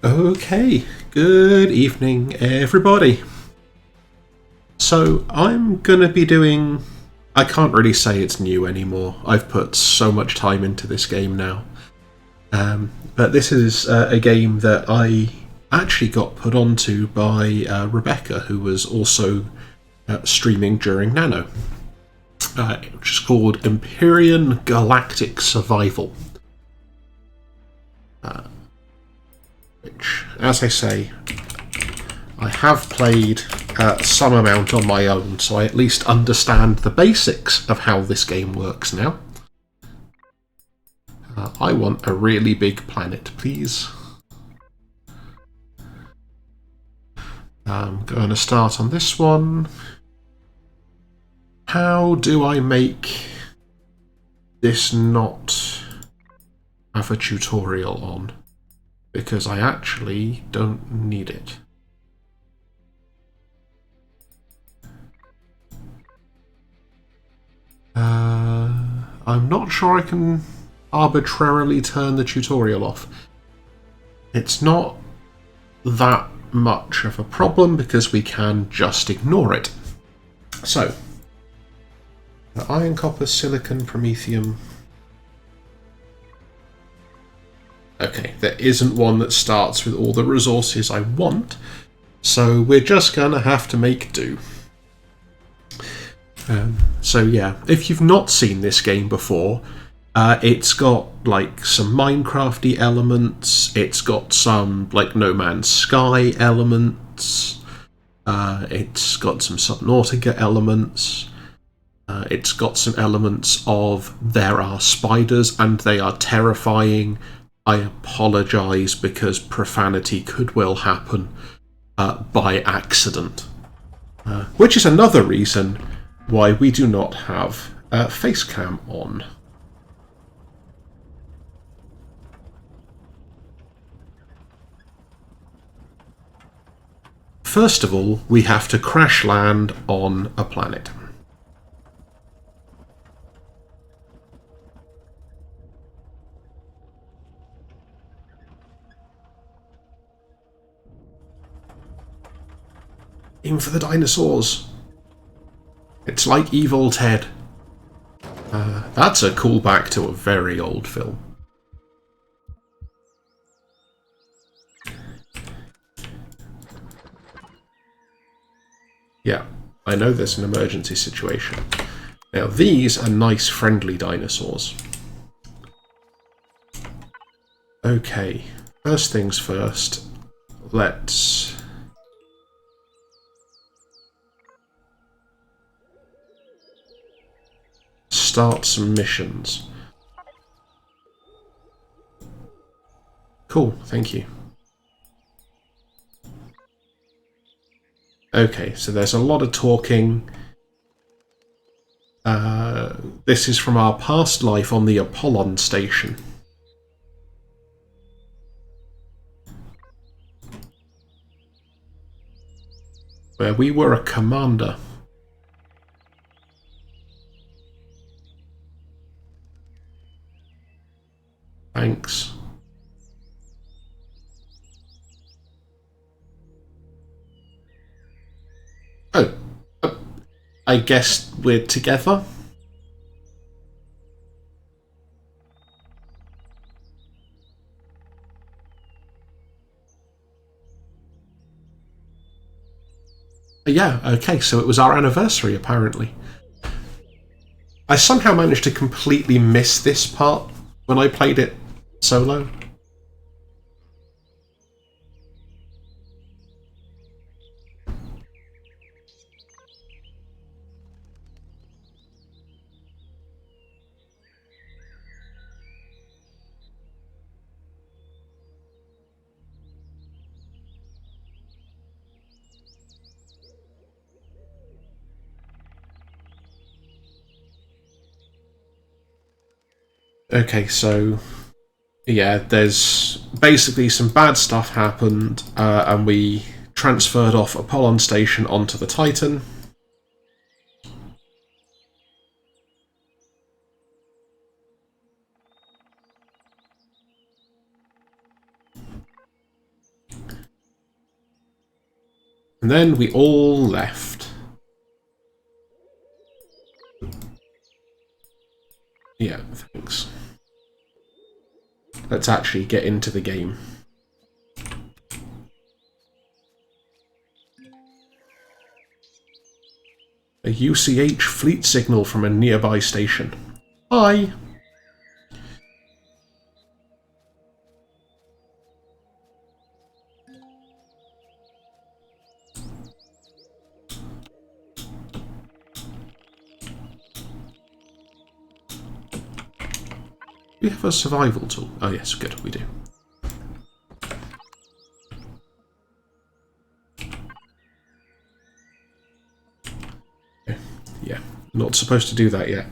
Okay, good evening, everybody. So I'm going to be doing... I can't really say it's new anymore. I've put so much time into this game now. But this is a game that I actually got put onto by Rebecca, who was also streaming during Nano, which is called Empyrion Galactic Survival. Which, as I say, I have played some amount on my own, so I at least understand the basics of how this game works now. I want a really big planet, please. I'm going to start on this one. How do I make this not have a tutorial on? Because I actually don't need it. I'm not sure I can arbitrarily turn the tutorial off. It's not that much of a problem because we can just ignore it. So, iron, copper, silicon, promethium. Okay, there isn't one that starts with all the resources I want, so we're just gonna have to make do. So yeah, if you've not seen this game before, it's got like some Minecrafty elements, it's got some like No Man's Sky elements, it's got some Subnautica elements, it's got some elements of there are spiders and they are terrifying. I apologise because profanity could well happen by accident. Which is another reason why we do not have facecam on. First of all, we have to crash land on a planet. Aim for the dinosaurs. It's like Evil Ted. That's a callback to a very old film. Yeah, I know there's an emergency situation. Now these are nice friendly dinosaurs. Okay, first things first, let's... start some missions. Cool, thank you. Okay, so there's a lot of talking. This is from our past life on the Apollon station. Where we were a commander. Thanks. Oh, I guess we're together? Yeah, okay, so it was our anniversary, apparently. I somehow managed to completely miss this part when I played it solo. Okay, so yeah, there's basically some bad stuff happened, and we transferred off Apollon Station onto the Titan. And then we all left. Yeah, thanks. Let's actually get into the game. A UCH fleet signal from a nearby station. Hi! We have a survival tool. Oh yes, good, we do. Okay. Yeah, not supposed to do that yet.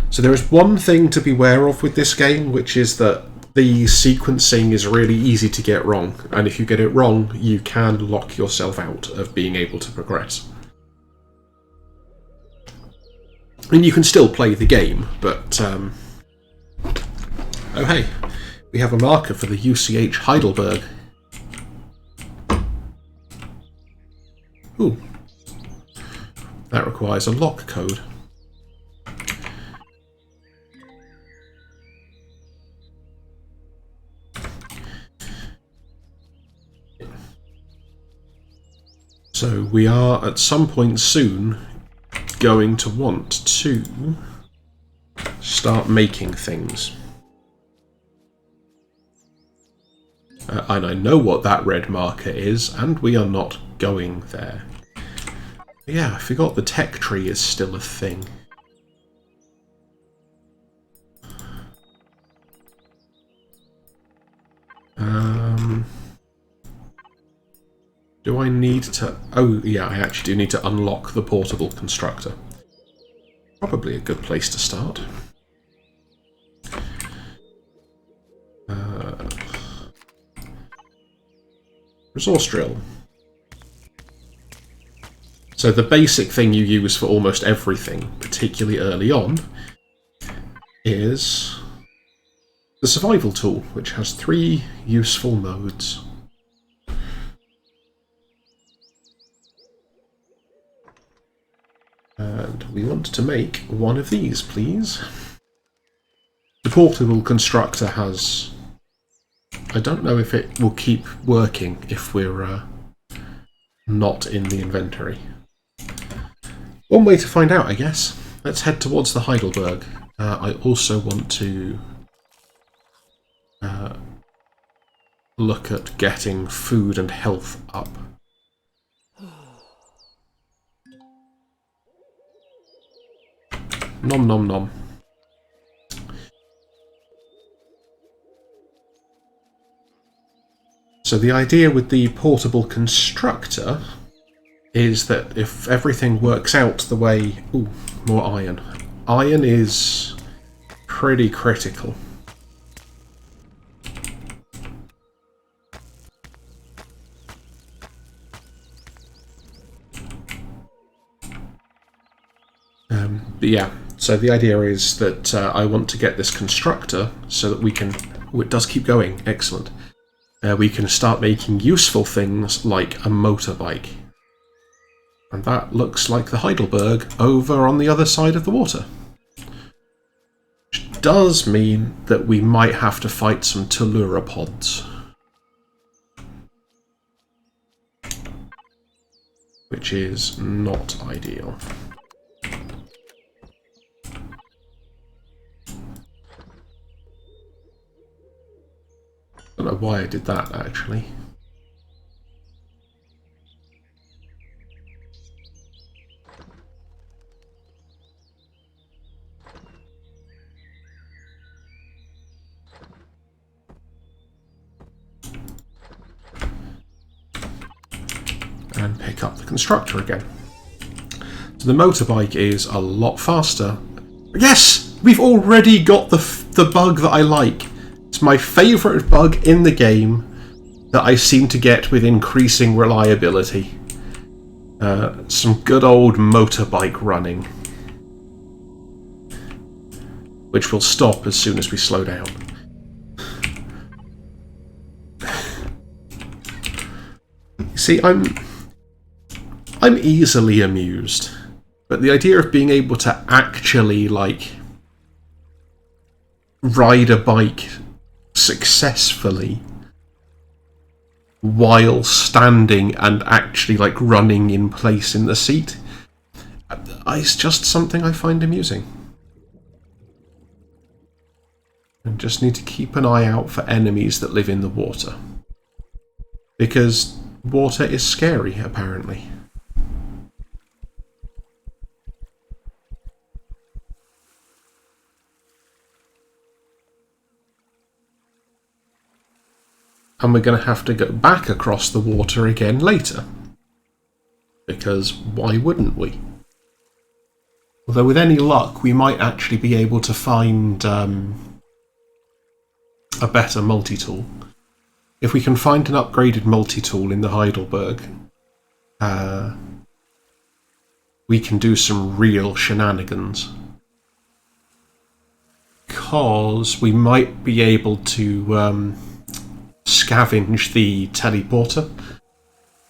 So there is one thing to be aware of with this game, which is that the sequencing is really easy to get wrong, and if you get it wrong, you can lock yourself out of being able to progress. And you can still play the game, but oh hey, we have a marker for the UCH Heidelberg. Ooh. That requires a lock code. So we are, at some point soon, going to want to start making things. And I know what that red marker is, and we are not going there. Yeah, I forgot the tech tree is still a thing. Do I need to... Oh, yeah, I actually do need to unlock the portable constructor. Probably a good place to start. Resource drill. So the basic thing you use for almost everything, particularly early on, is the survival tool, which has 3 useful modes. And we want to make one of these, please. The portable constructor has... I don't know if it will keep working if we're not in the inventory. One way to find out, I guess. Let's head towards the Heidelberg. I also want to look at getting food and health up. Nom nom nom. So the idea with the portable constructor is that if everything works out the way... Ooh, more iron. Iron is pretty critical. But yeah, so the idea is that I want to get this constructor so that we can... Oh, it does keep going. Excellent. We can start making useful things like a motorbike. And that looks like the Heidelberg over on the other side of the water. Which does mean that we might have to fight some telluropods. Which is not ideal. I don't know why I did that, actually. And pick up the constructor again. So the motorbike is a lot faster. Yes! We've already got the bug that I like. It's my favourite bug in the game that I seem to get with increasing reliability. Some good old motorbike running. Which will stop as soon as we slow down. See, I'm easily amused. But the idea of being able to actually, like, ride a bike successfully while standing and actually, like, running in place in the seat, it's just something I find amusing. I just need to keep an eye out for enemies that live in the water. Because water is scary, apparently. And we're going to have to go back across the water again later. Because why wouldn't we? Although with any luck, we might actually be able to find a better multi-tool. If we can find an upgraded multi-tool in the Heidelberg, we can do some real shenanigans. Because we might be able to scavenge the teleporter.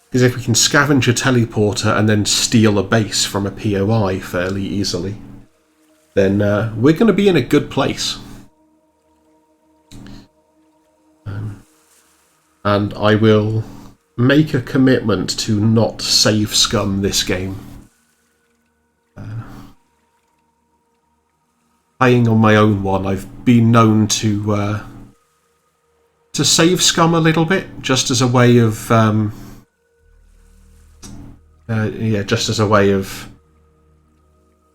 Because if we can scavenge a teleporter and then steal a base from a POI fairly easily, then we're going to be in a good place. And I will make a commitment to not save scum this game. Playing on my own one, I've been known to save scum a little bit, just as a way of just as a way of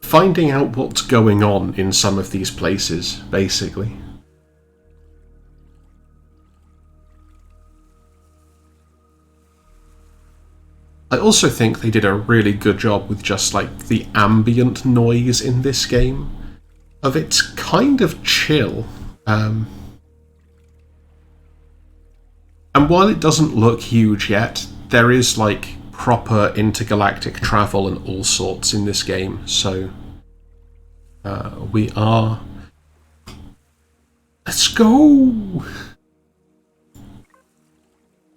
finding out what's going on in some of these places, basically. I also think they did a really good job with just like the ambient noise in this game. Of it's kind of chill. And while it doesn't look huge yet, there is like proper intergalactic travel and all sorts in this game, so we are... Let's go!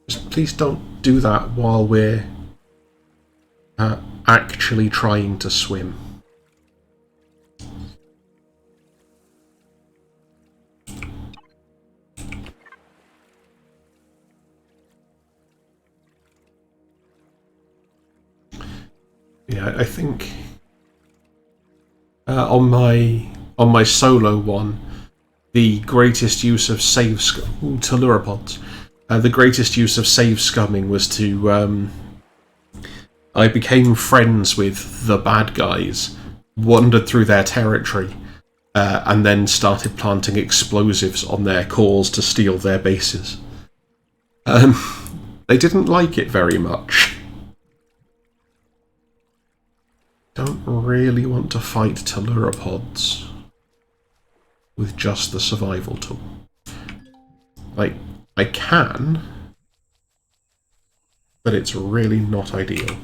Just please don't do that while we're actually trying to swim. Yeah, I think on my solo one, the greatest use of save telluropods. The greatest use of save scumming was to I became friends with the bad guys, wandered through their territory, and then started planting explosives on their cores to steal their bases. They didn't like it very much. Don't really want to fight telluropods with just the survival tool. Like, I can, but it's really not ideal.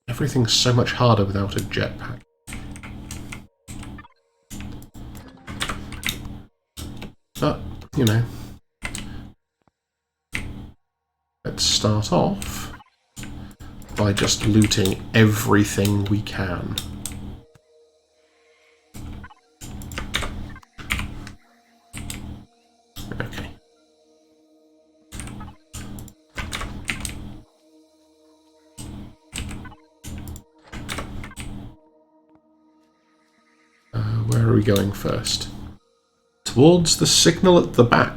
Everything's so much harder without a jetpack. But, you know, let's start off by just looting everything we can. Okay. Where are we going first? Towards the signal at the back.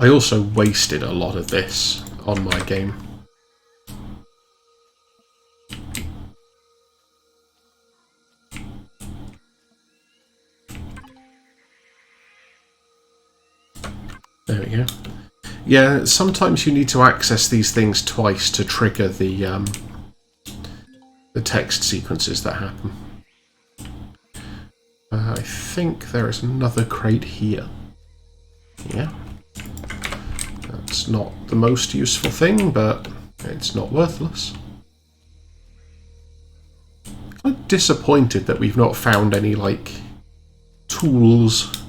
I also wasted a lot of this on my game. There we go. Yeah, sometimes you need to access these things twice to trigger the text sequences that happen. I think there is another crate here. Yeah. That's not the most useful thing, but it's not worthless. disappointed that we've not found any, like, tools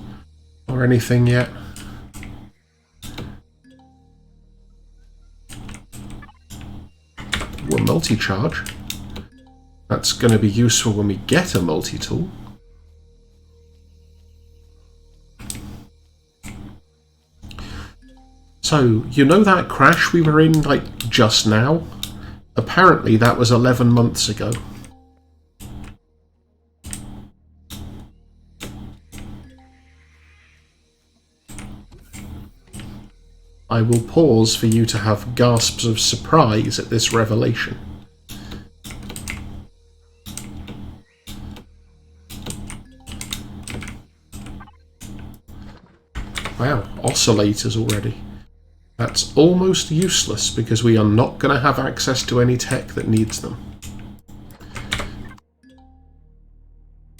or anything yet. Ooh, a multi-charge. That's going to be useful when we get a multi-tool. So, you know that crash we were in, like, just now? Apparently that was 11 months ago. I will pause for you to have gasps of surprise at this revelation. Wow, oscillators already. That's almost useless because we are not going to have access to any tech that needs them.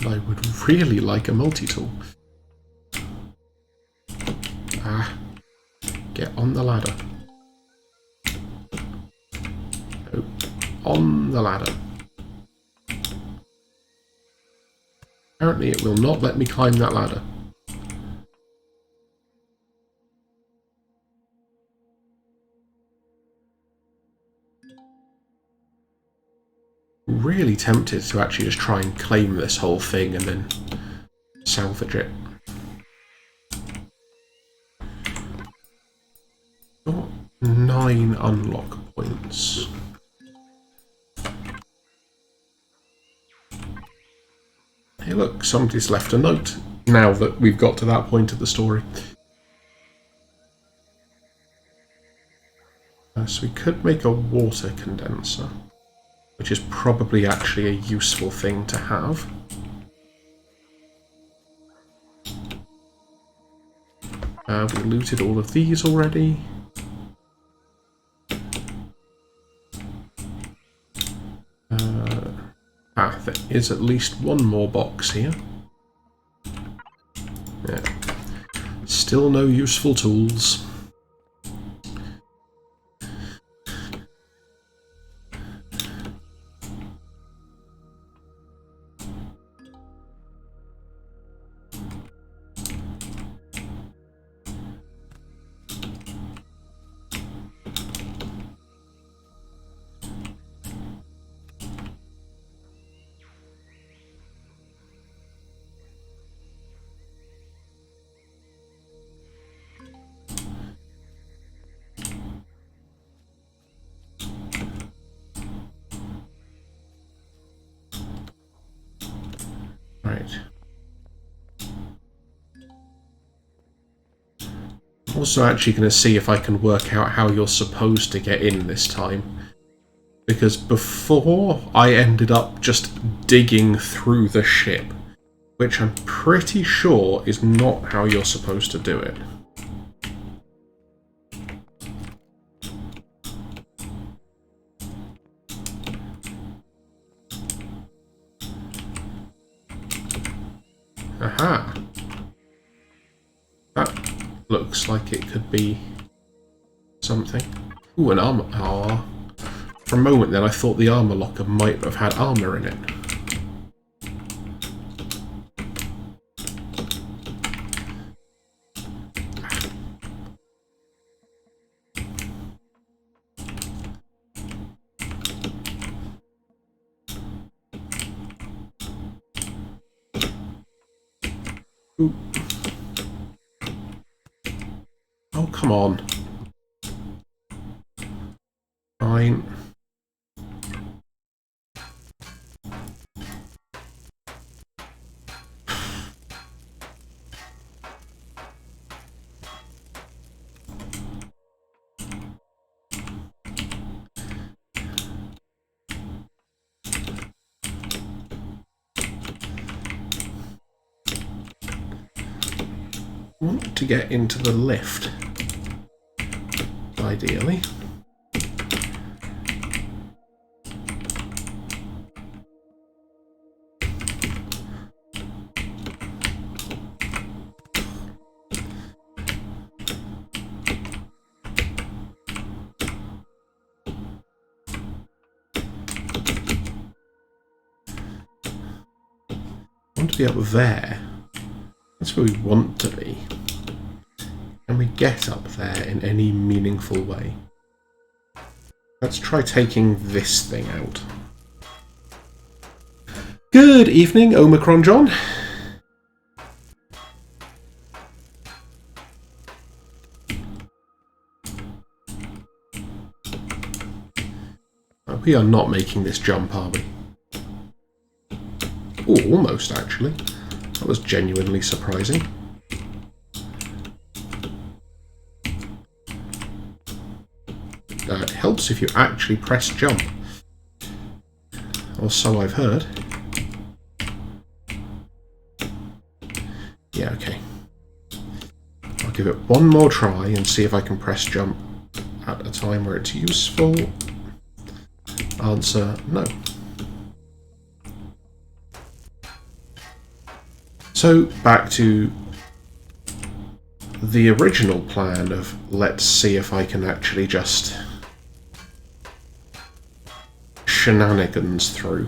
I would really like a multi-tool. Ah, get on the ladder. Oh, on the ladder. Apparently it will not let me climb that ladder. Really tempted to actually just try and claim this whole thing and then salvage it. Got 9 unlock points. Hey look, somebody's left a note now that we've got to that point of the story. So we could make a water condenser, which is probably actually a useful thing to have. We looted all of these already. There is at least one more box here. Yeah. Still no useful tools. Right. I'm also actually going to see if I can work out how you're supposed to get in this time. Because before I ended up just digging through the ship, which I'm pretty sure is not how you're supposed to do it. Aha! That looks like it could be something. Ooh, an armor. Ah. For a moment then I thought the armor locker might have had armor in it. Ooh. Oh, come on. Fine. Want to get into the lift, ideally. want to be up there. That's where we want to be. Can we get up there in any meaningful way? Let's try taking this thing out. Good evening, Omicron John. We are not making this jump, are we? Oh, almost, actually. That was genuinely surprising. It helps if you actually press jump. Or so I've heard. Yeah, okay. I'll give it one more try and see if I can press jump at a time where it's useful. Answer, no. So, back to the original plan of let's see if I can actually just shenanigans through.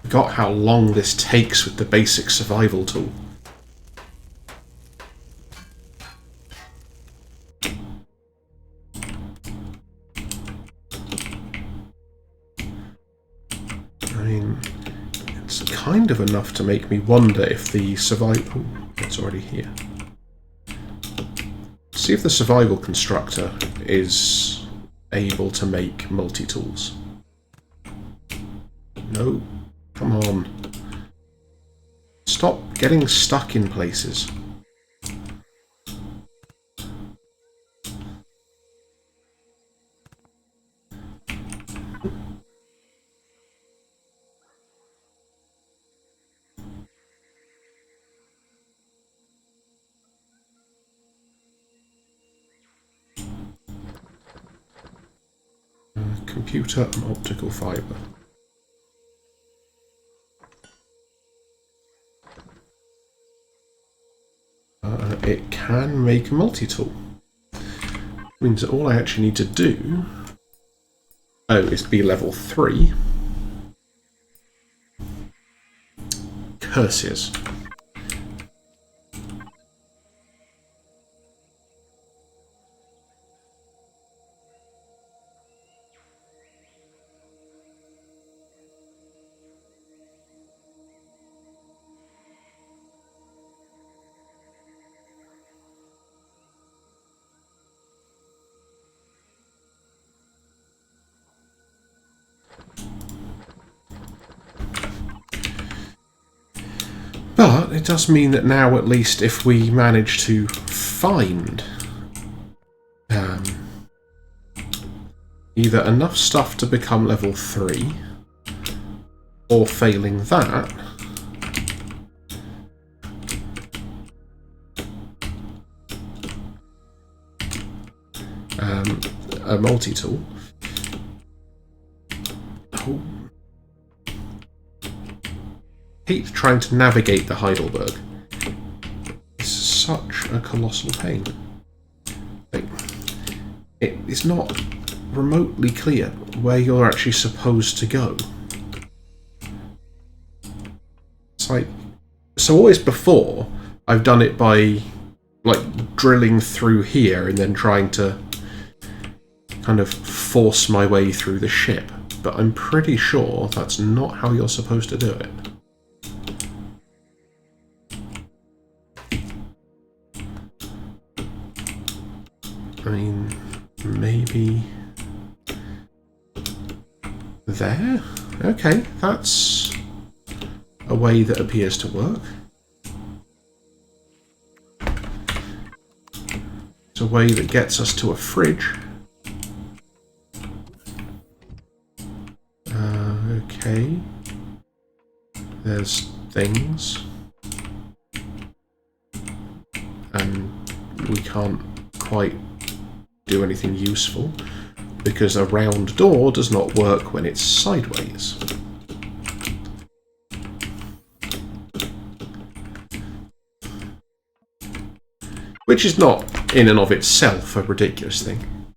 Forgot how long this takes with the basic survival tool. I mean, it's kind of enough to make me wonder if the survival... Oh, it's already here. See if the survival constructor is able to make multi-tools. No. Come on. Stop getting stuck in places. Computer and optical fibre. It can make a multi-tool. Means that all I actually need to do is be level 3. Curses. But it does mean that now, at least, if we manage to find either enough stuff to become level 3, or failing that, a multi-tool. Oh. Hate trying to navigate the Heidelberg. It's such a colossal pain. Like, it is not remotely clear where you're actually supposed to go. It's like, so always before, I've done it by like drilling through here and then trying to kind of force my way through the ship. But I'm pretty sure that's not how you're supposed to do it. I mean, maybe there? Okay, that's a way that appears to work. It's a way that gets us to a fridge. Okay. There's things. And we can't quite do anything useful because a round door does not work when it's sideways. Which is not in and of itself a ridiculous thing.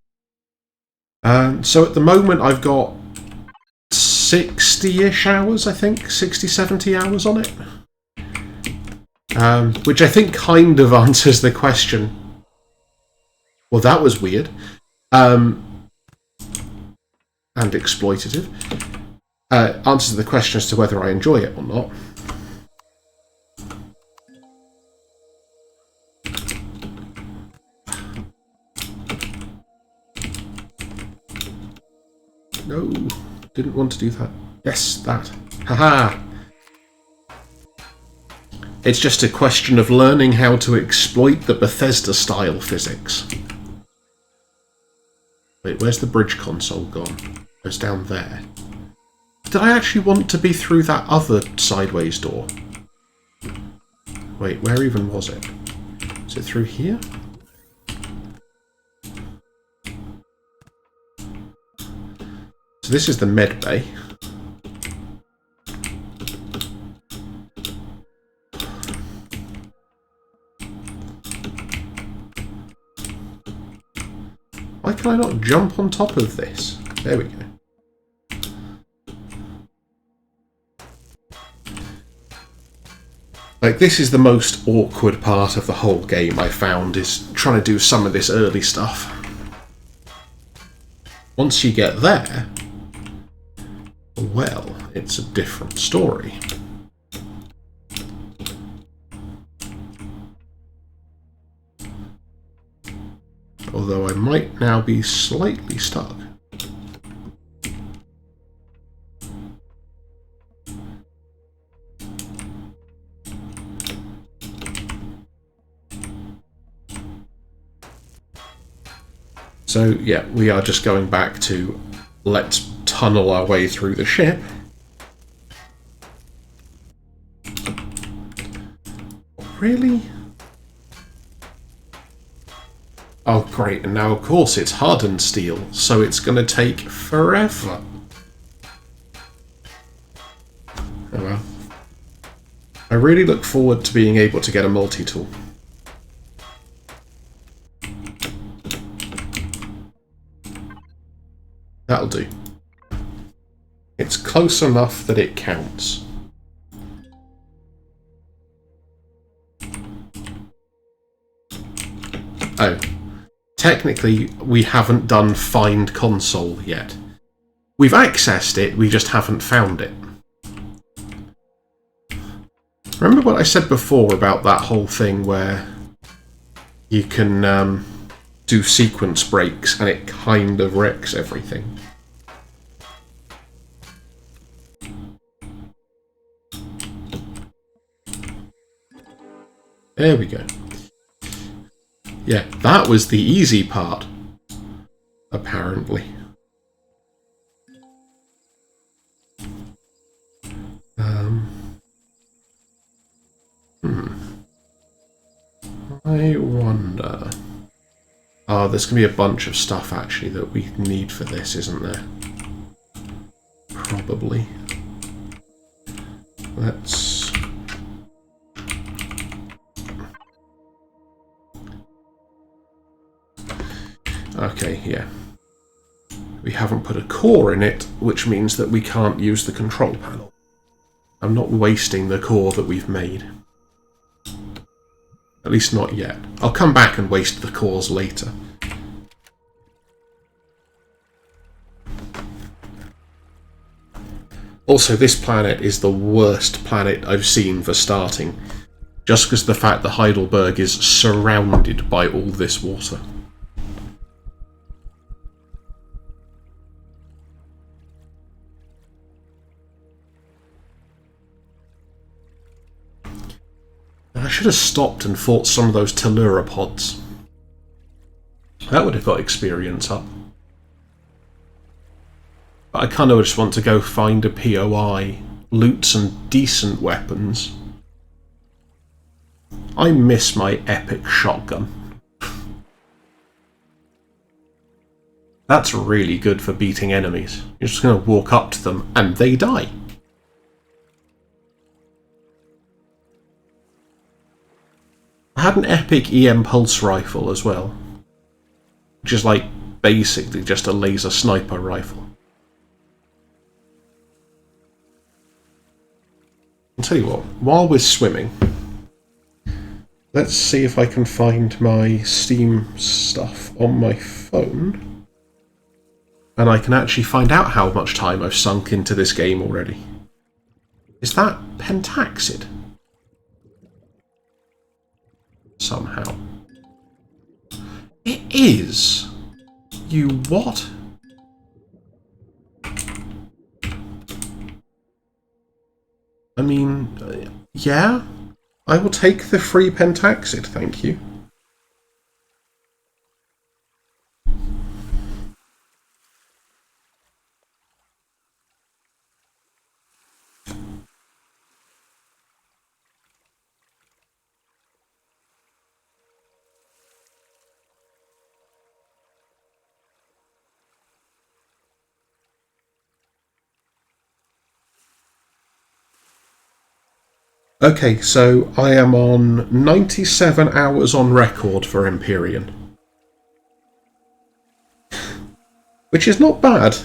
So at the moment I've got 60-ish hours, I think. 60, 70 hours on it. Which I think kind of answers the question. Well, that was weird. And exploitative. Answers the question as to whether I enjoy it or not. No, didn't want to do that. Yes, that. Haha! It's just a question of learning how to exploit the Bethesda-style physics. Wait, where's the bridge console gone? It's down there. Did I actually want to be through that other sideways door? Wait, where even was it? Is it through here? So this is the med bay. Why can I not jump on top of this? There we go. Like, this is the most awkward part of the whole game, I found, is trying to do some of this early stuff. Once you get there, well, it's a different story. Although I might now be slightly stuck. So, yeah, we are just going back to let's tunnel our way through the ship. Really? Oh, great, and now, of course, it's hardened steel, so it's going to take forever. Oh well. I really look forward to being able to get a multi-tool. That'll do. It's close enough that it counts. Oh. Technically, we haven't done Find Console yet. We've accessed it, we just haven't found it. Remember what I said before about that whole thing where you can do sequence breaks and it kind of wrecks everything? There we go. Yeah, that was the easy part, apparently. I wonder... Oh, there's going to be a bunch of stuff, actually, that we need for this, isn't there? Probably. Let's... Okay, yeah. We haven't put a core in it, which means that we can't use the control panel. I'm not wasting the core that we've made. At least not yet. I'll come back and waste the cores later. Also, this planet is the worst planet I've seen for starting, just because of the fact that Heidelberg is surrounded by all this water. I should have stopped and fought some of those Telluropods. That would have got experience up. But I kind of just want to go find a POI, loot some decent weapons. I miss my epic shotgun. That's really good for beating enemies. You're just going to walk up to them and they die. I had an epic EM pulse rifle as well, which is like basically just a laser sniper rifle. I'll tell you what, while we're swimming, let's see if I can find my Steam stuff on my phone. And I can actually find out how much time I've sunk into this game already. Is that pentaxid? Somehow. It is! You what? I mean, yeah? I will take the free pentaxid, thank you. Okay, so I am on 97 hours on record for Empyrion. Which is not bad.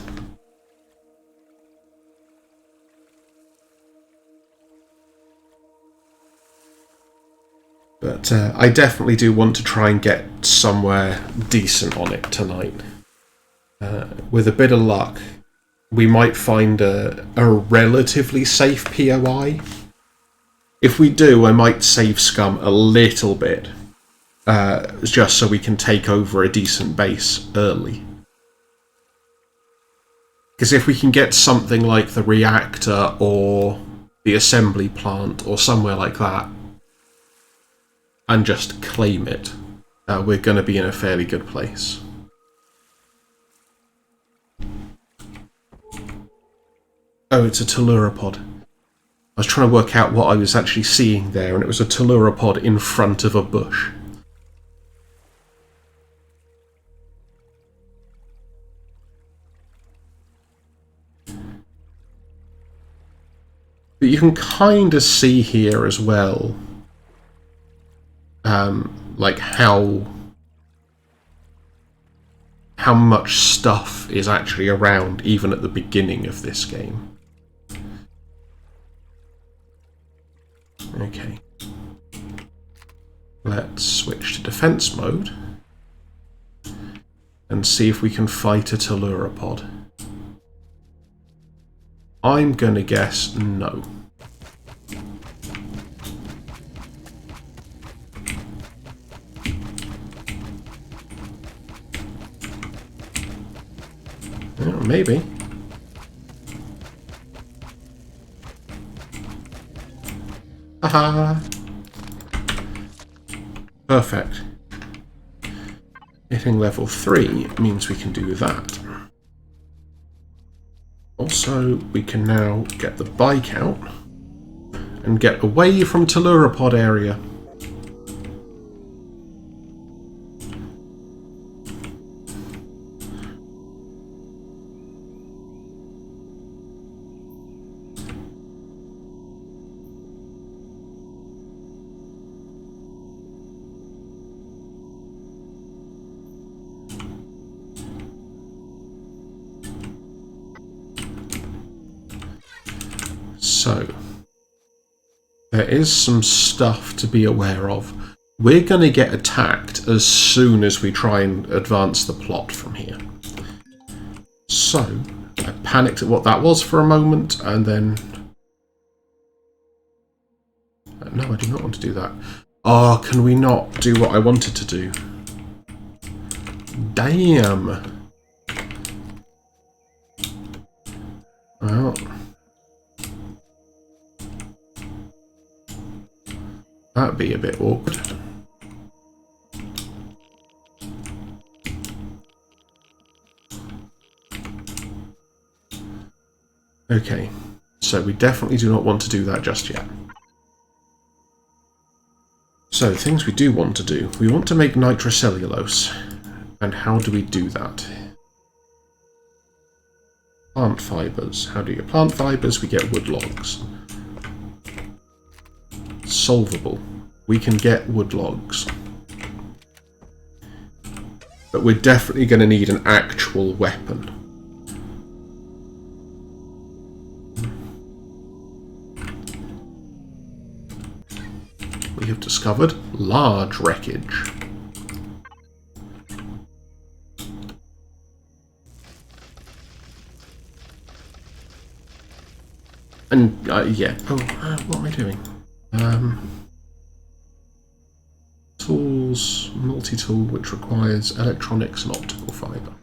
But I definitely do want to try and get somewhere decent on it tonight. With a bit of luck, we might find a relatively safe POI. If we do, I might save scum a little bit, just so we can take over a decent base early. Because if we can get something like the reactor or the assembly plant or somewhere like that, and just claim it, we're going to be in a fairly good place. Oh, it's a telluropod. I was trying to work out what I was actually seeing there, and it was a telluropod in front of a bush. But you can kind of see here as well, like how much stuff is actually around even at the beginning of this game. Okay. Let's switch to defense mode and see if we can fight a telluropod. I'm gonna guess no. Yeah, maybe. Haha! Perfect. Hitting level 3 means we can do that. Also, we can now get the bike out and get away from telluropod area. So, there is some stuff to be aware of. We're going to get attacked as soon as we try and advance the plot from here. So, I panicked at what that was for a moment, and then... No, I do not want to do that. Oh, can we not do what I wanted to do? Damn! Well... That'd be a bit awkward. Okay, so we definitely do not want to do that just yet. So, things we do want to do. We want to make nitrocellulose. And how do we do that? Plant fibres. How do you get plant fibres? We get wood logs. Solvable. We can get wood logs. But we're definitely going to need an actual weapon. have discovered large wreckage. And, yeah. Oh, what am I doing? Tools, multi-tool, which requires electronics and optical fibre.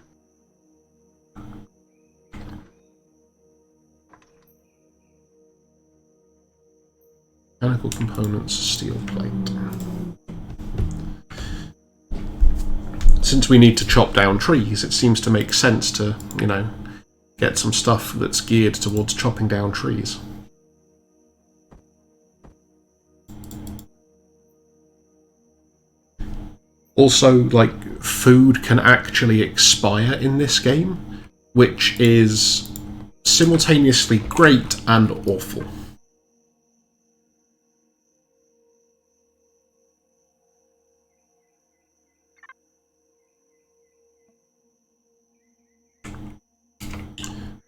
Mechanical components, steel plate. Since we need to chop down trees, it seems to make sense to, you know, get some stuff that's geared towards chopping down trees. Also, like, food can actually expire in this game, which is simultaneously great and awful.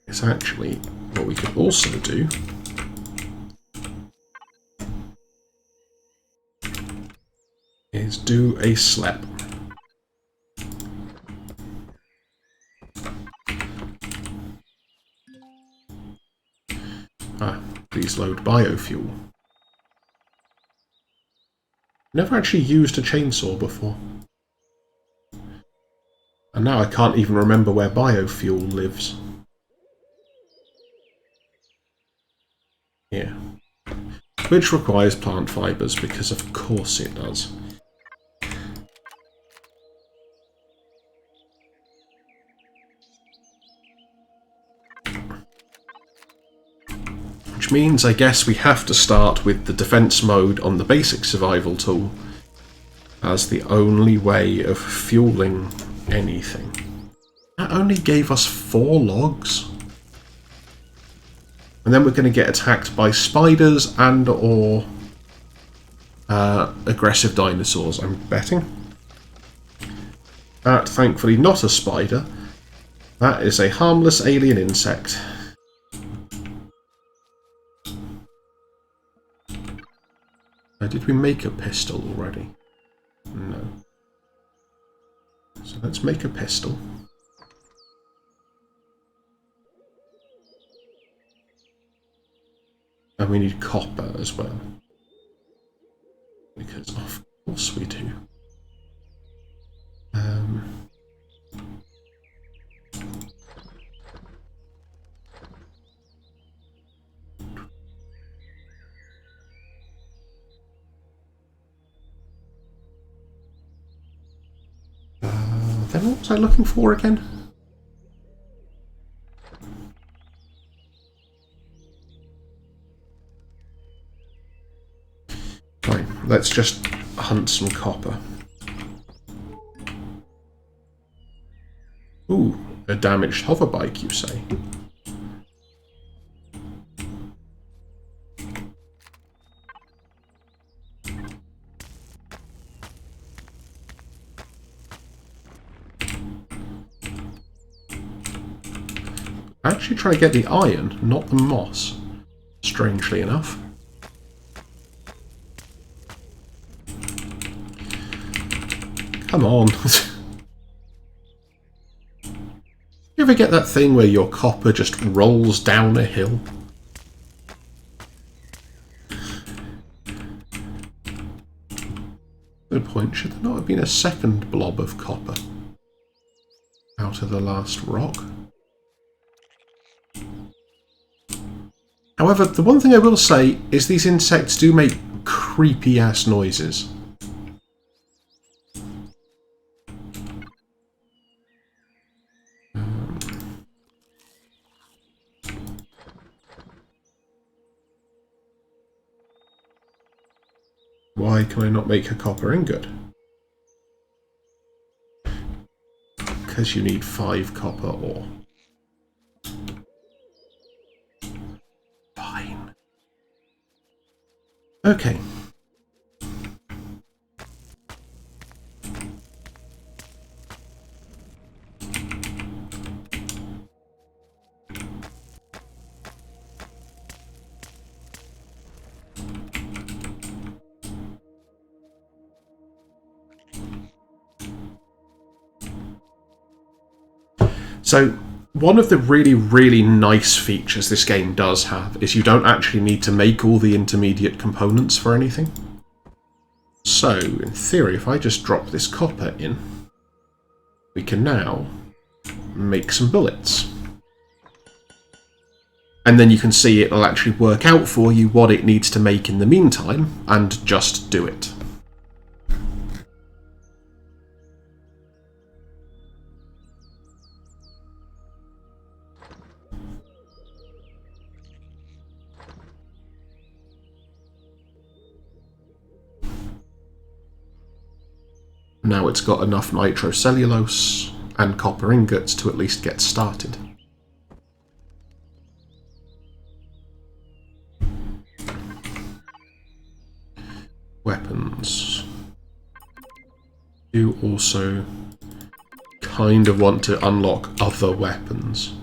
It's actually what we could also do is do a slep. Please load biofuel. Never actually used a chainsaw before. And now I can't even remember where biofuel lives. Yeah. Which requires plant fibres, because of course it does. Which means I guess we have to start with the defense mode on the basic survival tool as the only way of fueling anything. That only gave us 4 logs. And then we're going to get attacked by spiders and or aggressive dinosaurs, I'm betting. That, thankfully, not a spider. That is a harmless alien insect. Did we make a pistol already? No. So let's make a pistol. And we need copper as well. Because of course we do. Then what was I looking for again? Right, let's just hunt some copper. Ooh, a damaged hoverbike, you say? Actually try to get the iron, not the moss, strangely enough. Come on. You ever get that thing where your copper just rolls down a hill? Good point. Should there not have been a second blob of copper out of the last rock? However, the one thing I will say is these insects do make creepy-ass noises. Why can I not make a copper ingot? Because you need 5 copper ore. Fine. Okay. So, one of the really, really nice features this game does have is you don't actually need to make all the intermediate components for anything. So, in theory, if I just drop this copper in, we can now make some bullets. And then you can see it'll actually work out for you what it needs to make in the meantime, and just do it. Now it's got enough nitrocellulose and copper ingots to at least get started. Weapons. You also kind of want to unlock other weapons.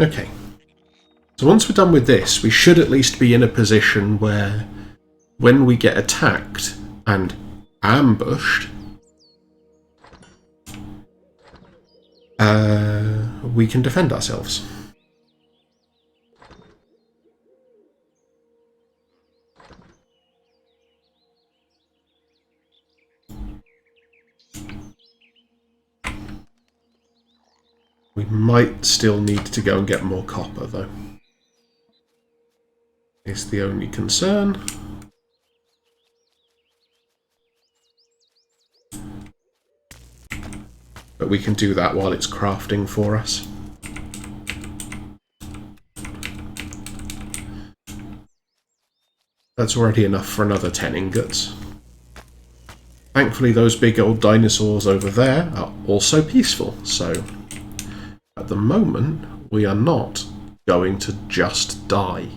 Okay, so once we're done with this, we should at least be in a position where when we get attacked and ambushed, we can defend ourselves. We might still need to go and get more copper, though. It's the only concern. But we can do that while it's crafting for us. That's already enough for another 10 ingots. Thankfully, those big old dinosaurs over there are also peaceful, so at the moment, we are not going to just die.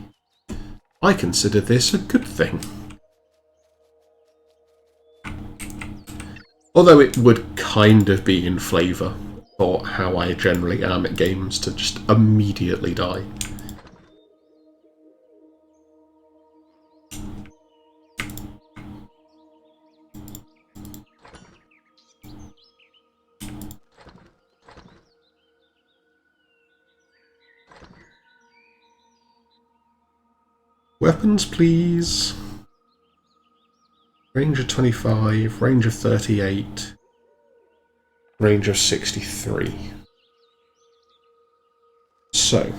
I consider this a good thing. Although it would kind of be in flavour for how I generally am at games to just immediately die. Weapons, please. Range of 25, range of 38, range of 63. So.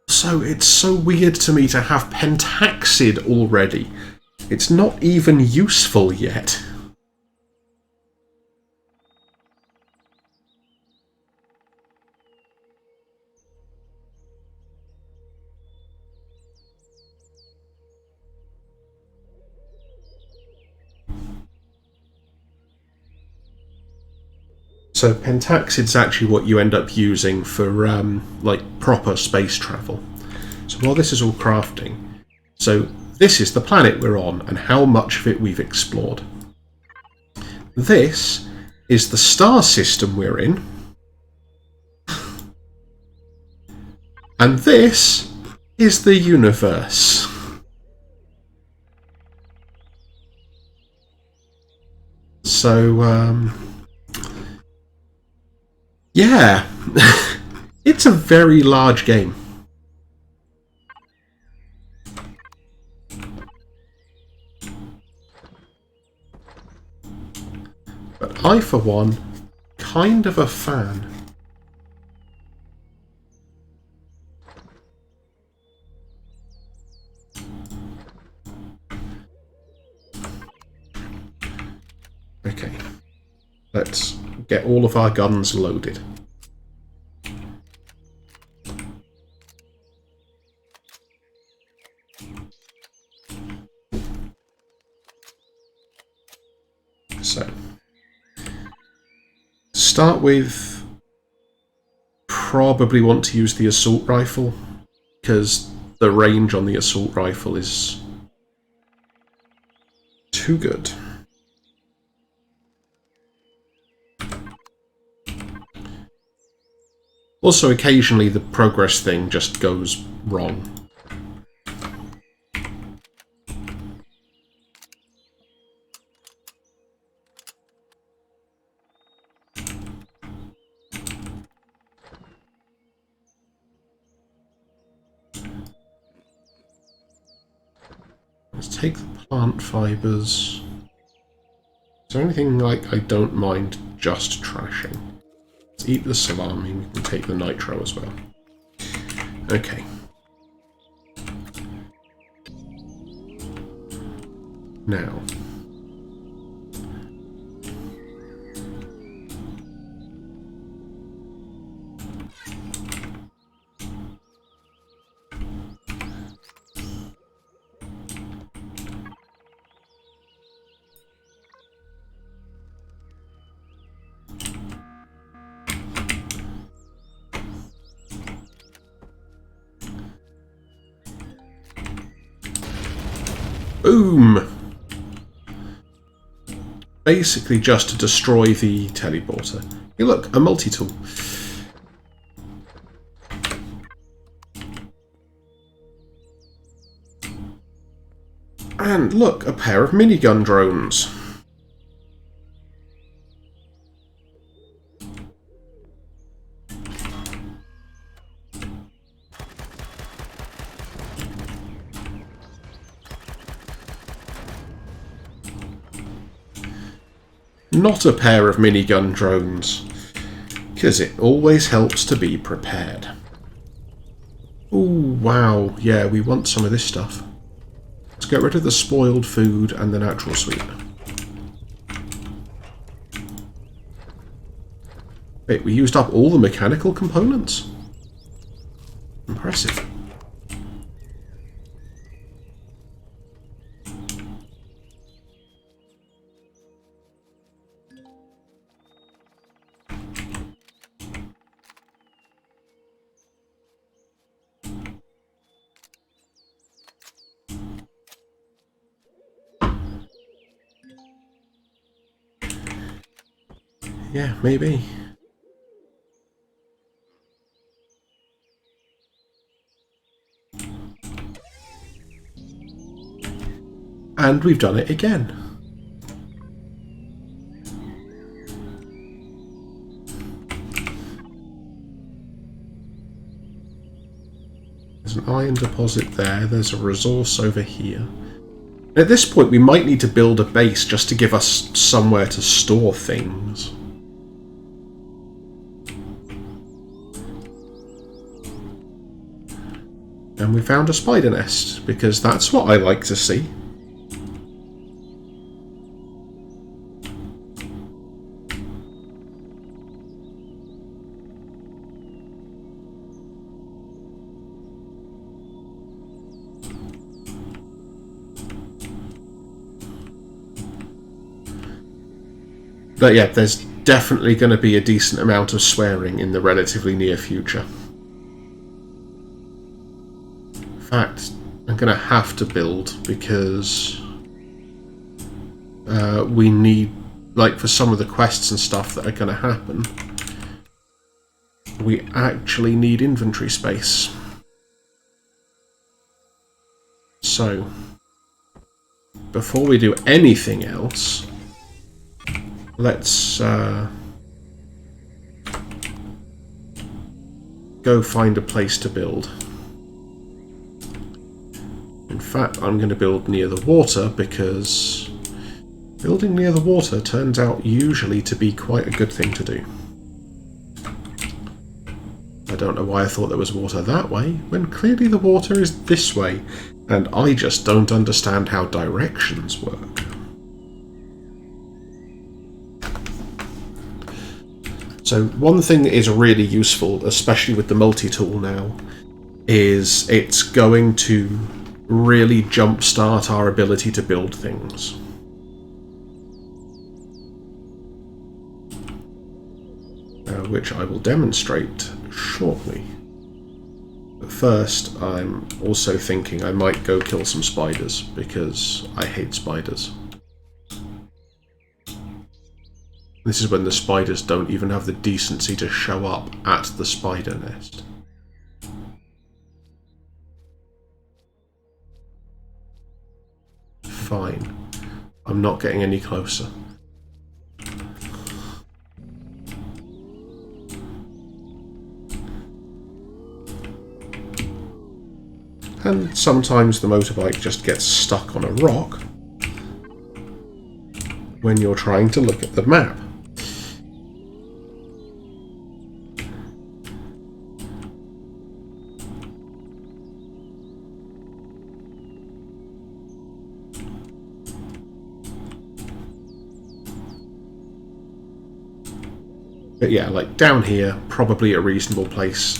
So it's so weird to me to have pentaxid already. It's not even useful yet. So pentaxid's actually what you end up using for like proper space travel. So while this is all crafting, so this is the planet we're on and how much of it we've explored. This is the star system we're in. And this is the universe. So, yeah, it's a very large game. But I, for one, kind of a fan. Okay, let's get all of our guns loaded. So, to start with, probably want to use the assault rifle, because the range on the assault rifle is too good. Also, occasionally the progress thing just goes wrong. Let's take the plant fibres. Is there anything like I don't mind just trashing? Let's eat the salami, we can take the nitro as well. Okay. Now. Boom! Basically just to destroy the teleporter. Hey look, a multi-tool. And look, a pair of minigun drones. Not a pair of minigun drones, because it always helps to be prepared. Oh wow, yeah, we want some of this stuff. Let's get rid of the spoiled food and the natural sweetener. Wait, we used up all the mechanical components? Impressive. Yeah, maybe. And we've done it again. There's an iron deposit there, there's a resource over here. At this point we might need to build a base just to give us somewhere to store things. And we found a spider nest, because that's what I like to see. But yeah, there's definitely going to be a decent amount of swearing in the relatively near future. In fact, I'm going to have to build because we need, like for some of the quests and stuff that are going to happen, we actually need inventory space. So, before we do anything else, let's go find a place to build. In fact, I'm going to build near the water because building near the water turns out usually to be quite a good thing to do. I don't know why I thought there was water that way, when clearly the water is this way, and I just don't understand how directions work. So one thing that is really useful, especially with the multi-tool now, is it's going to really jumpstart our ability to build things. Which I will demonstrate shortly. But first, I'm also thinking I might go kill some spiders, because I hate spiders. This is when the spiders don't even have the decency to show up at the spider nest. Fine. I'm not getting any closer. And sometimes the motorbike just gets stuck on a rock when you're trying to look at the map. But yeah, like down here, probably a reasonable place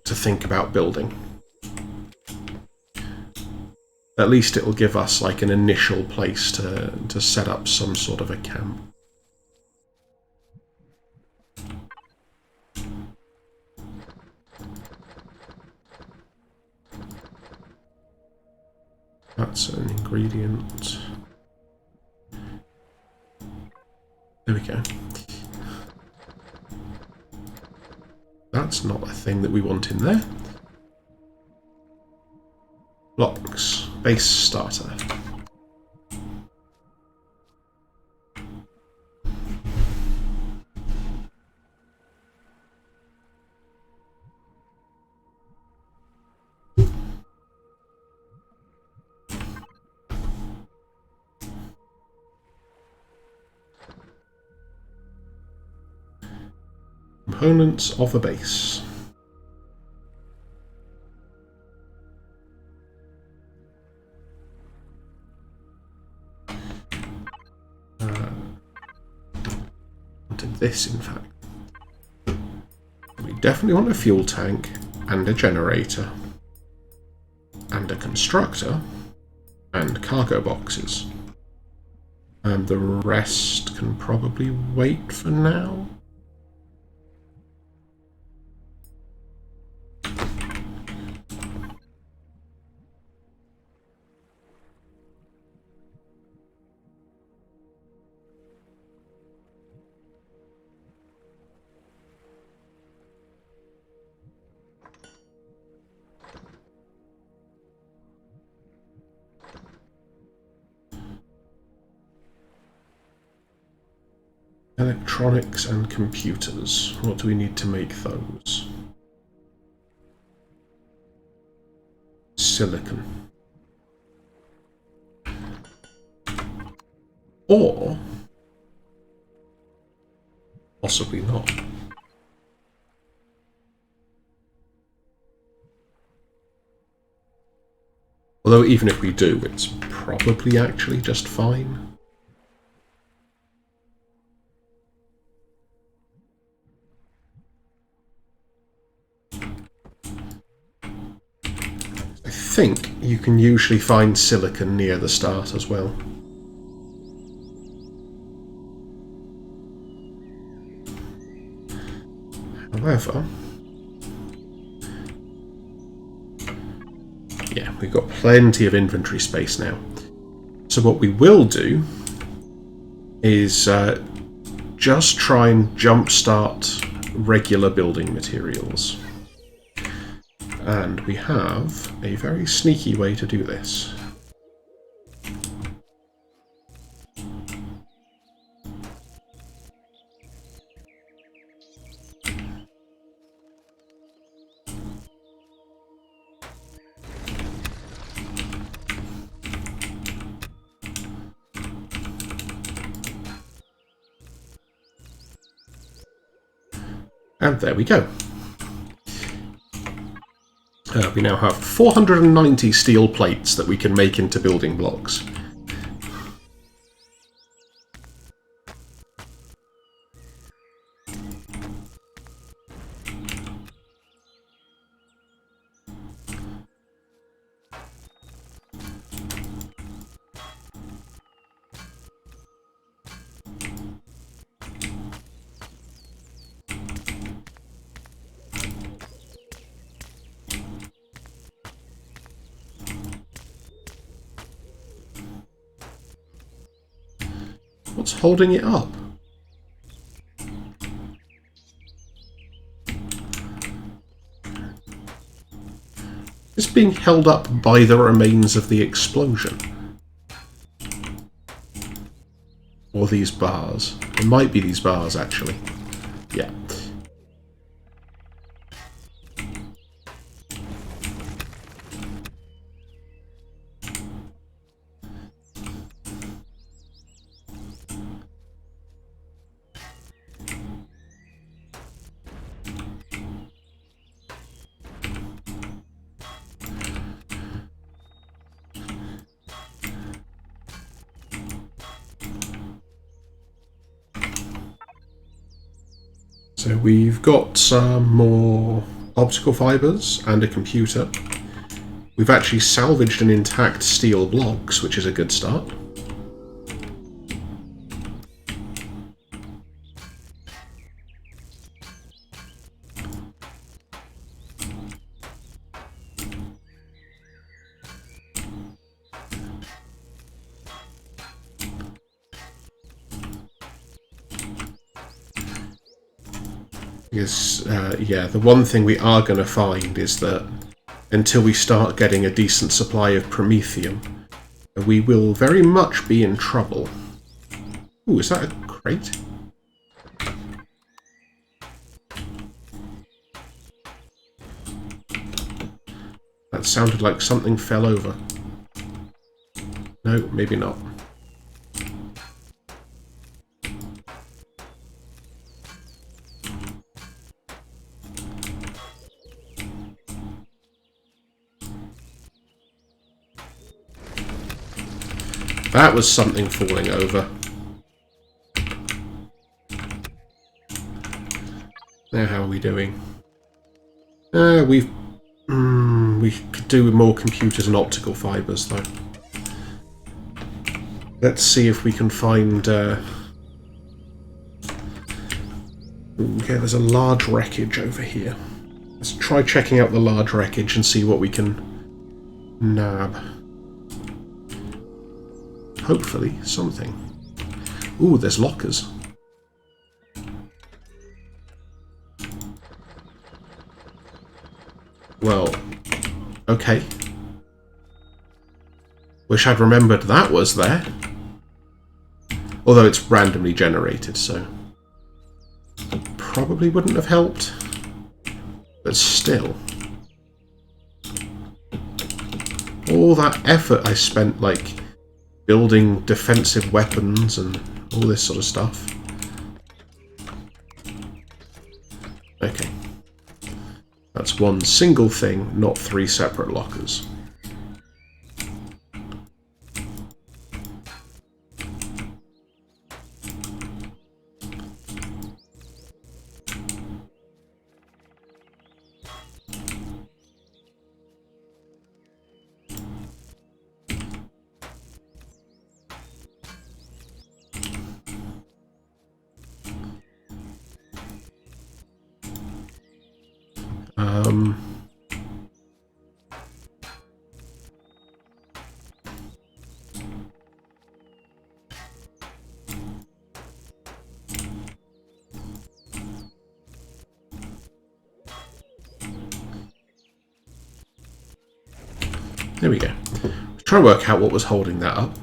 to think about building. At least it'll give us like an initial place to set up some sort of a camp. That's an ingredient. There we go. That's not a thing that we want in there. Blocks. Base starter. Components of a base. Wanted this, in fact. We definitely want a fuel tank, and a generator, and a constructor, and cargo boxes. And the rest can probably wait for now. Electronics and computers. What do we need to make those? Silicon. Or possibly not. Although even if we do, it's probably actually just fine. I think you can usually find silicon near the start as well. However, yeah, we've got plenty of inventory space now. So what we will do is just try and jumpstart regular building materials. And we have a very sneaky way to do this. And there we go. We now have 490 steel plates that we can make into building blocks. What's holding it up? It's being held up by the remains of the explosion. Or these bars. It might be these bars, actually. Yeah. So we've got some more optical fibres and a computer. We've actually salvaged an intact steel blocks, which is a good start. Because, yeah, the one thing we are going to find is that until we start getting a decent supply of promethium, we will very much be in trouble. Ooh, is that a crate? That sounded like something fell over. No, maybe not. That was something falling over. Now how are we doing? We could do with more computers and optical fibres, though. Let's see if we can find... Okay, there's a large wreckage over here. Let's try checking out the large wreckage and see what we can nab. Hopefully, something. Ooh, there's lockers. Well, okay. Wish I'd remembered that was there. Although it's randomly generated, so... probably wouldn't have helped. But still. All that effort I spent, like... building defensive weapons and all this sort of stuff. Okay. That's one single thing, not 3 separate lockers. There we go. Try to work out what was holding that up.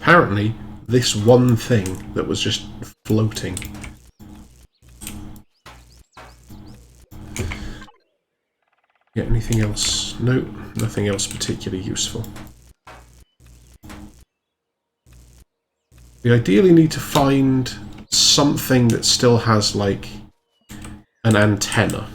Apparently, this one thing that was just floating. Yeah, anything else? Nope, nothing else particularly useful. We ideally need to find something that still has, like, an antenna.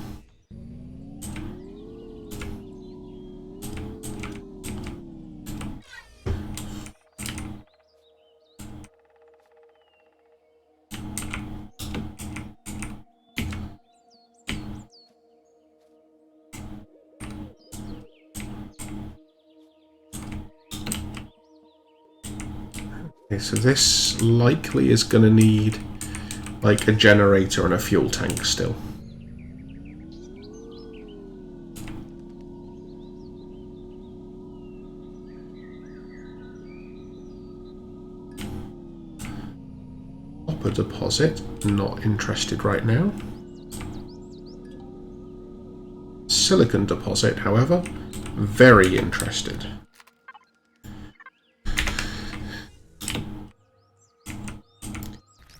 Okay, so this likely is going to need like a generator and a fuel tank still. Copper deposit, not interested right now. Silicon deposit, however, very interested.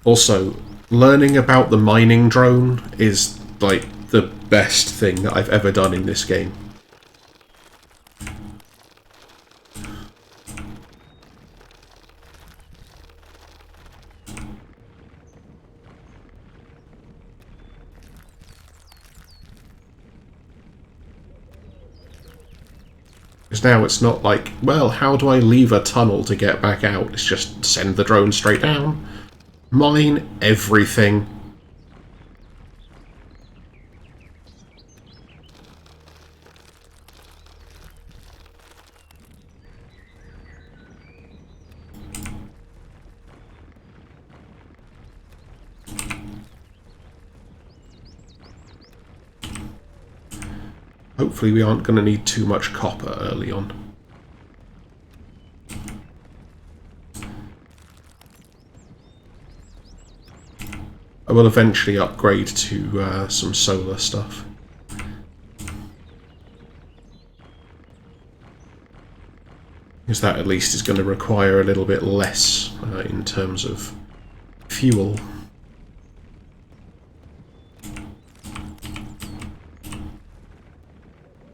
Also, learning about the mining drone is like the best thing that I've ever done in this game. Because now it's not like, well, how do I leave a tunnel to get back out? It's just send the drone straight down, mine everything. Hopefully we aren't going to need too much copper early on. I will eventually upgrade to some solar stuff. Because that at least is going to require a little bit less in terms of fuel.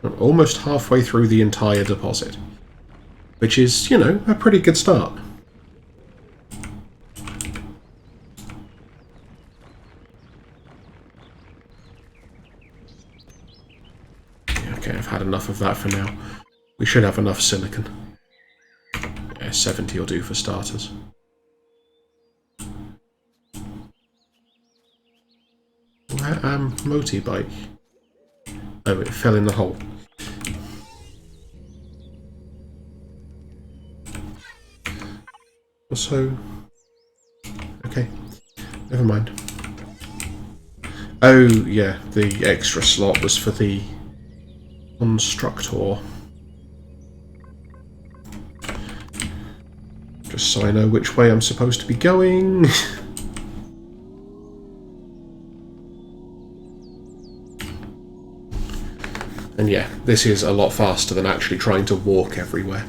I'm almost halfway through the entire deposit, which is, you know, a pretty good start. Okay, I've had enough of that for now. We should have enough silicon. Yeah, 70 will do for starters. Where am motorbike? Oh, it fell in the hole. Also... okay, never mind. Oh, yeah, the extra slot was for the constructor. Just so I know which way I'm supposed to be going. And yeah, this is a lot faster than actually trying to walk everywhere.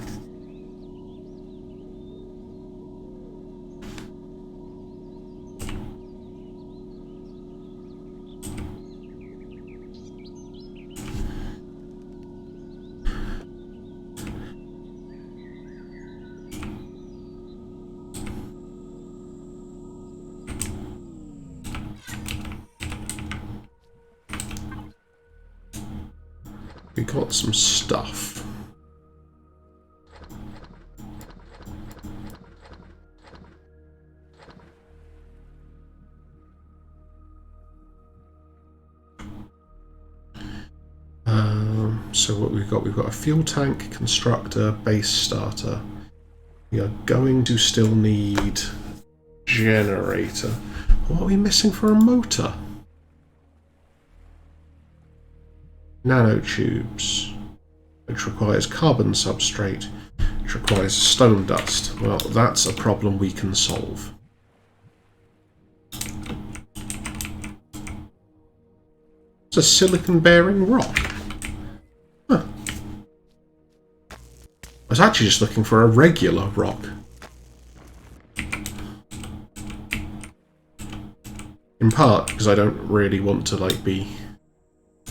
We got some stuff. So what we've got a fuel tank, constructor, base starter. We are going to still need generator. What are we missing for a motor? Nanotubes, which requires carbon substrate, which requires stone dust. Well, that's a problem we can solve. It's a silicon-bearing rock. Huh. I was actually just looking for a regular rock. In part because I don't really want to, like, be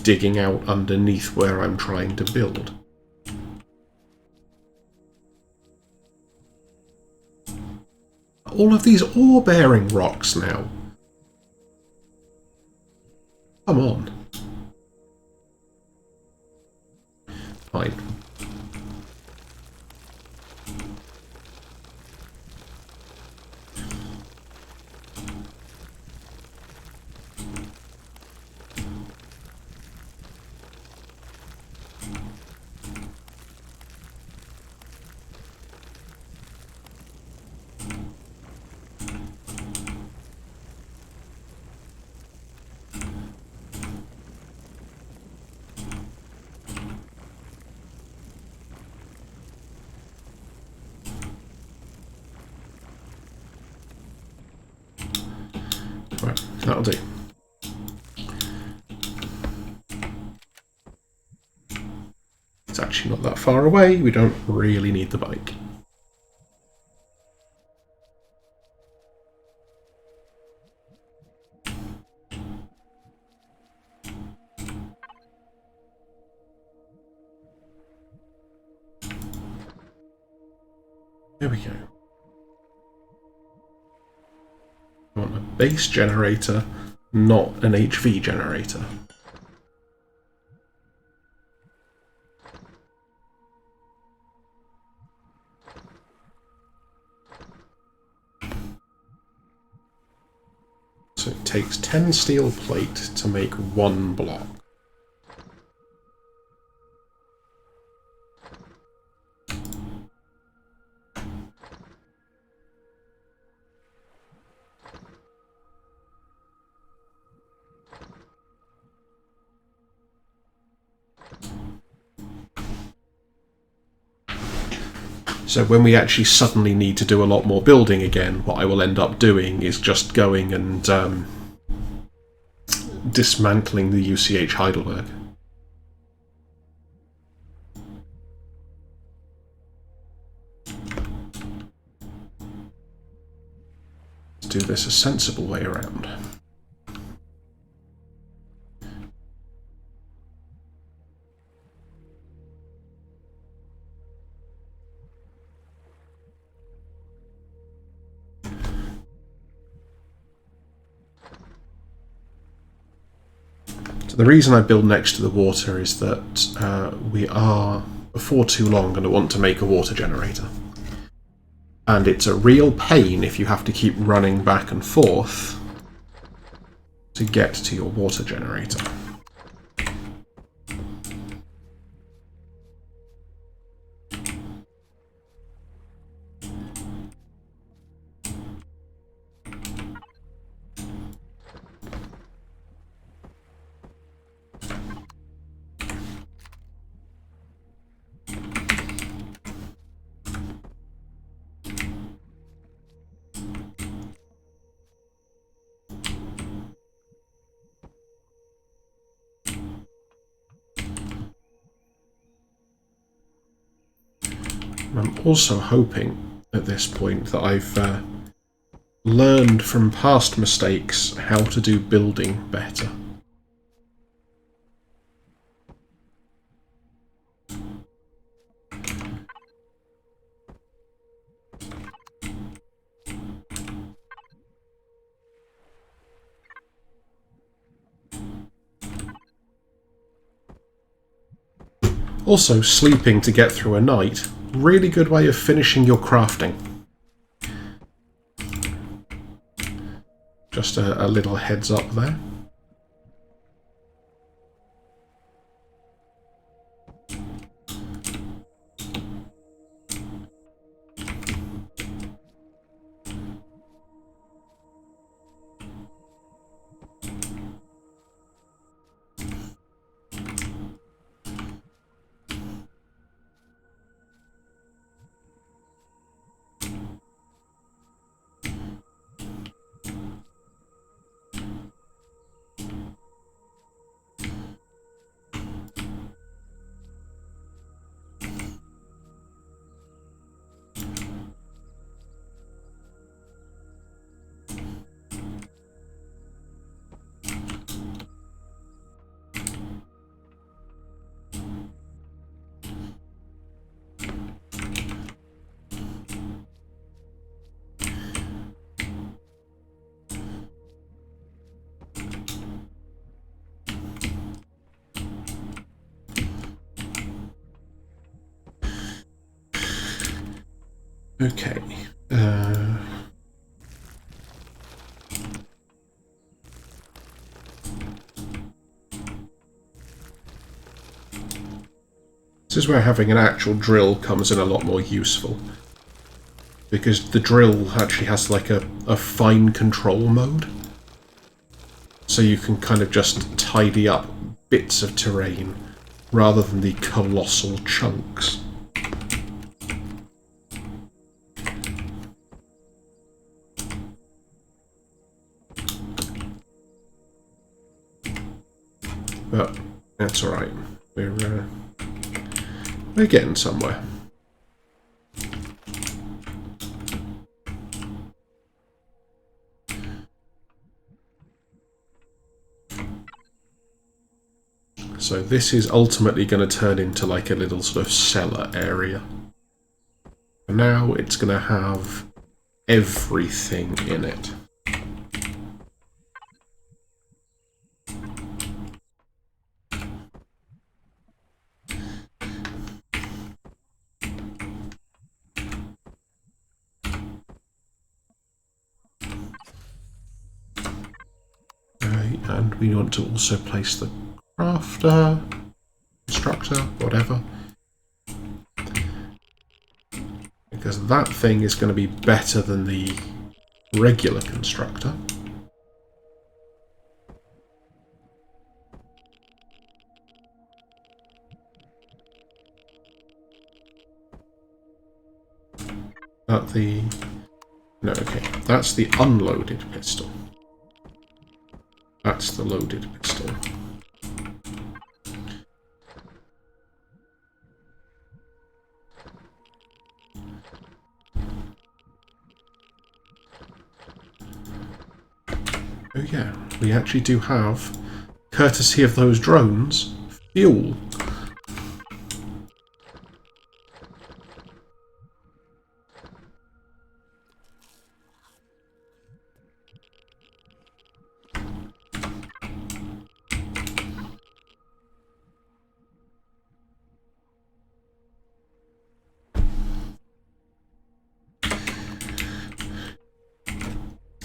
digging out underneath where I'm trying to build. All of these ore-bearing rocks now. Come on. Fine. That'll do. It's actually not that far away. We don't really need the bike. There we go. I want a base generator, not an HV generator. So it takes 10 steel plate to make 1 block. So when we actually suddenly need to do a lot more building again, what I will end up doing is just going and dismantling the UCH Heidelberg. Let's do this a sensible way around. The reason I build next to the water is that we are, before too long, going to want to make a water generator. And it's a real pain if you have to keep running back and forth to get to your water generator. I'm also hoping at this point that I've learned from past mistakes how to do building better. Also, sleeping to get through a night, really good way of finishing your crafting. Just a little heads up there. Okay. This is where having an actual drill comes in a lot more useful. Because the drill actually has like a fine control mode. So you can kind of just tidy up bits of terrain rather than the colossal chunks. That's alright. We're getting somewhere. So this is ultimately going to turn into like a little sort of cellar area. And now it's going to have everything in it. And we want to also place the crafter, constructor, whatever. Because that thing is going to be better than the regular constructor. No, okay. That's the unloaded pistol. That's the loaded pistol. Oh yeah, we actually do have, courtesy of those drones, fuel.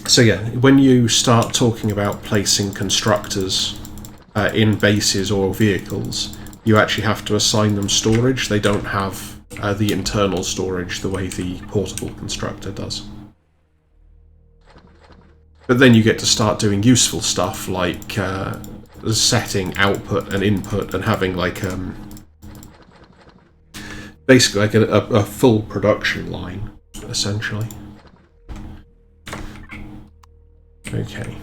So yeah, when you start talking about placing constructors in bases or vehicles, you actually have to assign them storage. They don't have the internal storage the way the portable constructor does. But then you get to start doing useful stuff like setting output and input and having like basically like a full production line, essentially. Okay,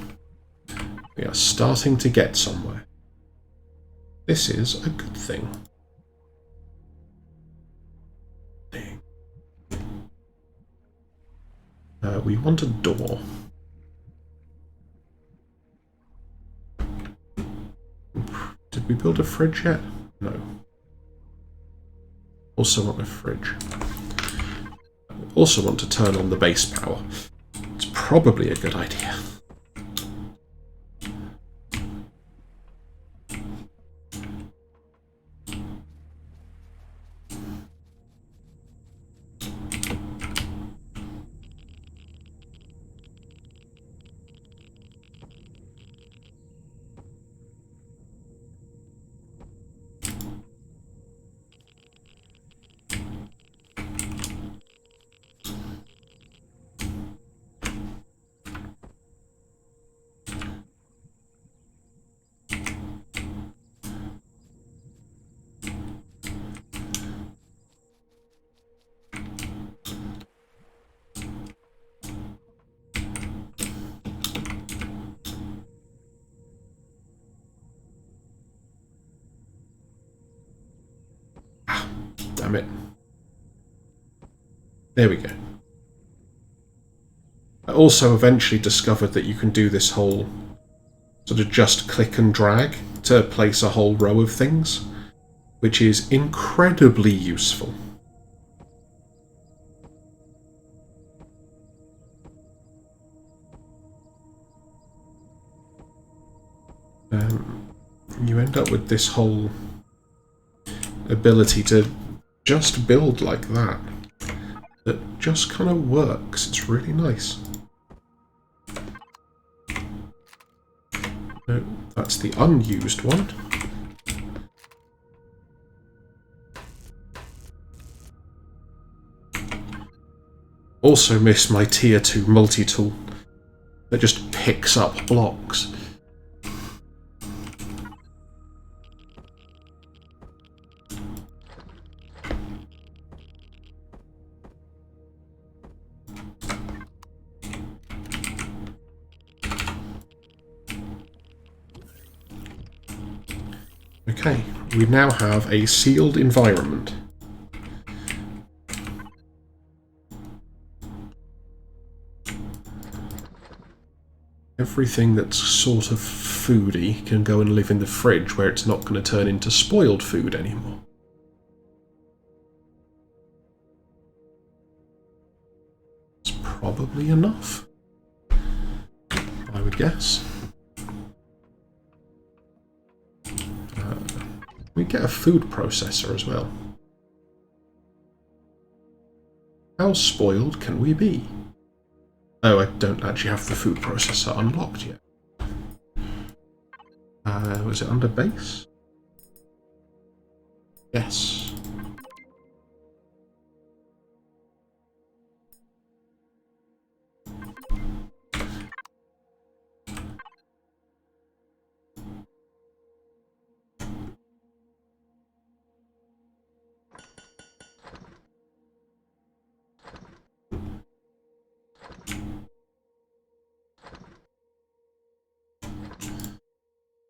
we are starting to get somewhere. This is a good thing. We want a door. Did we build a fridge yet? No. Also want a fridge. Also want to turn on the base power. It's probably a good idea. Damn it. There we go. I also eventually discovered that you can do this whole sort of just click and drag to place a whole row of things, which is incredibly useful. You end up with this whole ability to just build like that. That just kind of works. It's really nice. No, that's the unused one. Also miss my tier 2 multi-tool that just picks up blocks. Okay, we now have a sealed environment. Everything that's sort of foody can go and live in the fridge where it's not going to turn into spoiled food anymore. It's probably enough, I would guess. We get a food processor as well. How spoiled can we be? Oh, I don't actually have the food processor unlocked yet. Was it under base? Yes.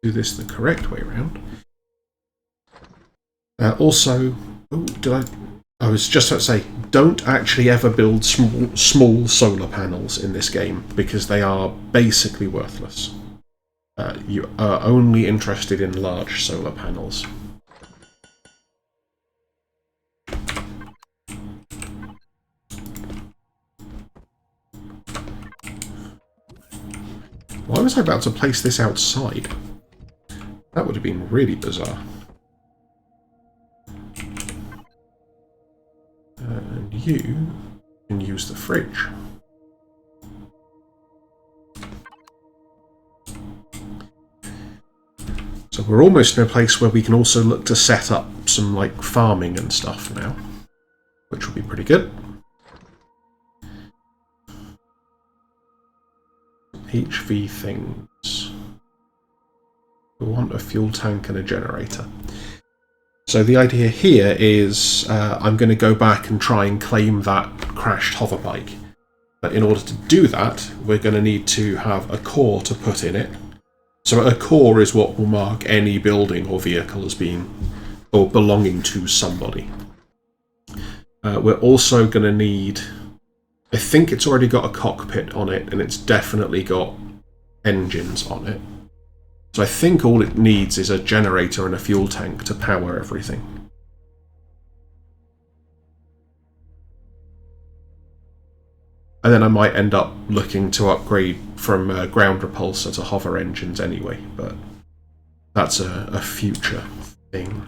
Do this the correct way around. Also, I was just about to say, don't actually ever build small solar panels in this game, because they are basically worthless. You are only interested in large solar panels. Why was I about to place this outside? That would have been really bizarre. And you can use the fridge. So we're almost in a place where we can also look to set up some like farming and stuff now, which will be pretty good. HV things. We want a fuel tank and a generator. So the idea here is I'm going to go back and try and claim that crashed hoverbike. But in order to do that, we're going to need to have a core to put in it. So a core is what will mark any building or vehicle as being or belonging to somebody. We're also going to need... I think it's already got a cockpit on it, and it's definitely got engines on it. So I think all it needs is a generator and a fuel tank to power everything. And then I might end up looking to upgrade from ground repulsor to hover engines anyway, but that's a future thing.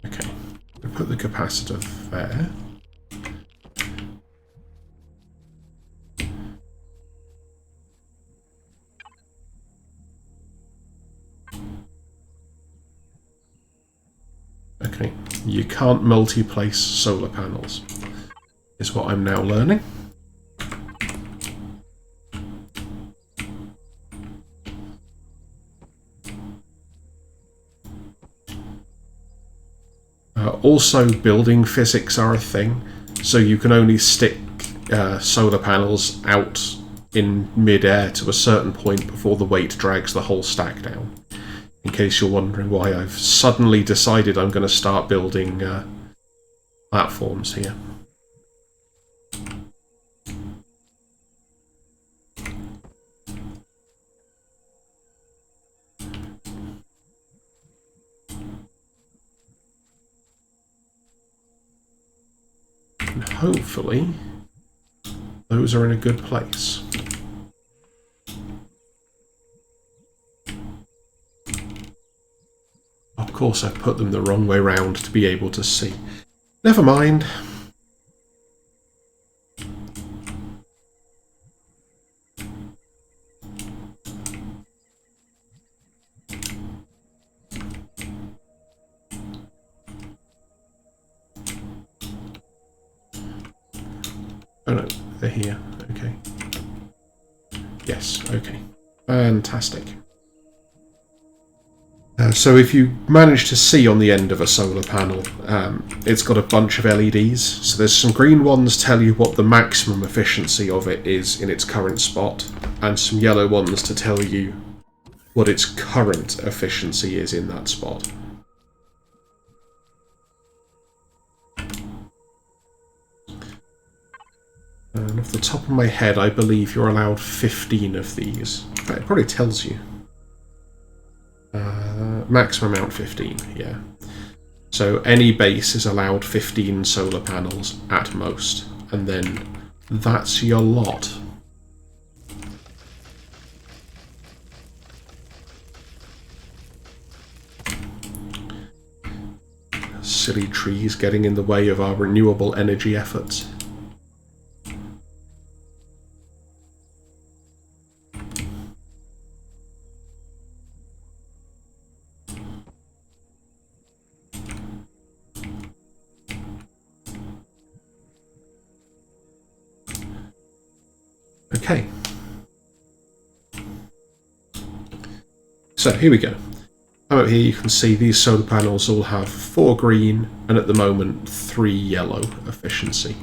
Okay, we'll put the capacitor there. Okay, you can't multi-place solar panels, is what I'm now learning. Also, building physics are a thing, so you can only stick solar panels out in mid-air to a certain point before the weight drags the whole stack down. In case you're wondering why I've suddenly decided I'm going to start building platforms here. And hopefully those are in a good place. Of course, I put them the wrong way round to be able to see. Never mind. Oh no, they're here. Okay. Yes, okay. Fantastic. So if you manage to see on the end of a solar panel, it's got a bunch of LEDs. So there's some green ones tell you what the maximum efficiency of it is in its current spot, and some yellow ones to tell you what its current efficiency is in that spot. And off the top of my head, I believe you're allowed 15 of these. It probably tells you. Maximum amount 15, yeah. So any base is allowed 15 solar panels at most, and then that's your lot. Silly trees getting in the way of our renewable energy efforts. Okay. So here we go. Out here you can see these solar panels all have 4 green and at the moment 3 yellow efficiency.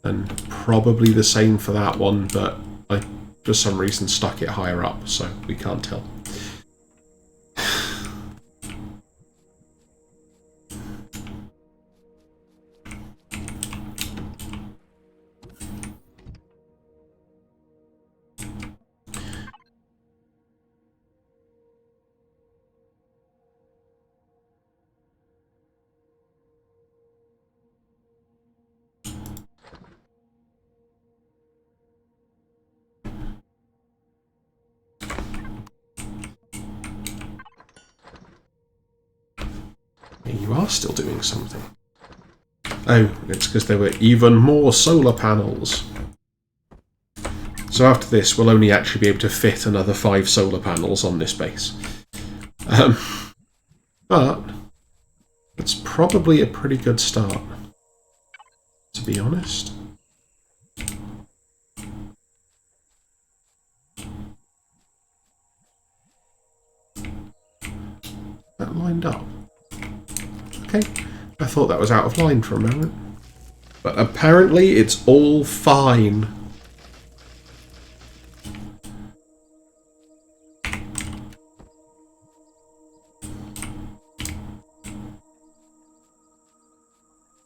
And probably the same for that one, but I for some reason stuck it higher up, so we can't tell. You are still doing something. Oh, it's because there were even more solar panels. So after this, we'll only actually be able to fit another 5 solar panels on this base. But it's probably a pretty good start, to be honest. That lined up. Okay, I thought that was out of line for a moment. But apparently it's all fine.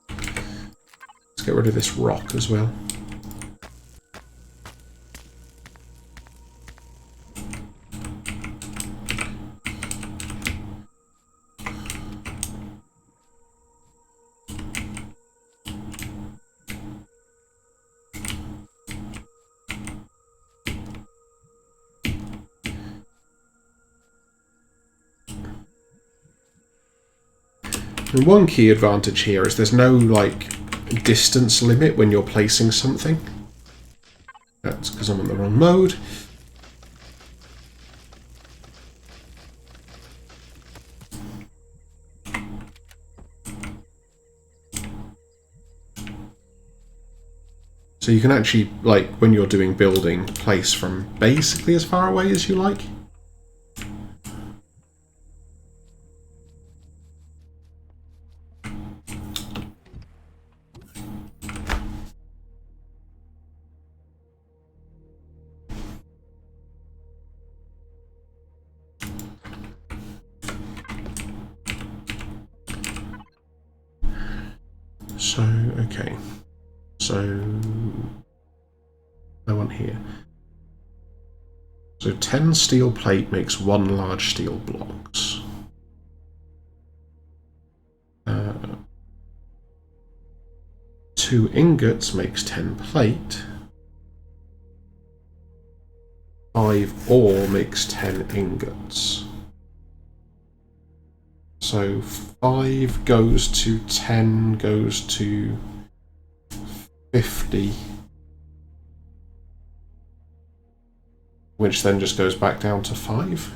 Let's get rid of this rock as well. And one key advantage here is there's no, like, distance limit when you're placing something. That's because I'm on the wrong mode. So you can actually, like, when you're doing building, place from basically as far away as you like. So, okay. So, I want here. So 10 steel plate makes 1 large steel blocks. 2 ingots makes 10 plate. 5 ore makes 10 ingots. So 5 goes to 10 goes to 50. Which then just goes back down to 5.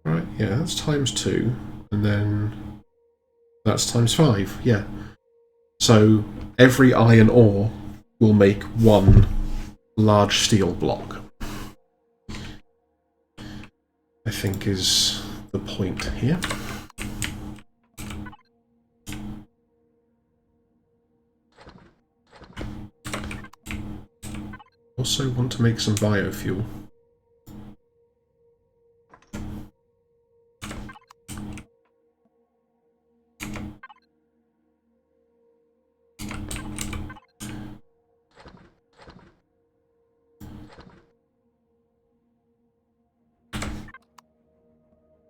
Right, yeah, that's times 2. And then that's times 5, yeah. So every iron ore will make 1 large steel block. think is the point here. Also want to make some biofuel.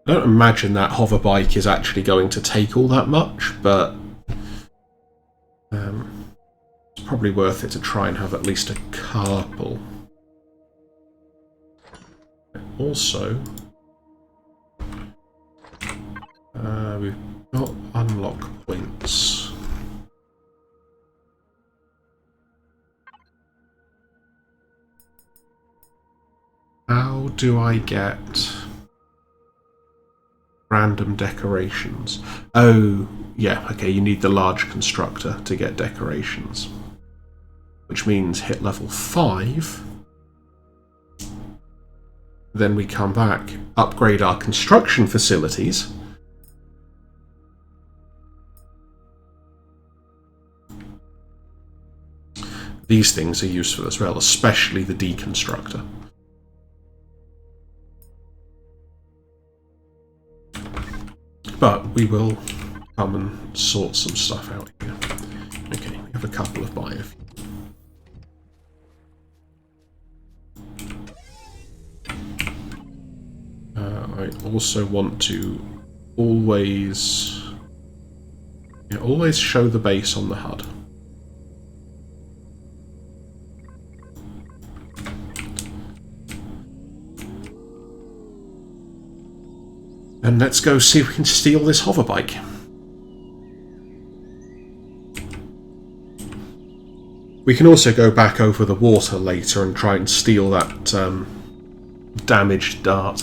I don't imagine that hover bike is actually going to take all that much, but it's probably worth it to try and have at least a couple. Also, we've got unlock points. How do I get random decorations? Oh, yeah, okay, you need the large constructor to get decorations. Which means hit level 5. Then we come back, upgrade our construction facilities. These things are useful as well, especially the deconstructor. But we will come and sort some stuff out here. Okay, we have a couple of biofuel. I also want to always show the base on the HUD. And let's go see if we can steal this hoverbike. We can also go back over the water later and try and steal that damaged dart.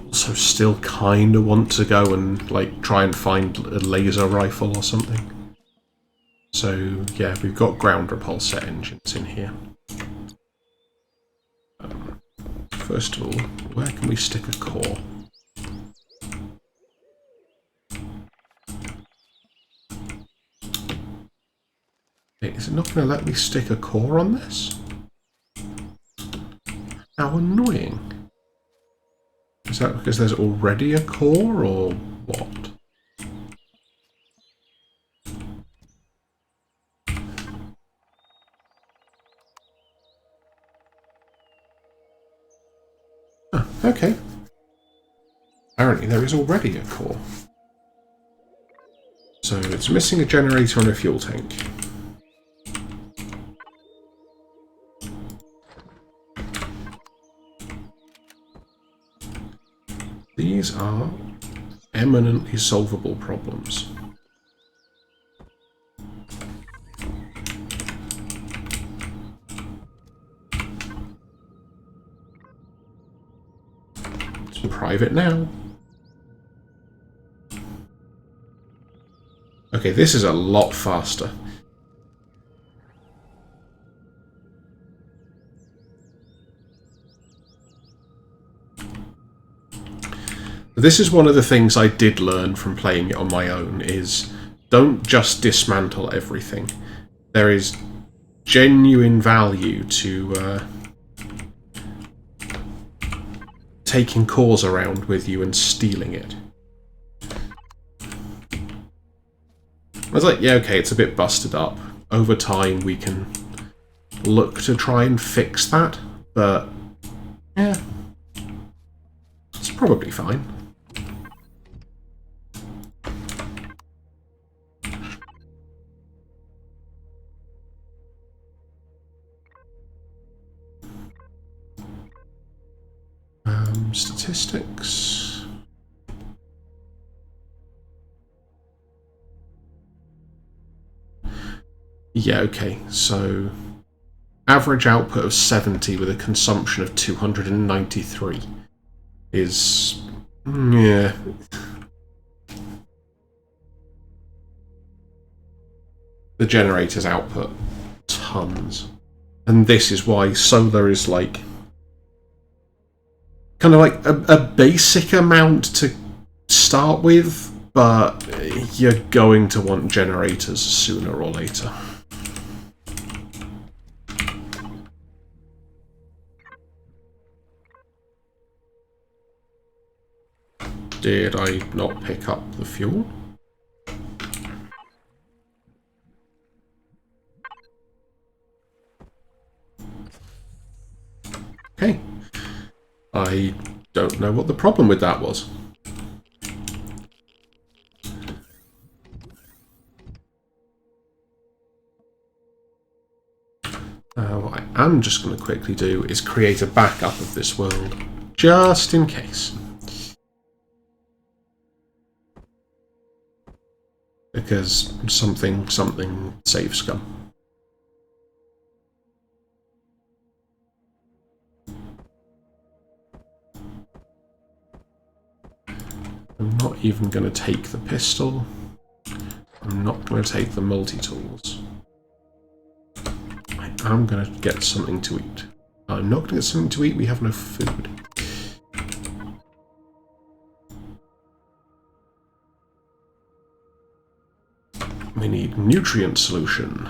Also still kind of want to go and like try and find a laser rifle or something. So yeah, we've got ground repulsor engines in here. First of all, where can we stick a core? Okay, is it not going to let me stick a core on this? How annoying. Is that because there's already a core, or what? Oh, okay. Apparently there is already a core. So it's missing a generator and a fuel tank. These are eminently solvable problems. It's private now. Okay, this is a lot faster. This is one of the things I did learn from playing it on my own, is don't just dismantle everything. There is genuine value to taking cores around with you and stealing it. I was like, yeah, okay, it's a bit busted up. Over time we can look to try and fix that, but yeah, it's probably fine. Statistics. Yeah, okay, so average output of 70 with a consumption of 293 is... yeah. The generators output tons. And this is why solar is like... kind of like a basic amount to start with, but you're going to want generators sooner or later. Did I not pick up the fuel? Okay. I don't know what the problem with that was. What I am just going to quickly do is create a backup of this world, just in case. Because something saves scum. I'm not even going to take the pistol. I'm not going to take the multi-tools. I am going to get something to eat. I'm not going to get something to eat, we have no food. We need nutrient solution,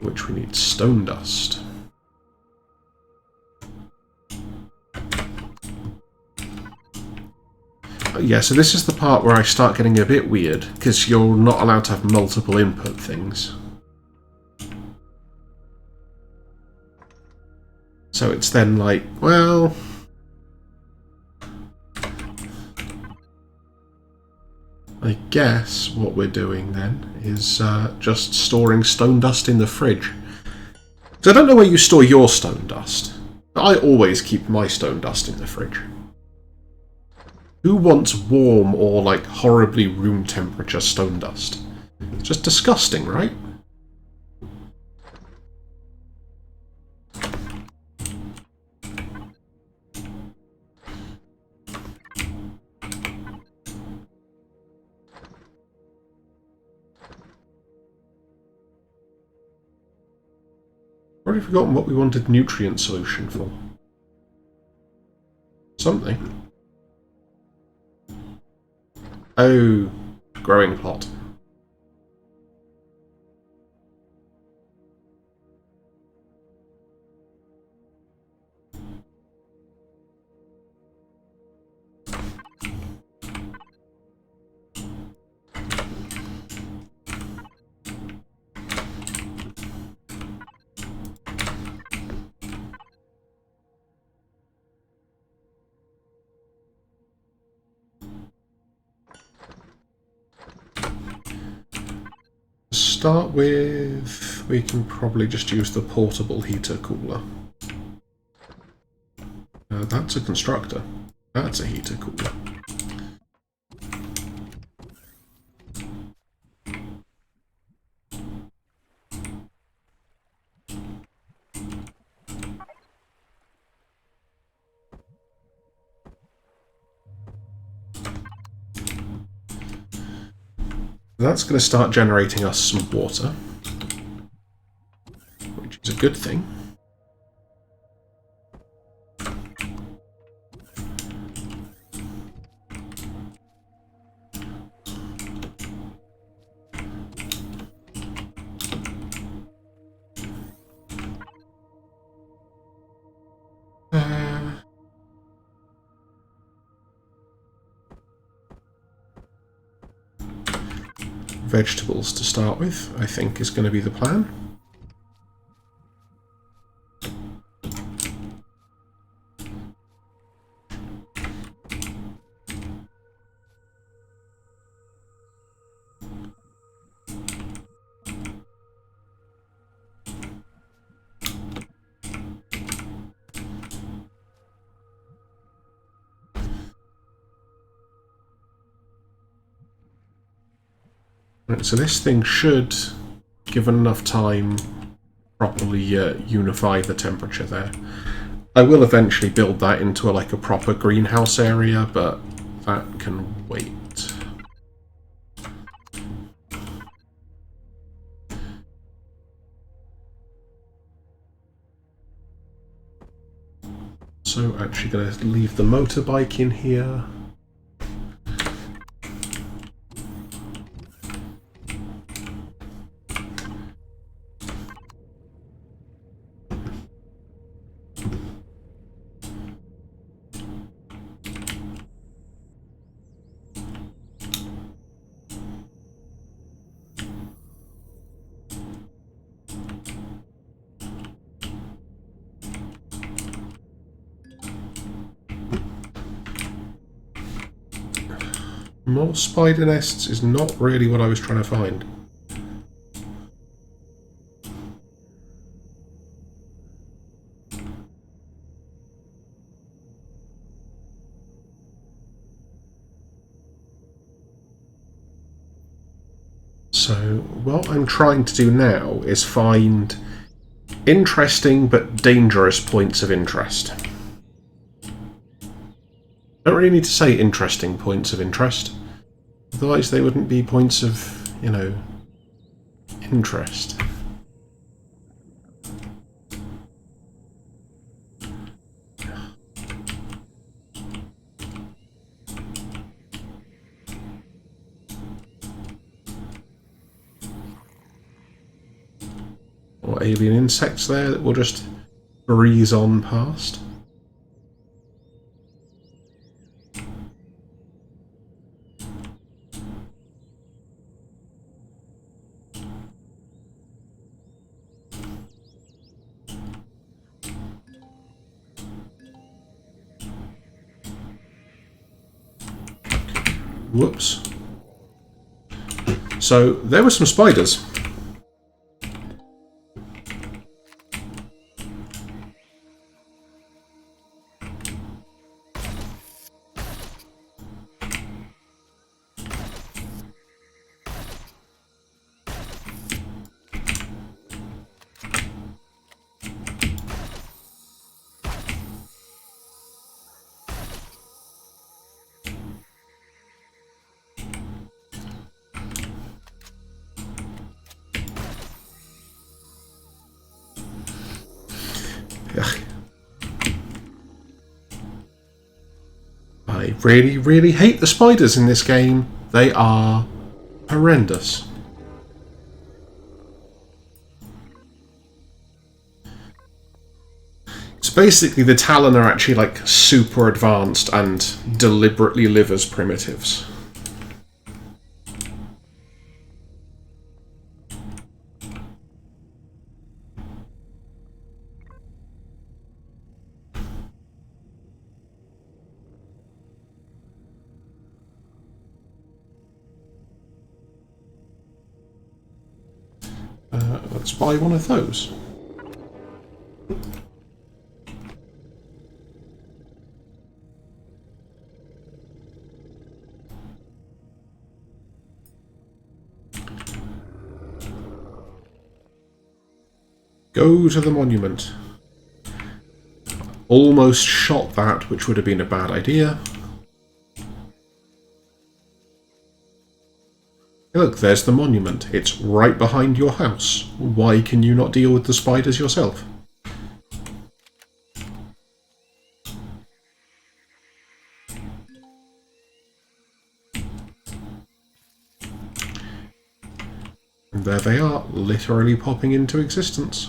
which we need stone dust. Yeah, so this is the part where I start getting a bit weird, because you're not allowed to have multiple input things. So it's then like, well... I guess what we're doing then is just storing stone dust in the fridge. So I don't know where you store your stone dust, but I always keep my stone dust in the fridge. Who wants warm or, like, horribly room temperature stone dust? It's just disgusting, right? I've already forgotten what we wanted nutrient solution for. Something. Oh, growing plot. Start with, we can probably just use the portable heater cooler. That's a constructor. That's a heater cooler. That's going to start generating us some water, which is a good thing. Vegetables to start with, I think, is going to be the plan. Right, so this thing should, given enough time, properly unify the temperature there. I will eventually build that into like a proper greenhouse area, but that can wait. So actually going to leave the motorbike in here. More spider nests is not really what I was trying to find. So what I'm trying to do now is find interesting but dangerous points of interest. Don't really need to say interesting points of interest. Otherwise they wouldn't be points of, you know, interest. Or alien insects there that will just breeze on past. Whoops. So, there were some spiders. I really, really hate the spiders in this game. They are horrendous. So basically the Talon are actually like super advanced and deliberately live as primitives. Let's buy one of those. Go to the monument. Almost shot that, which would have been a bad idea. Look, there's the monument. It's right behind your house. Why can you not deal with the spiders yourself? And there they are, literally popping into existence.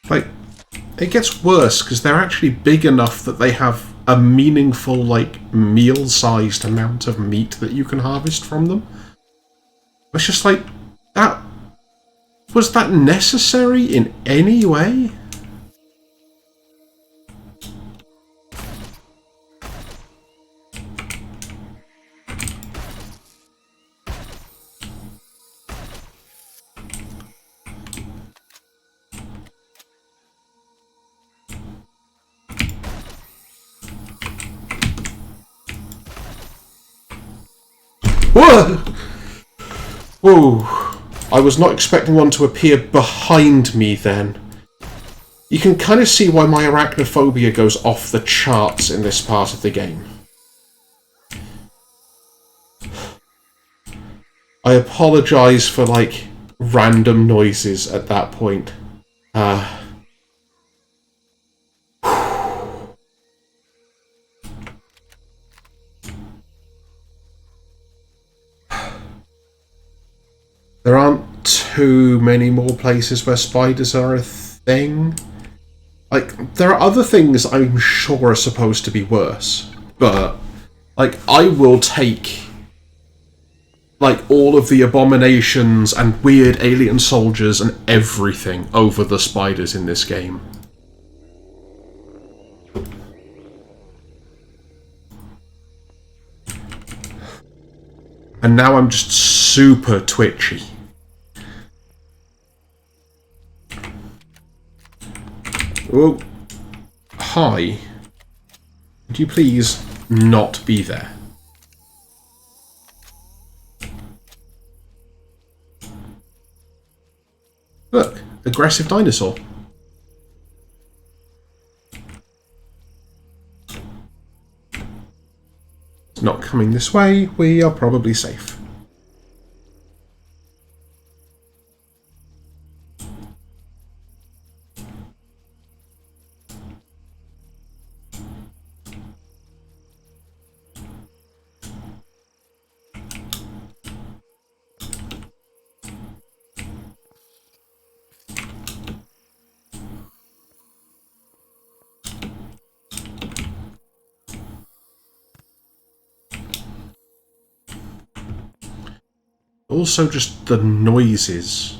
Like, it gets worse because they're actually big enough that they have a meaningful, like, meal-sized amount of meat that you can harvest from them. It's just like, that... Was that necessary in any way? Whoa! Whoa! I was not expecting one to appear behind me then. You can kind of see why my arachnophobia goes off the charts in this part of the game. I apologise for, like, random noises at that point. There aren't too many more places where spiders are a thing. Like, there are other things I'm sure are supposed to be worse, but, like, I will take, like, all of the abominations and weird alien soldiers and everything over the spiders in this game. And now I'm just super twitchy. Oh, hi. Could you please not be there? Look, aggressive dinosaur. It's not coming this way. We are probably safe. Also just the noises.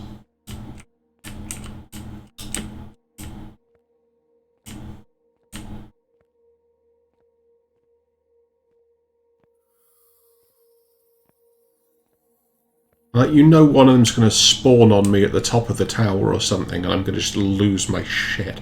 Like, you know one of them's going to spawn on me at the top of the tower or something, and I'm going to just lose my shit.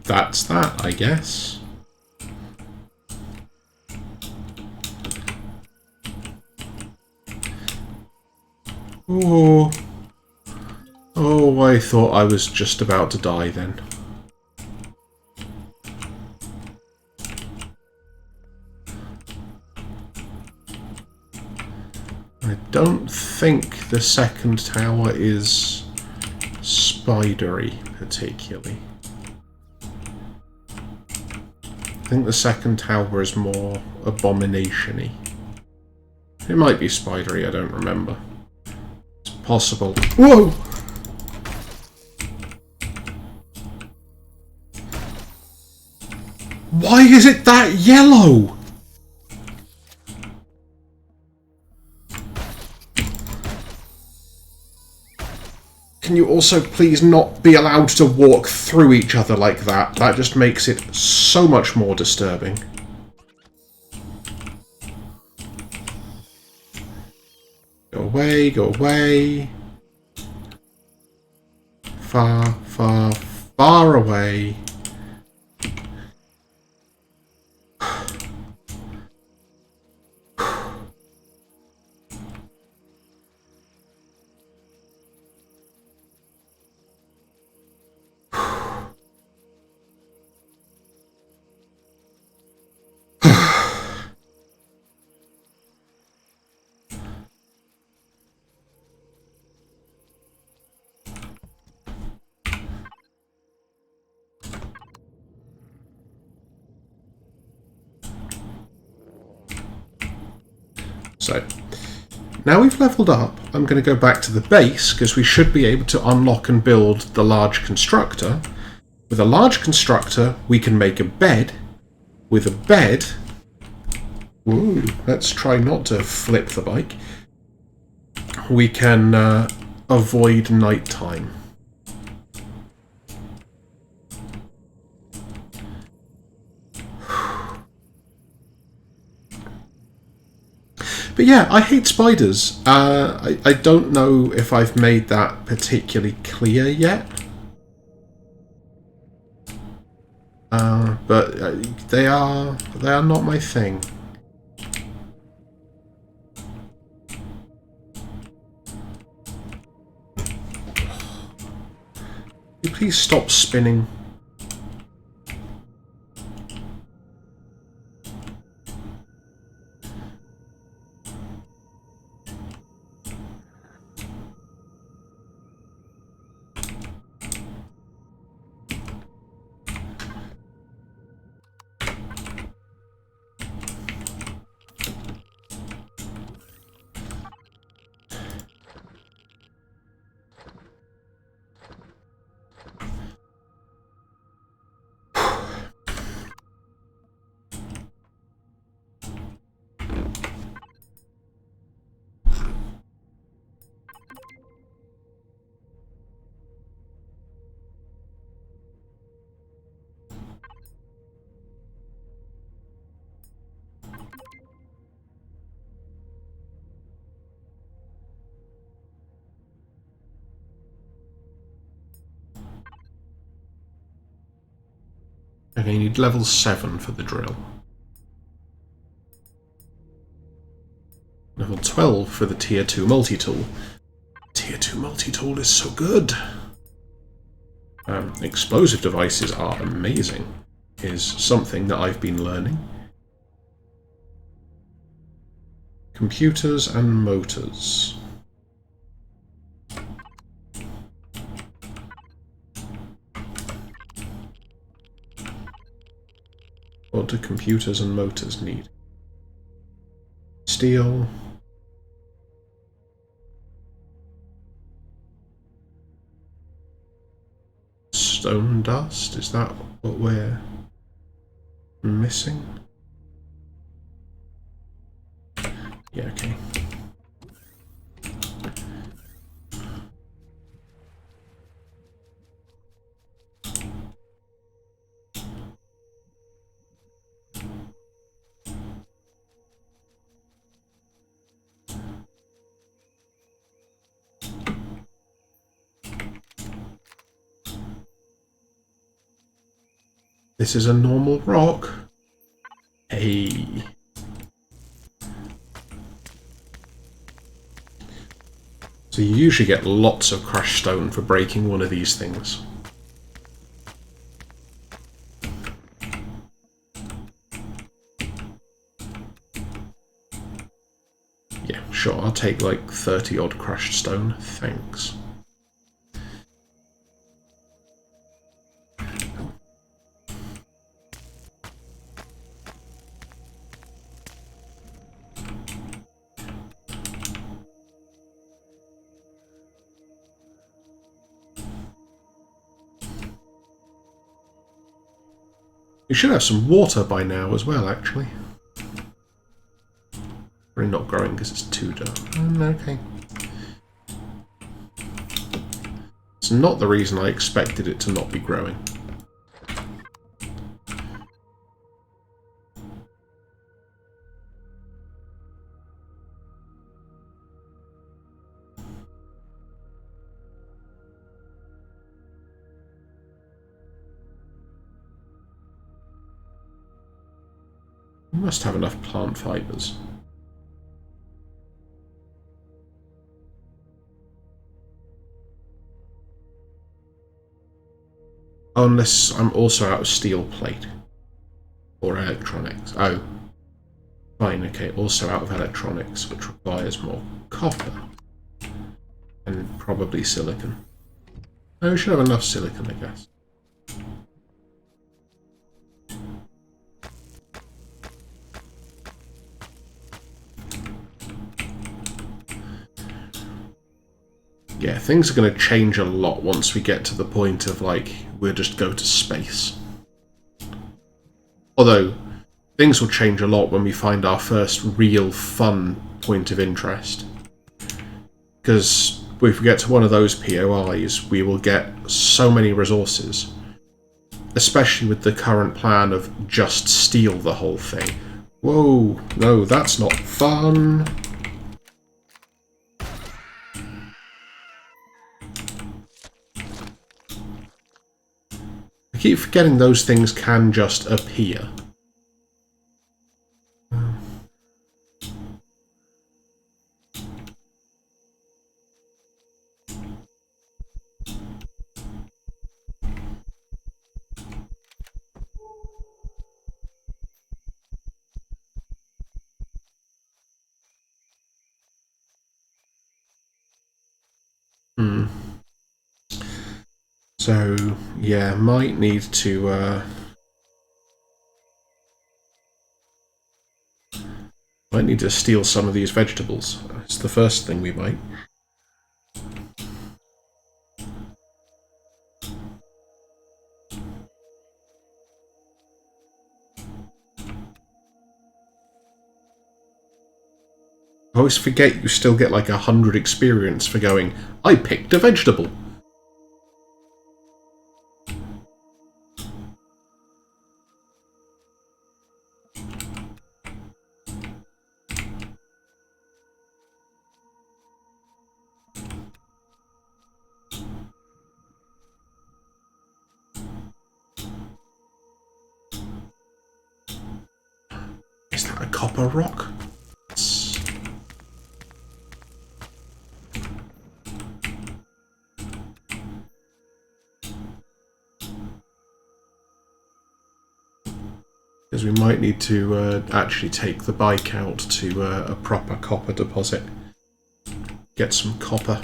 That's that, I guess. Oh. Oh, I thought I was just about to die then. I don't think the second tower is spidery, particularly. I think the second tower is more abomination-y. It might be spidery, I don't remember. It's possible. Whoa! Why is it that yellow? Can you also please not be allowed to walk through each other like that? That just makes it so much more disturbing. Go away, go away. Far, far, far away. So, now we've leveled up, I'm going to go back to the base, because we should be able to unlock and build the large constructor. With a large constructor, we can make a bed. With a bed... Ooh, let's try not to flip the bike. We can avoid nighttime. But yeah, I hate spiders. I don't know if I've made that particularly clear yet. But they are not my thing. Can you please stop spinning? Okay, you need level 7 for the drill. Level 12 for the Tier 2 multi-tool. Tier 2 multi-tool is so good! Explosive devices are amazing, is something that I've been learning. Computers and motors. What do computers and motors need? Steel. Stone dust? Is that what we're missing? Yeah, okay. This is a normal rock. Hey. So you usually get lots of crushed stone for breaking one of these things. Yeah, sure, I'll take like 30 odd crushed stone, thanks. You should have some water by now as well, actually. Probably not growing because it's too dark. Okay. It's not the reason I expected it to not be growing. We must have enough plant fibers. Unless I'm also out of steel plate. Or electronics. Oh. Fine, okay. Also out of electronics, which requires more copper. And probably silicon. Oh, we should have enough silicon, I guess. Yeah, things are going to change a lot once we get to the point of, like, we'll just go to space. Although, things will change a lot when we find our first real fun point of interest. Because if we get to one of those POIs, we will get so many resources. Especially with the current plan of just steal the whole thing. Whoa, no, that's not fun. keep forgetting those things can just appear. So, yeah, might need to steal some of these vegetables. It's the first thing we might. I always forget you still get like 100 experience for going, I picked a vegetable. Is that a copper rock? Because we might need to actually take the bike out to a proper copper deposit. Get some copper.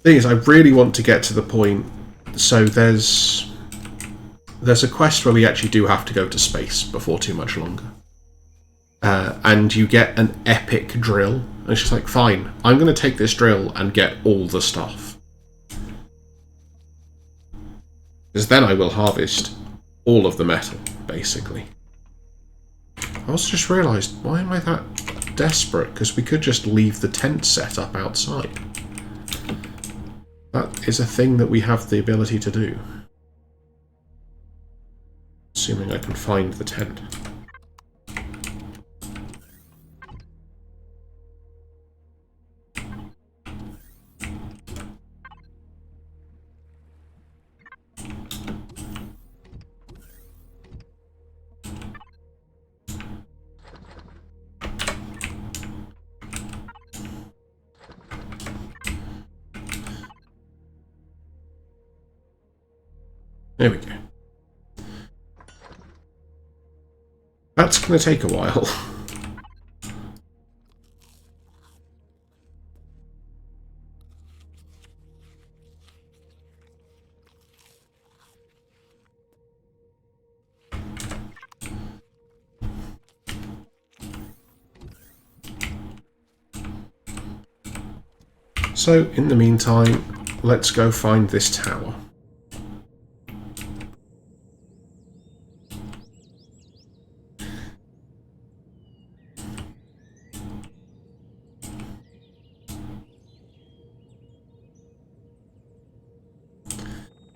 Thing is, I really want to get to the point. So there's a quest where we actually do have to go to space before too much longer. And you get an epic drill. And it's just like, fine, I'm going to take this drill and get all the stuff. Because then I will harvest all of the metal, basically. I also just realised, why am I that desperate? Because we could just leave the tent set up outside. That is a thing that we have the ability to do. Assuming I can find the tent. There we go. That's going to take a while. So, in the meantime, let's go find this tower.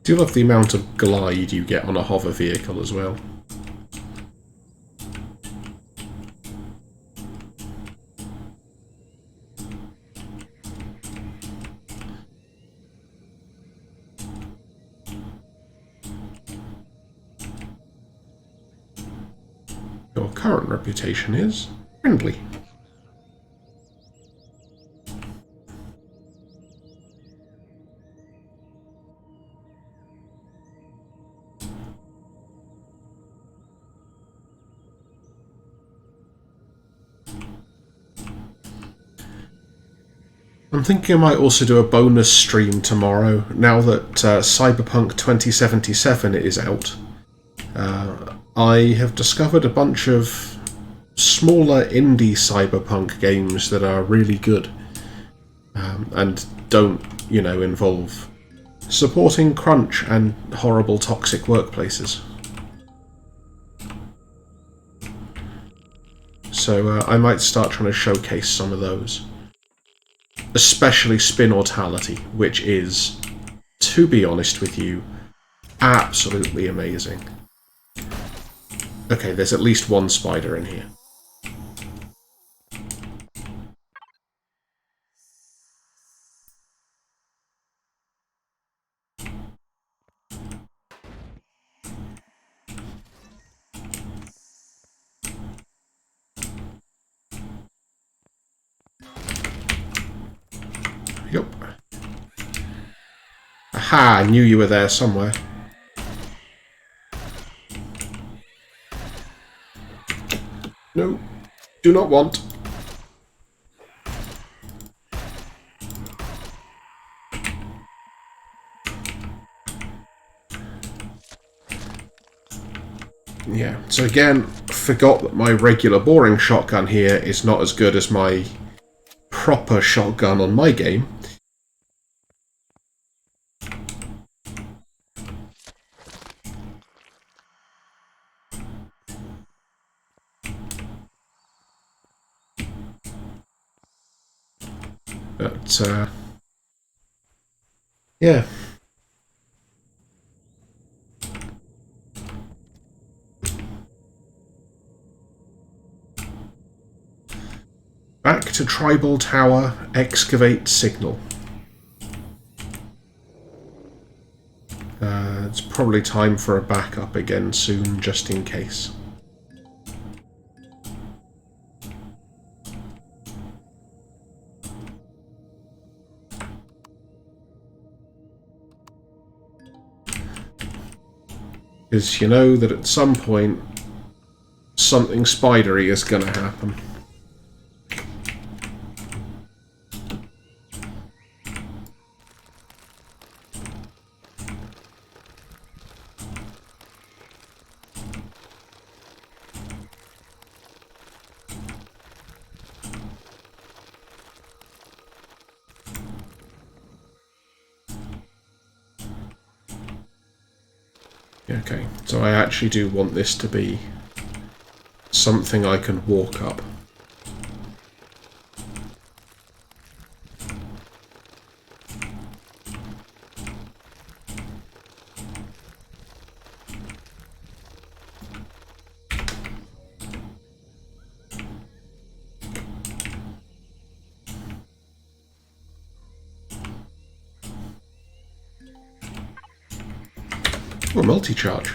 Do love the amount of glide you get on a hover vehicle as well. Your current reputation is friendly. I'm thinking I might also do a bonus stream tomorrow, now that Cyberpunk 2077 is out. I have discovered a bunch of smaller indie Cyberpunk games that are really good. And don't, involve supporting crunch and horrible toxic workplaces. So I might start trying to showcase some of those. Especially Spin-Autality, which is, to be honest with you, absolutely amazing. Okay, there's at least one spider in here. Yup. Aha, I knew you were there somewhere. No, do not want. Yeah, so again, forgot that my regular boring shotgun here is not as good as my proper shotgun on my game. But, yeah. Back to Tribal Tower, excavate signal. It's probably time for a backup again soon, just in case. Because you know that at some point, something spidery is going to happen. Okay, so I actually do want this to be something I can walk up. Oh, multi-charge.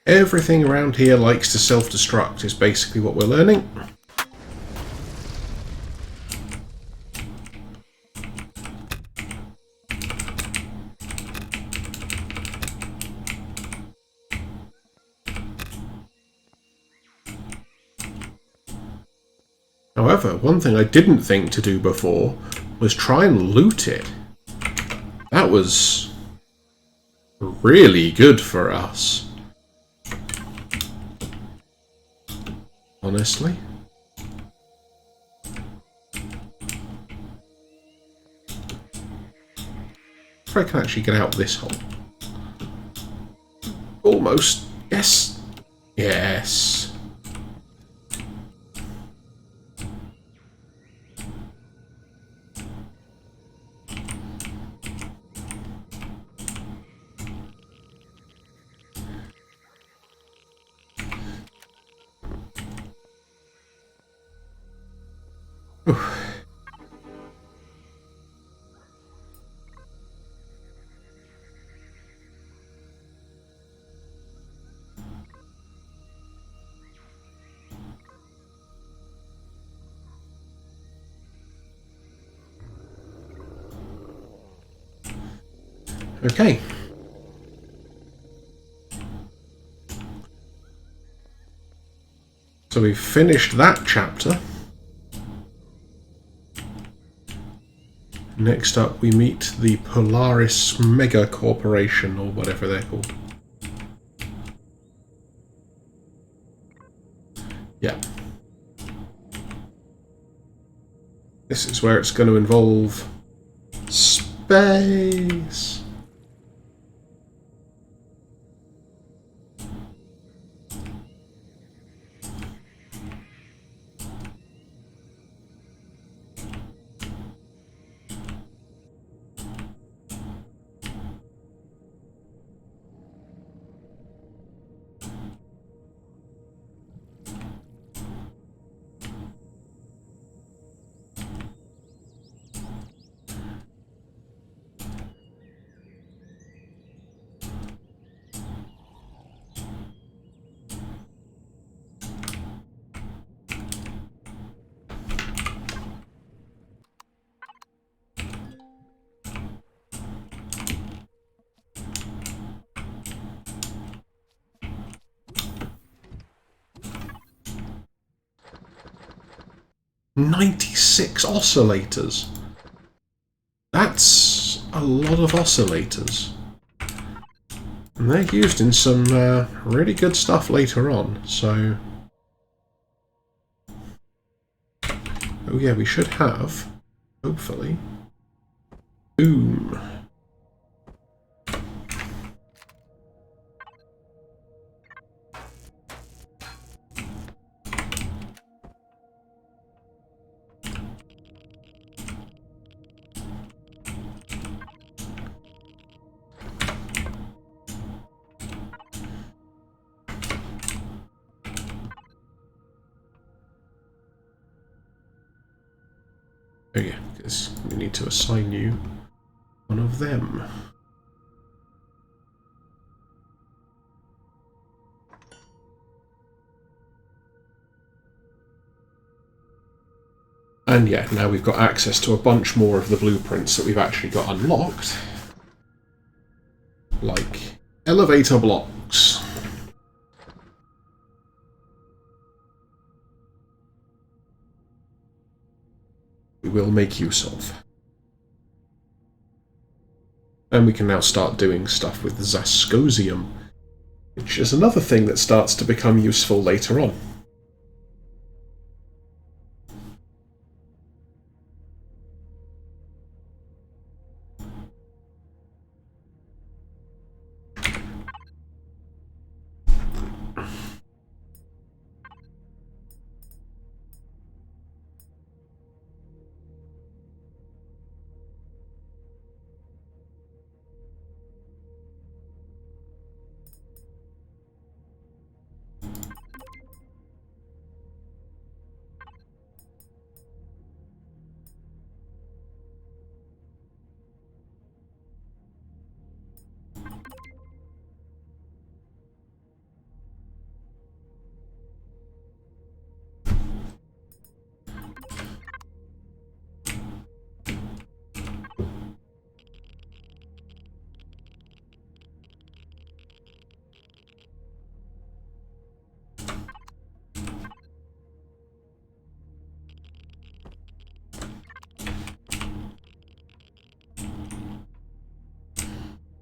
Everything around here likes to self-destruct is basically what we're learning. However, one thing I didn't think to do before was try and loot it. That was really good for us. Honestly. If I can actually get out this hole. Almost. Yes. Yes. Oof. Okay. So we've finished that chapter. Next up we meet the Polaris Mega Corporation, or whatever they're called. Yeah. This is where it's going to involve space. "96 oscillators. That's a lot of oscillators. And they're used in some really good stuff later on, so... Oh yeah, we should have, hopefully... Boom. Oh yeah, because we need to assign you one of them. And yeah, now we've got access to a bunch more of the blueprints that we've actually got unlocked. Like elevator blocks. We will make use of. And we can now start doing stuff with Zascosium, which is another thing that starts to become useful later on.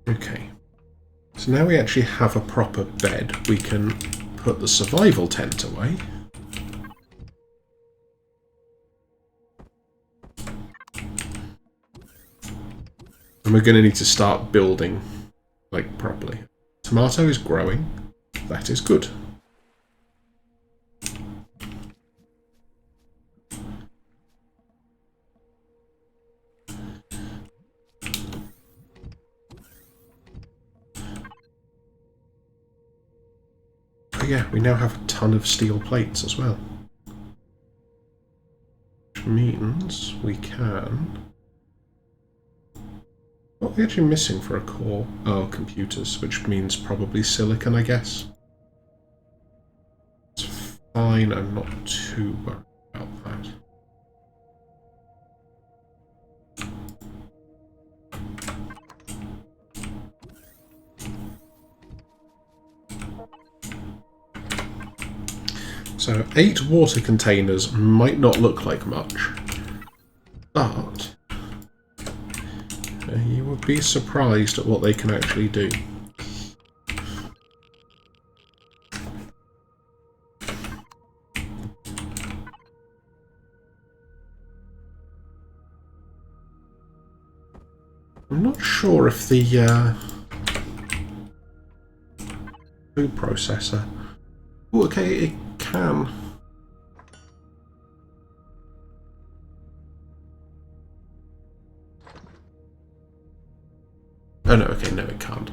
Okay, so now we actually have a proper bed. We can put the survival tent away. And we're going to need to start building, like, properly. Tomato is growing. That is good. Oh yeah, we now have a ton of steel plates as well. Which means we can... What are we actually missing for a core? Oh, computers, which means probably silicon, I guess. It's fine, I'm not too worried about that. So 8 water containers might not look like much, but you would be surprised at what they can actually do. I'm not sure if the food processor... Oh, okay, it can. Oh no, okay, no it can't.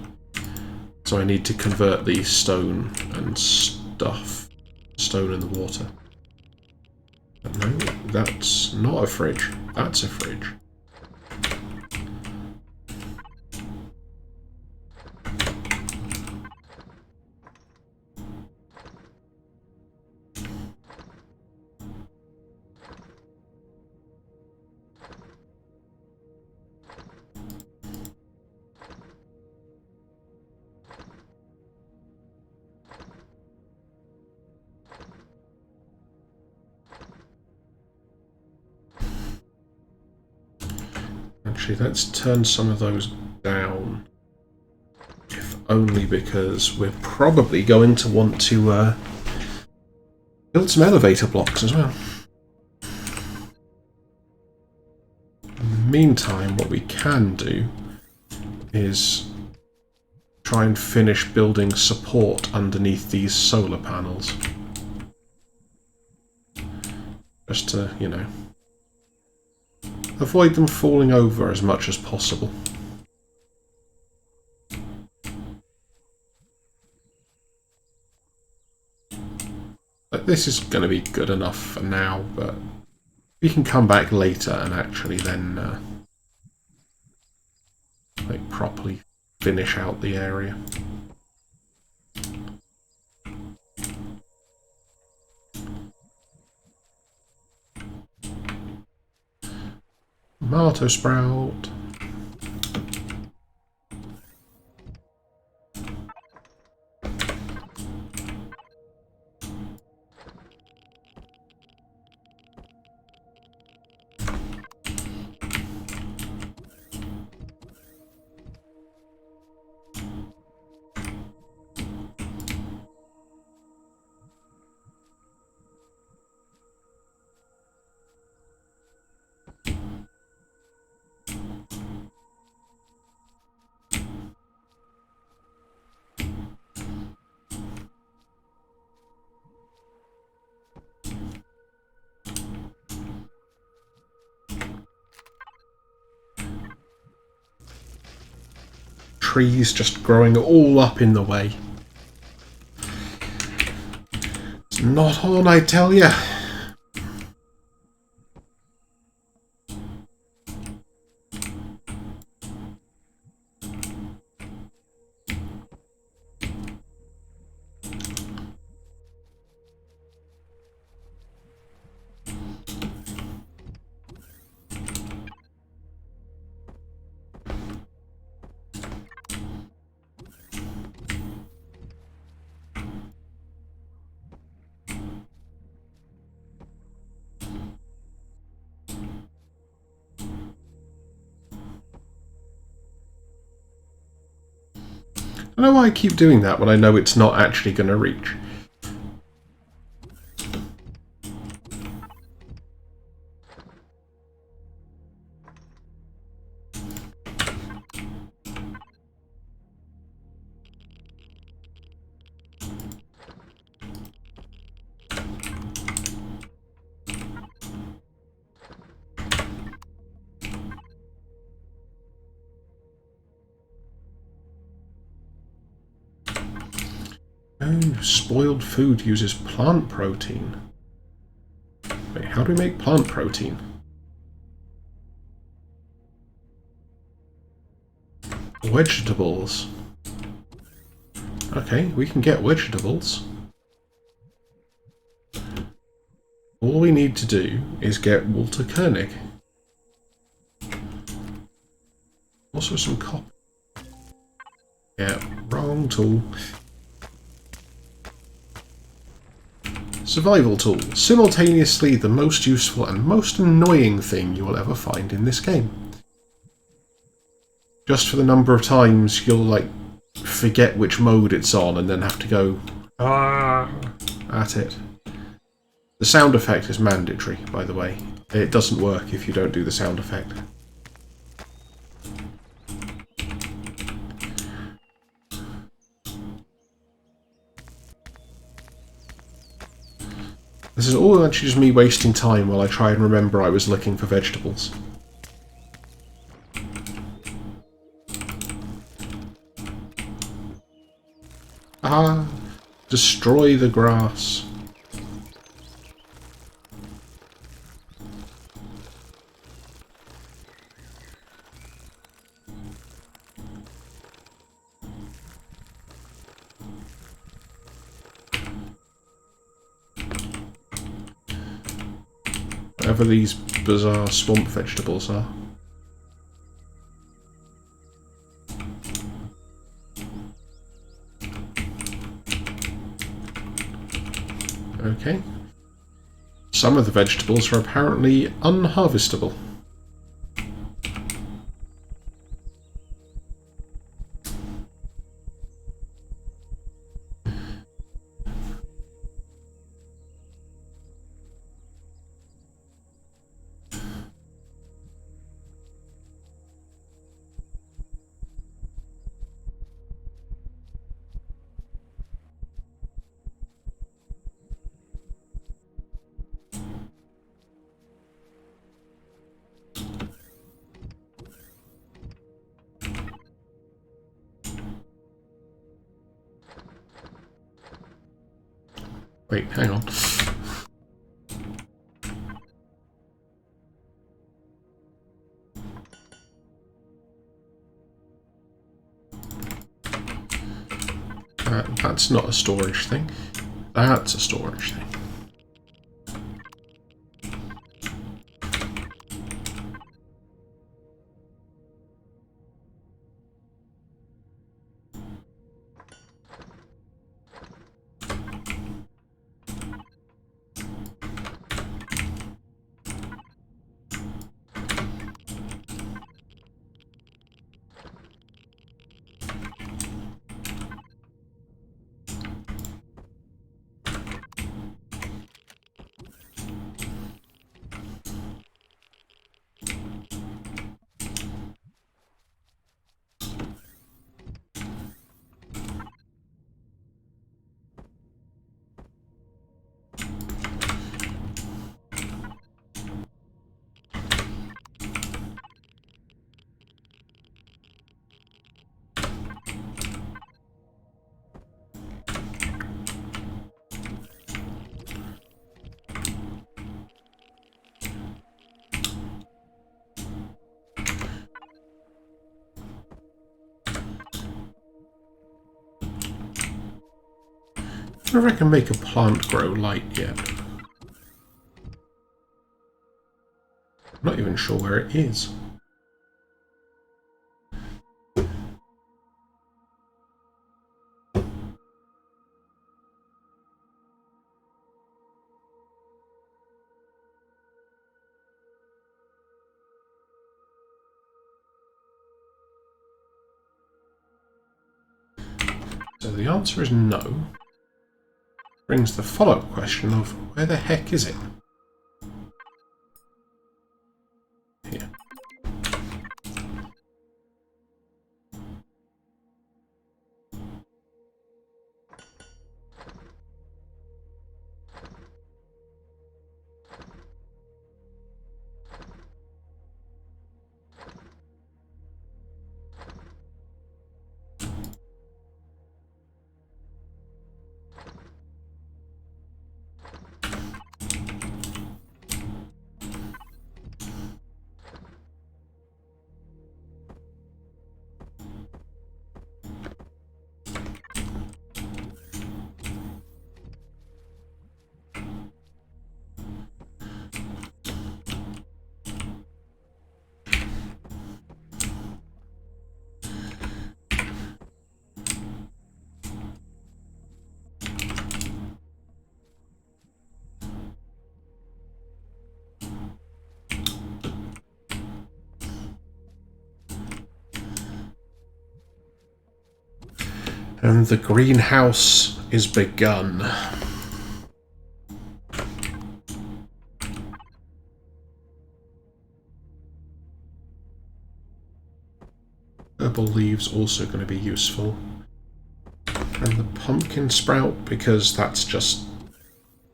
So I need to convert the stone and stuff. Stone in the water. But no, that's not a fridge. That's a fridge. Actually, let's turn some of those down. If only because we're probably going to want to build some elevator blocks as well. In the meantime, what we can do is try and finish building support underneath these solar panels. Just to, you know, avoid them falling over as much as possible. But this is going to be good enough for now, but we can come back later and actually then like properly finish out the area. Tomato sprout. Trees just growing all up in the way. It's not on, I tell ya. I don't know why I keep doing that when I know it's not actually going to reach. Oh, spoiled food uses plant protein. Wait, how do we make plant protein? Vegetables. Okay, we can get vegetables. All we need to do is get Walter Koenig. Also some copper. Yeah, wrong tool. Survival tool. Simultaneously the most useful and most annoying thing you will ever find in this game. Just for the number of times you'll, like, forget which mode it's on and then have to go at it. The sound effect is mandatory, by the way. It doesn't work if you don't do the sound effect. This is all actually just me wasting time while I try and remember I was looking for vegetables. Ah! Destroy the grass. Whatever these bizarre swamp vegetables are. Okay. Some of the vegetables are apparently unharvestable. Wait, hang on. That's not a storage thing. That's a storage thing. I don't know if I can make a plant grow light yet. I'm not even sure where it is. So the answer is no. Brings the follow-up question of where the heck is it? Here. And the greenhouse is begun. Herbal leaves also going to be useful. And the pumpkin sprout, because that's just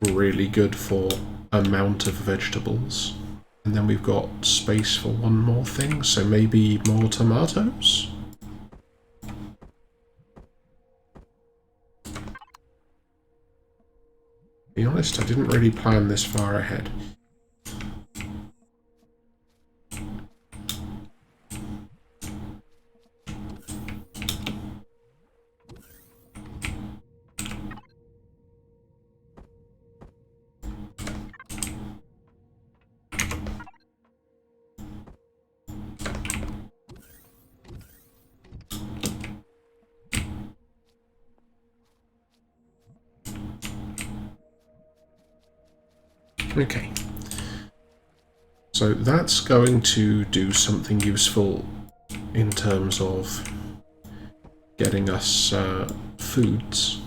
really good for amount of vegetables. And then we've got space for one more thing, so maybe more tomatoes? To be honest, I didn't really plan this far ahead. Okay, so that's going to do something useful in terms of getting us foods.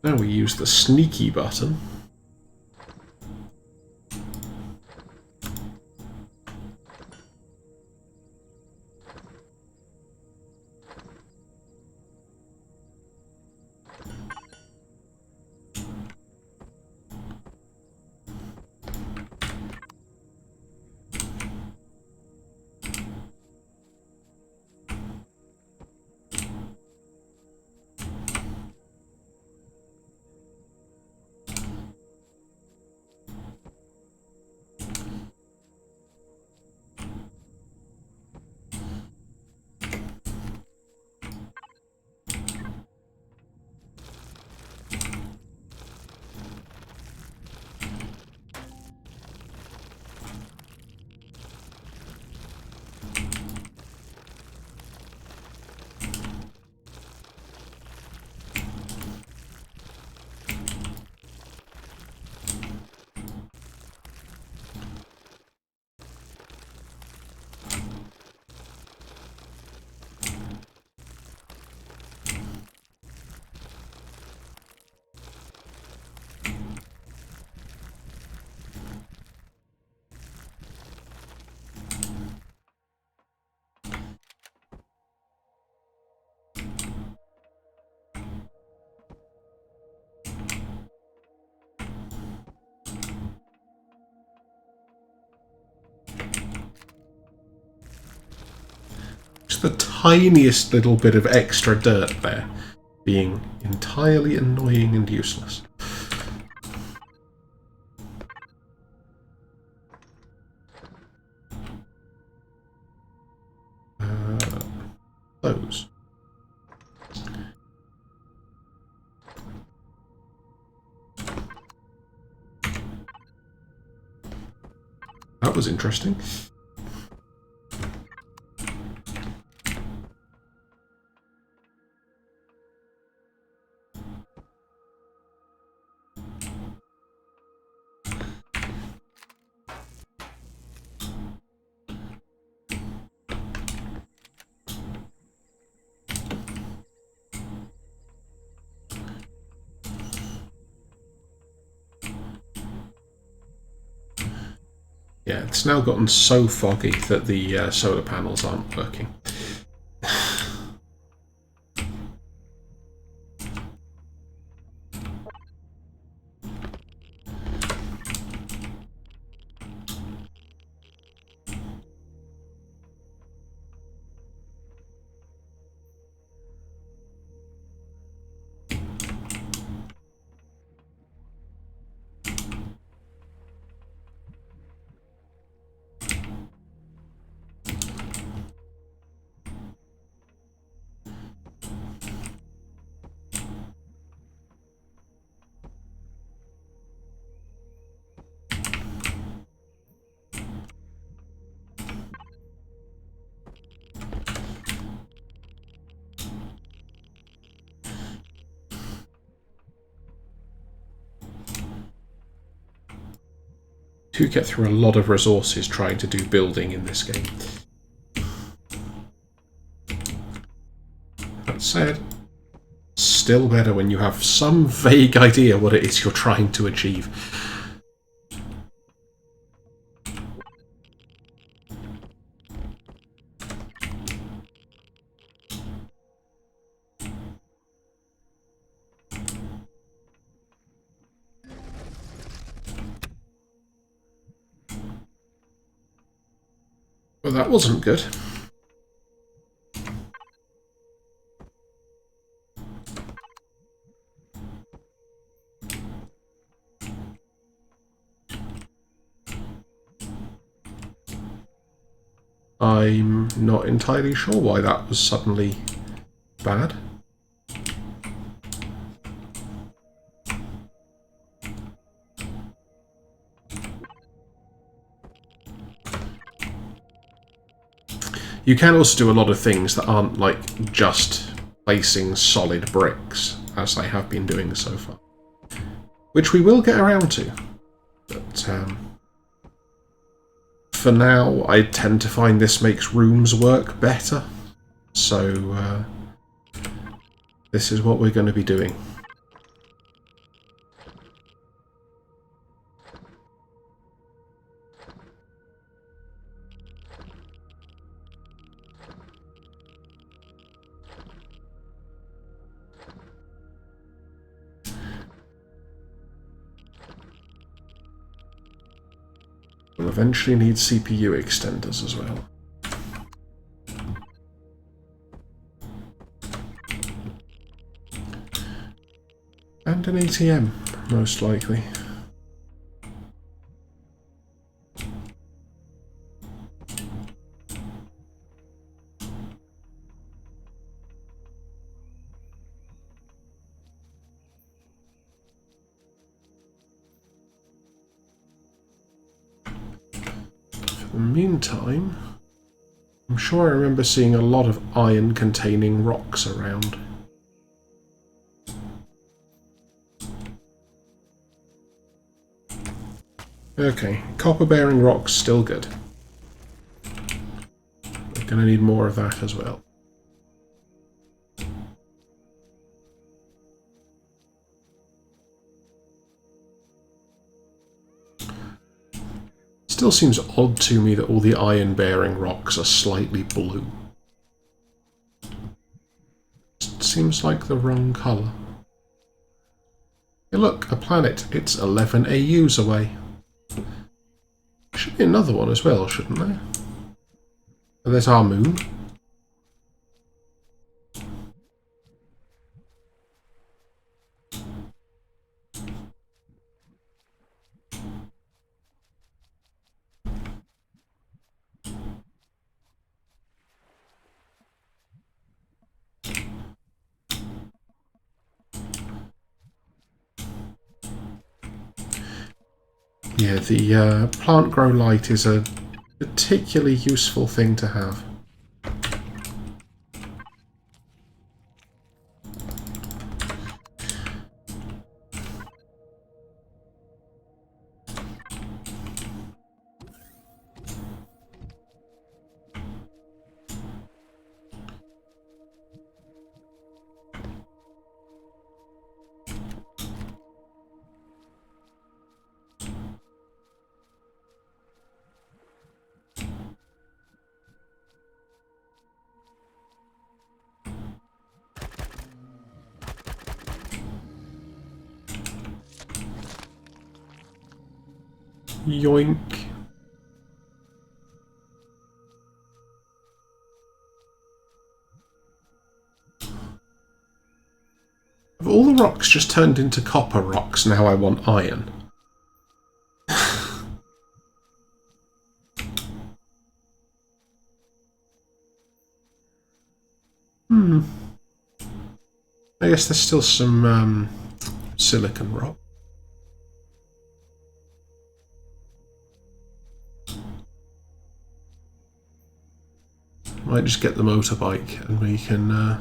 Now we use the sneaky button. The tiniest little bit of extra dirt there, being entirely annoying and useless. Those. That was interesting. Yeah, it's now gotten so foggy that the solar panels aren't working. Do get through a lot of resources trying to do building in this game. That said, still better when you have some vague idea what it is you're trying to achieve. Well, that wasn't good. I'm not entirely sure why that was suddenly bad. You can also do a lot of things that aren't like just placing solid bricks, as I have been doing so far. Which we will get around to. But for now, I tend to find this makes rooms work better. So this is what we're going to be doing. We'll eventually need CPU extenders as well. And an ATM, most likely. In the meantime, I'm sure I remember seeing a lot of iron-containing rocks around. Okay, copper-bearing rocks, still good. We're going to need more of that as well. Still seems odd to me that all the iron-bearing rocks are slightly blue. Seems like the wrong colour. Hey look, a planet. It's 11 AUs away. Should be another one as well, shouldn't there? And there's our moon. Yeah, the plant grow light is a particularly useful thing to have. Yoink. Have all the rocks just turned into copper rocks? Now I want iron. I guess there's still some silicon rock. Might just get the motorbike and we can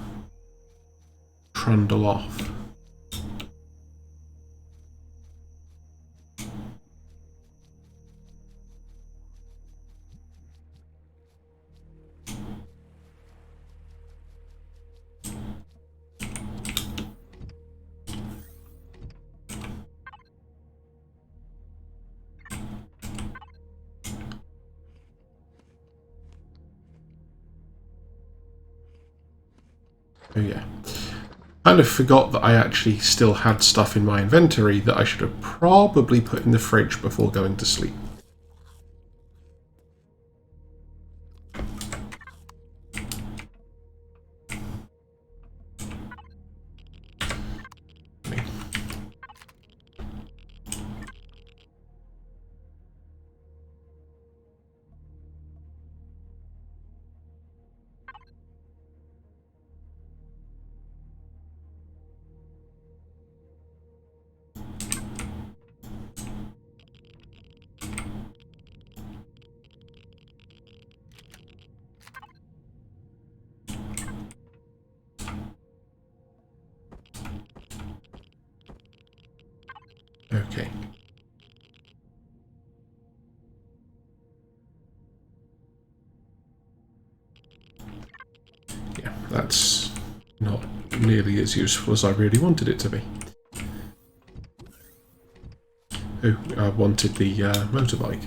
trundle off. Oh yeah. Kind of forgot that I actually still had stuff in my inventory that I should have probably put in the fridge before going to sleep. Okay. Yeah, that's not nearly as useful as I really wanted it to be. Oh, I wanted the motorbike.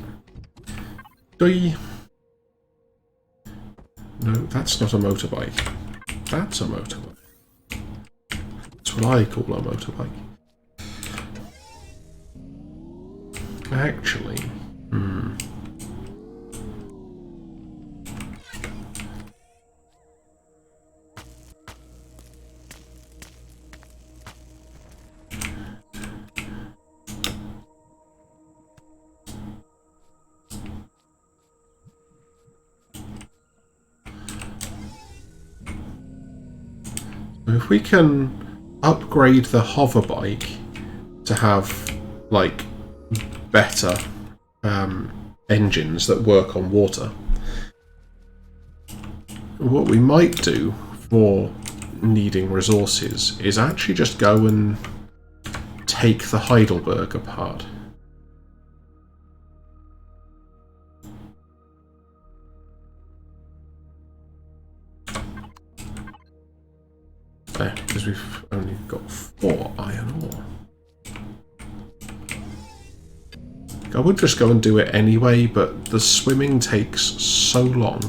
Doi. No, that's not a motorbike. That's a motorbike. That's what I call a motorbike. Actually, if we can upgrade the hover bike to have, like, better engines that work on water, what we might do for needing resources is actually just go and take the Heidelberg apart. Because we've only got 4 iron ore. I would just go and do it anyway, but the swimming takes so long.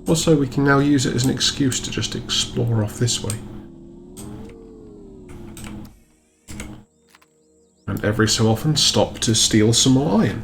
Also, we can now use it as an excuse to just explore off this way. And every so often stop to steal some more iron.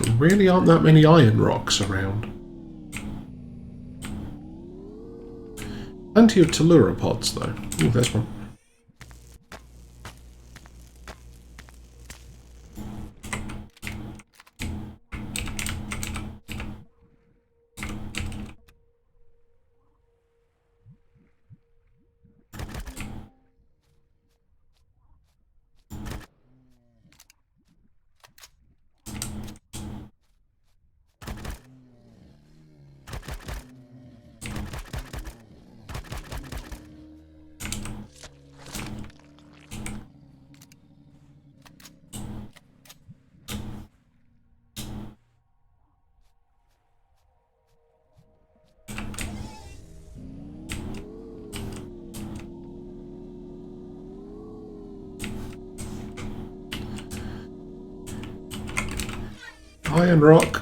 There really aren't that many iron rocks around. Plenty of telluropods, though. Ooh, there's one. Iron rock.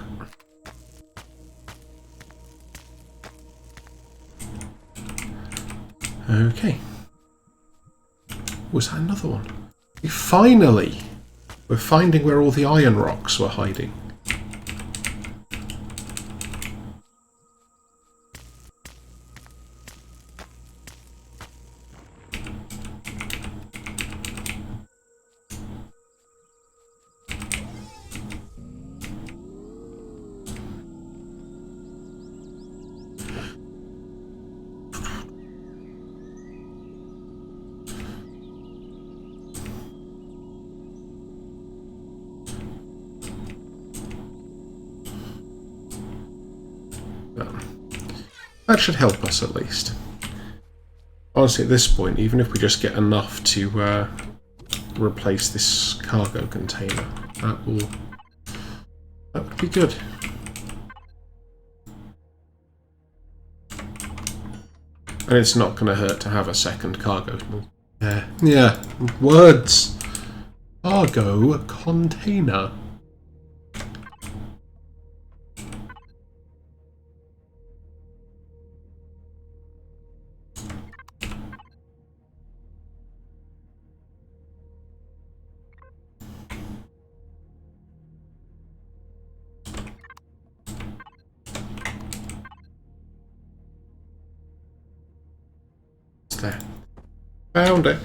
Okay. Was that another one? We're finding where all the iron rocks were hiding. That should help us at least. Honestly, at this point, even if we just get enough to replace this cargo container, that would be good. And it's not going to hurt to have a second cargo. Yeah, words. Cargo container. It's there. Found it.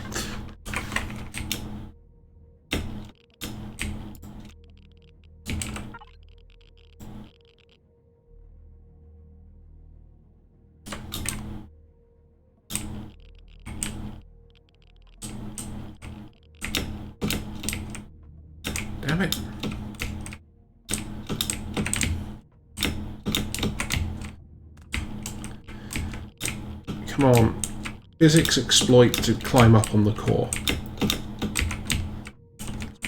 Damn it. Come on. Physics exploit to climb up on the core.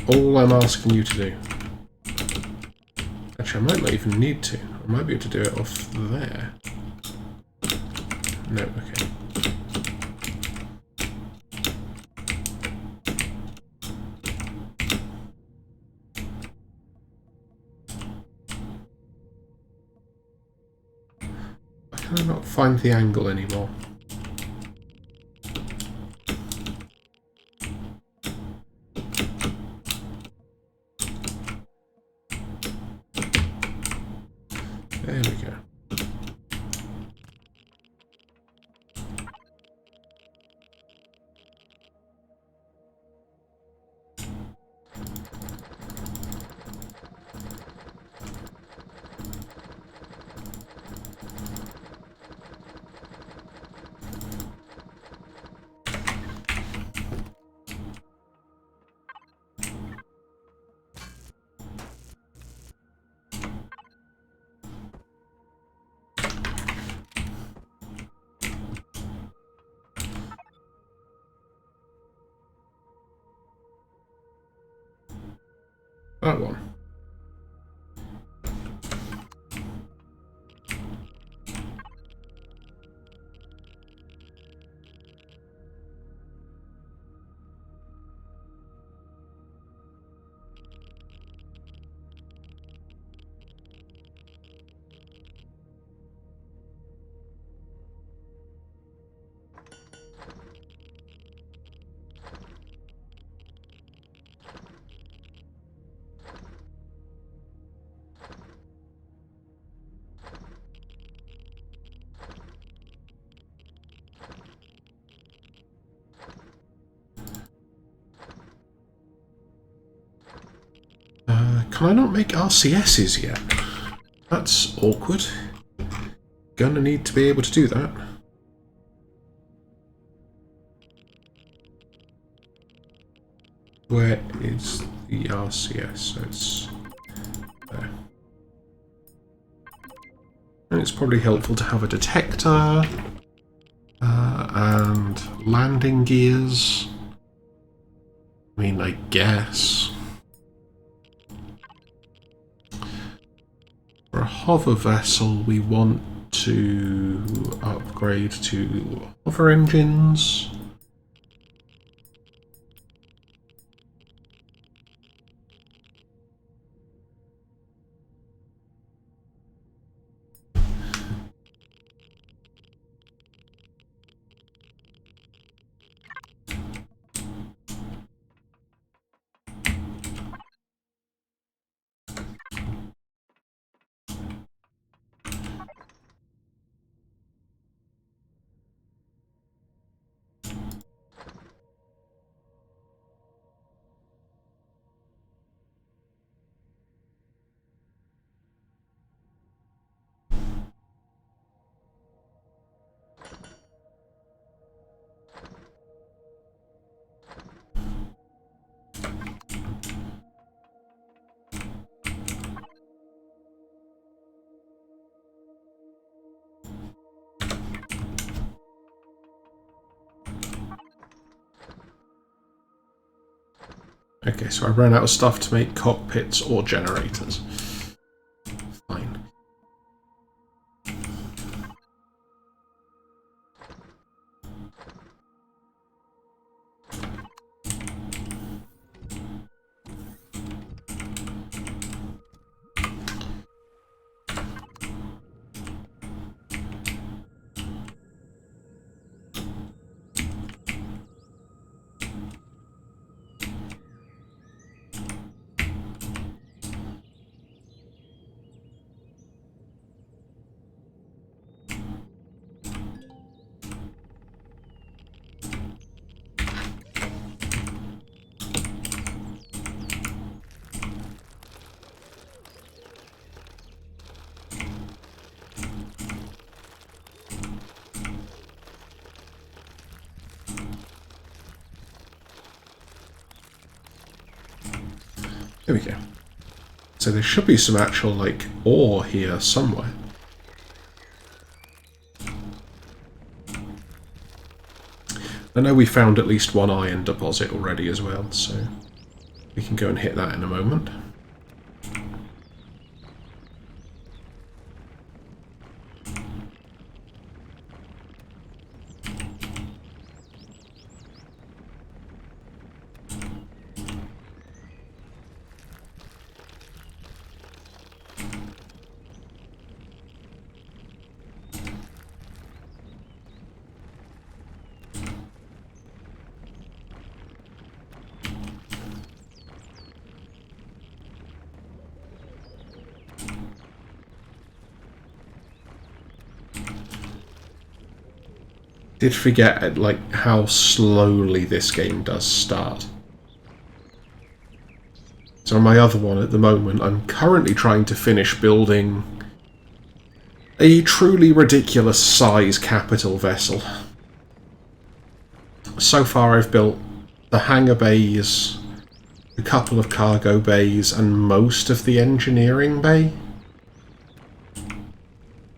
All I'm asking you to do. Actually, I might not even need to. I might be able to do it off there. No, okay. I cannot find the angle anymore. There we go. That one. Can I not make RCSs yet? That's awkward. Gonna need to be able to do that. Where is the RCS? So it's there. And it's probably helpful to have a detector and landing gears. I mean, I guess. For a hover vessel, we want to upgrade to hover engines. Okay, so I ran out of stuff to make cockpits or generators. Fine. There we go. So there should be some actual, like, ore here somewhere. I know we found at least one iron deposit already as well, so we can go and hit that in a moment. Did forget like how slowly this game does start. So on my other one at the moment, I'm currently trying to finish building a truly ridiculous size capital vessel. So far I've built the hangar bays, a couple of cargo bays, and most of the engineering bay.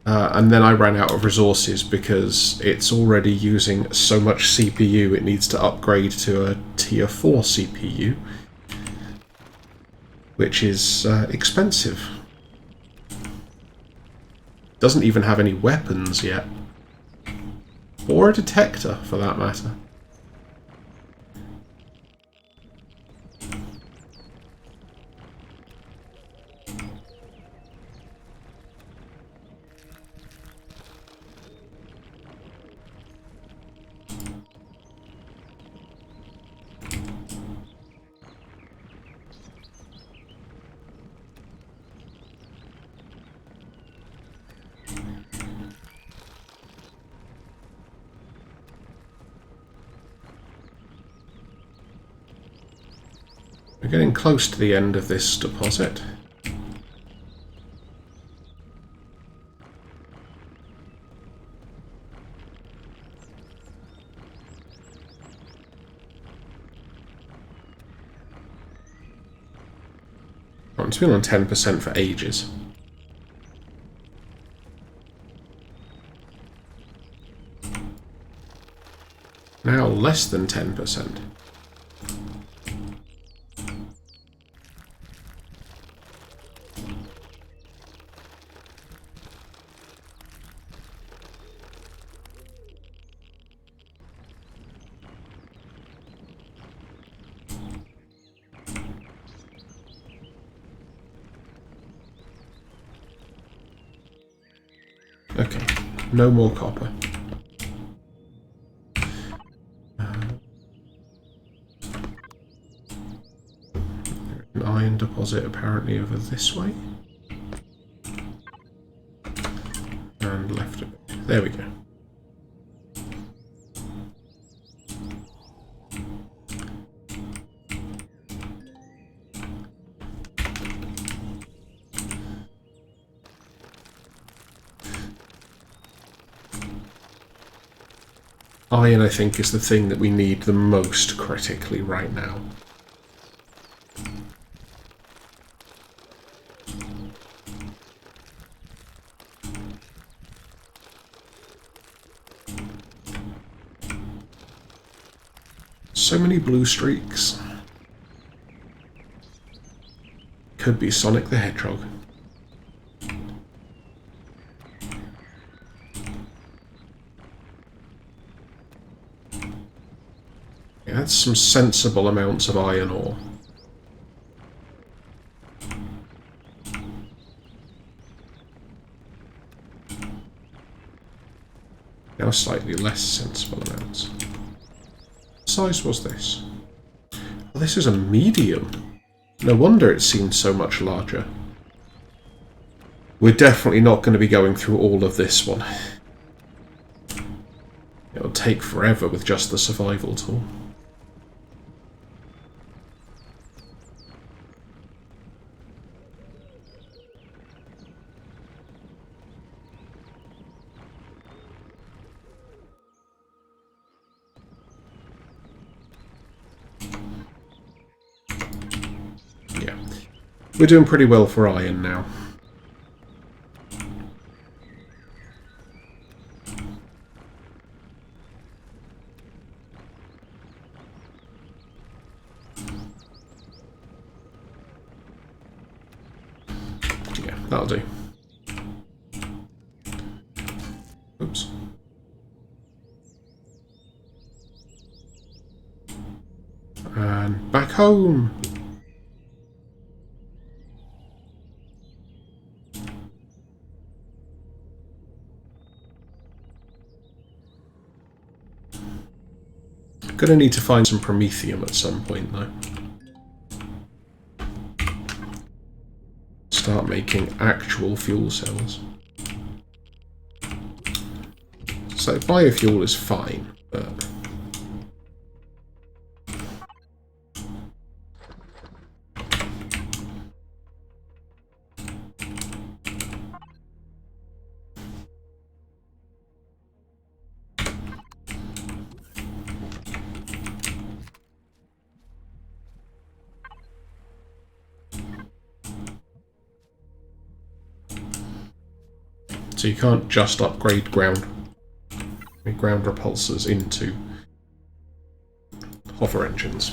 And then I ran out of resources because it's already using so much CPU it needs to upgrade to a tier 4 CPU, which is expensive. Doesn't even have any weapons yet. Or a detector, for that matter. We're getting close to the end of this deposit. Oh, it's been on 10% for ages. Now less than 10%. Okay, no more copper. An iron deposit apparently over this way. And left a bit. There we go. Iron, I think, is the thing that we need the most critically right now. So many blue streaks. could be Sonic the Hedgehog. Yeah, that's some sensible amounts of iron ore. Now slightly less sensible amounts. What size was this? Oh, this is a medium. No wonder it seemed so much larger. We're definitely not going to be going through all of this one. It'll take forever with just the survival tool. Yeah. We're doing pretty well for iron now. That'll do. Oops. And back home. Gonna need to find some promethium at some point though. Start making actual fuel cells. So biofuel is fine, but so you can't just upgrade ground repulsors into hover engines.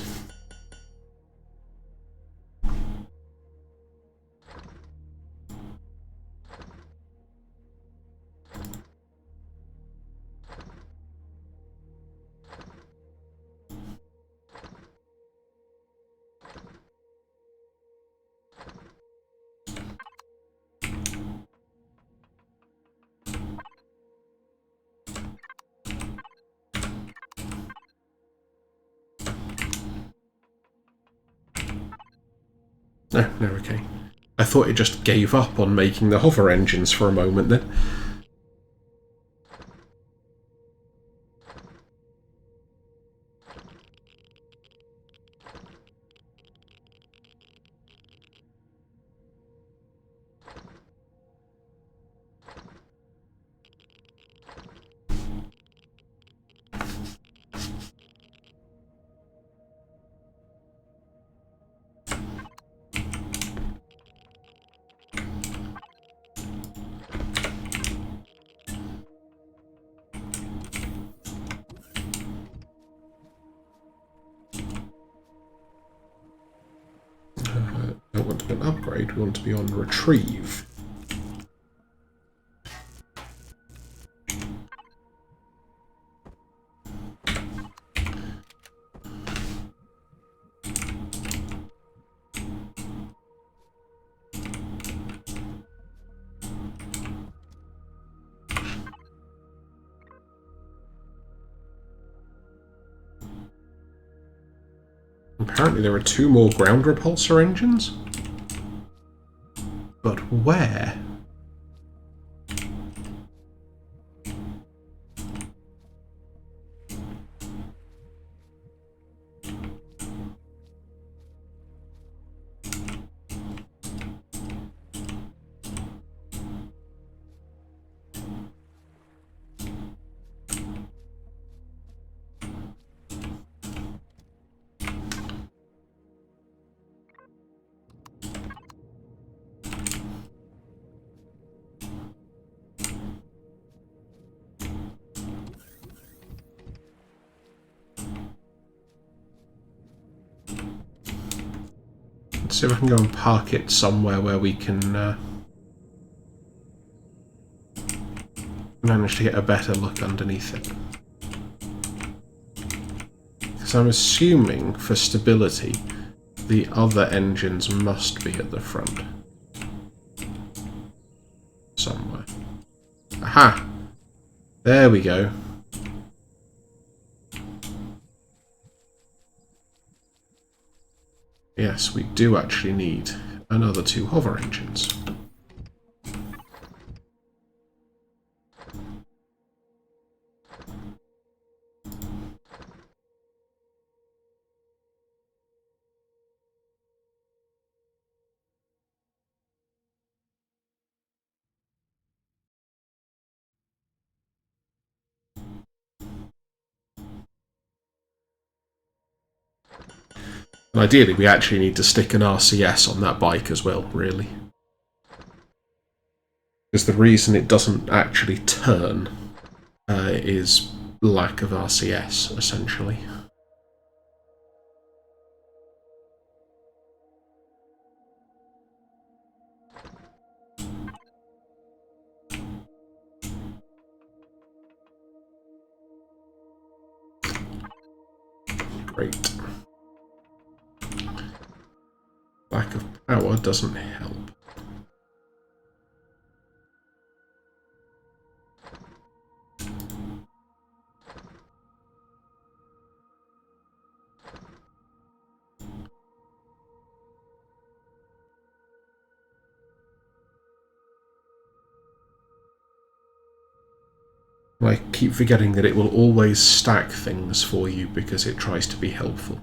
No, okay. I thought it just gave up on making the hover engines for a moment then. Don't want to be on upgrade, we want to be on retrieve. Apparently there are 2 more ground repulsor engines? But where? see if I can go and park it somewhere where we can manage to get a better look underneath it. Because I'm assuming, for stability, the other engines must be at the front. Somewhere. Aha! There we go. Yes, we do actually need another 2 hover engines. And ideally, we actually need to stick an RCS on that bike as well, really. Because the reason it doesn't actually turn is lack of RCS, essentially. Great. Lack of power doesn't help. I keep forgetting that it will always stack things for you because it tries to be helpful.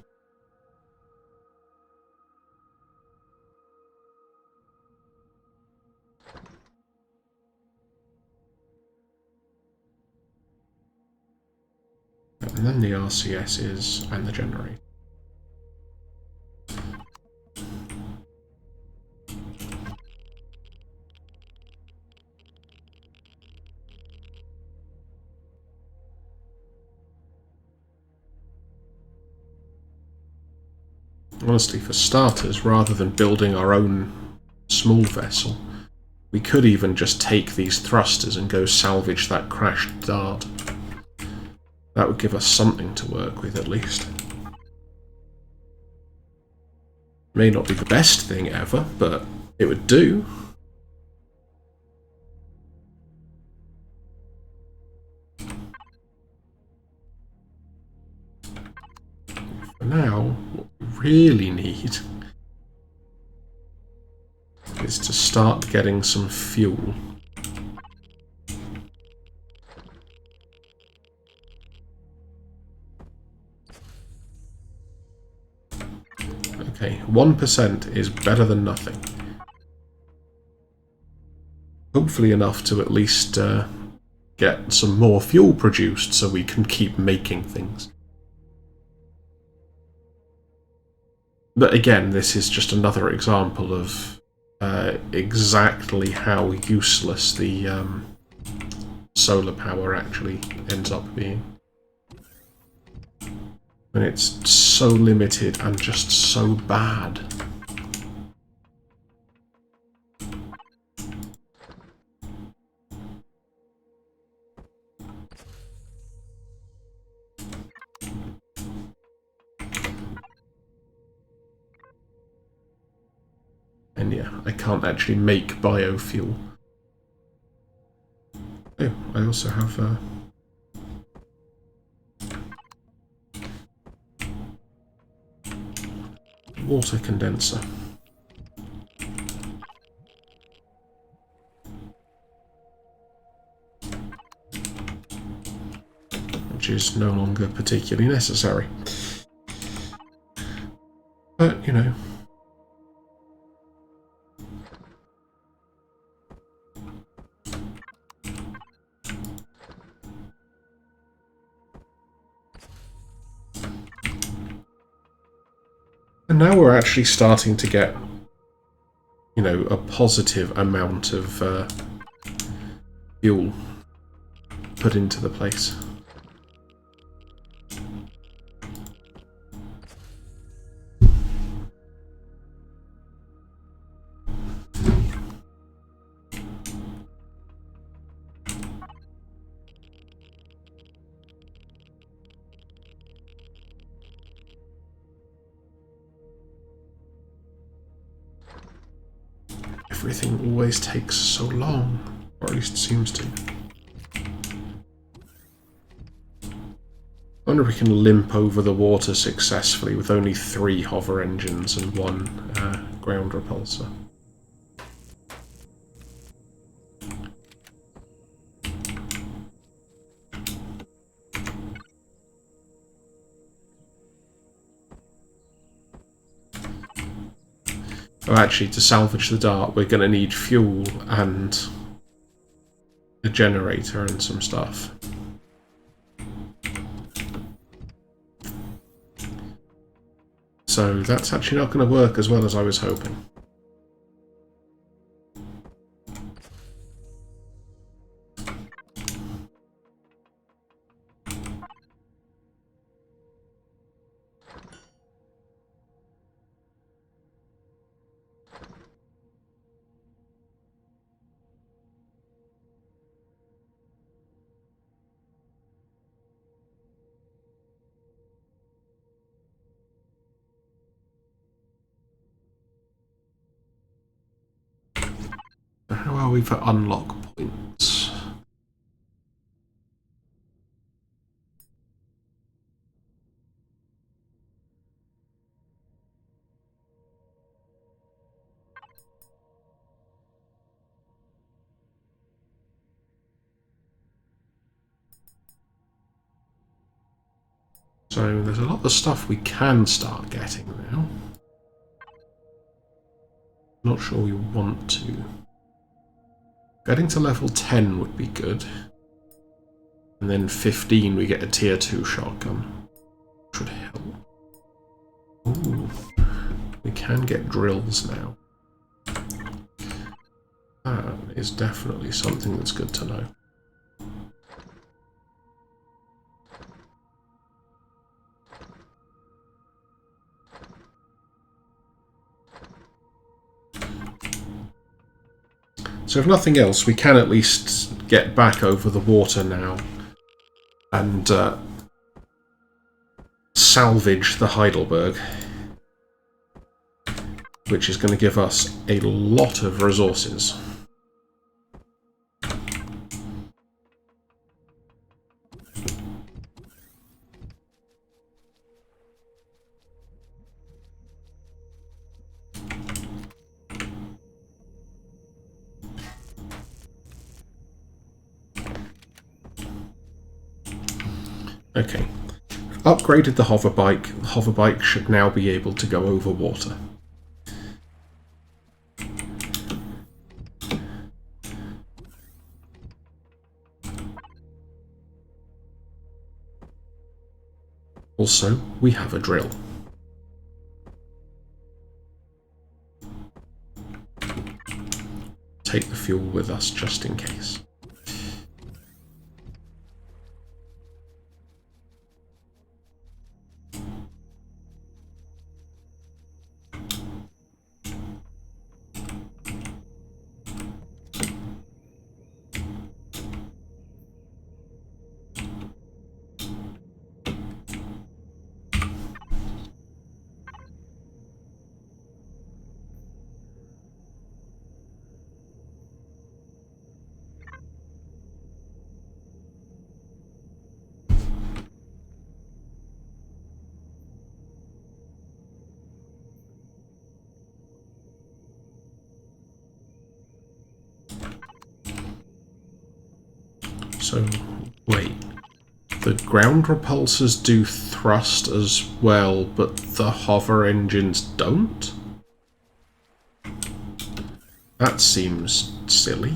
And then the RCS is, and the generator. Honestly, for starters, rather than building our own small vessel, we could even just take these thrusters and go salvage that crashed dart. That would give us something to work with, at least. May not be the best thing ever, but it would do. For now, what we really need is to start getting some fuel. Okay, 1% is better than nothing. Hopefully enough to at least get some more fuel produced so we can keep making things. But again, this is just another example of exactly how useless the solar power actually ends up being. And it's so limited and just so bad. And yeah, I can't actually make biofuel. Oh, I also have a water condenser. Which is no longer particularly necessary. But, you know. And now we're actually starting to get, you know, a positive amount of fuel put into the place. Everything always takes so long, or at least it seems to. I wonder if we can limp over the water successfully with only 3 hover engines and 1 ground repulsor. Oh, actually, to salvage the dart, we're going to need fuel and a generator and some stuff. So that's actually not going to work as well as I was hoping. How are we for unlock points? So there's a lot of stuff we can start getting now. Not sure we want to. Getting to level 10 would be good. And then 15 we get a tier 2 shotgun. Should help. Ooh. We can get drills now. That is definitely something that's good to know. So if nothing else, we can at least get back over the water now and salvage the Heidelberg, which is going to give us a lot of resources. Okay, upgraded the hoverbike. The hoverbike should now be able to go over water. Also, we have a drill. Take the fuel with us just in case. So, wait. The ground repulsors do thrust as well, but the hover engines don't? That seems silly.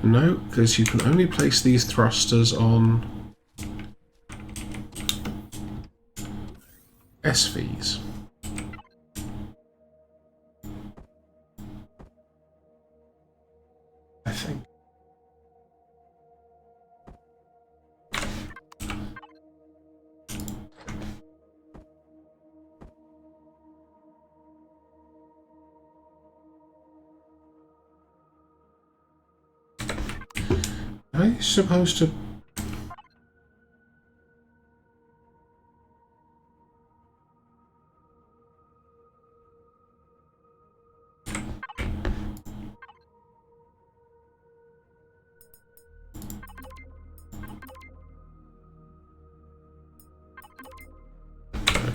No, because you can only place these thrusters on SVs. I think. Are you supposed to...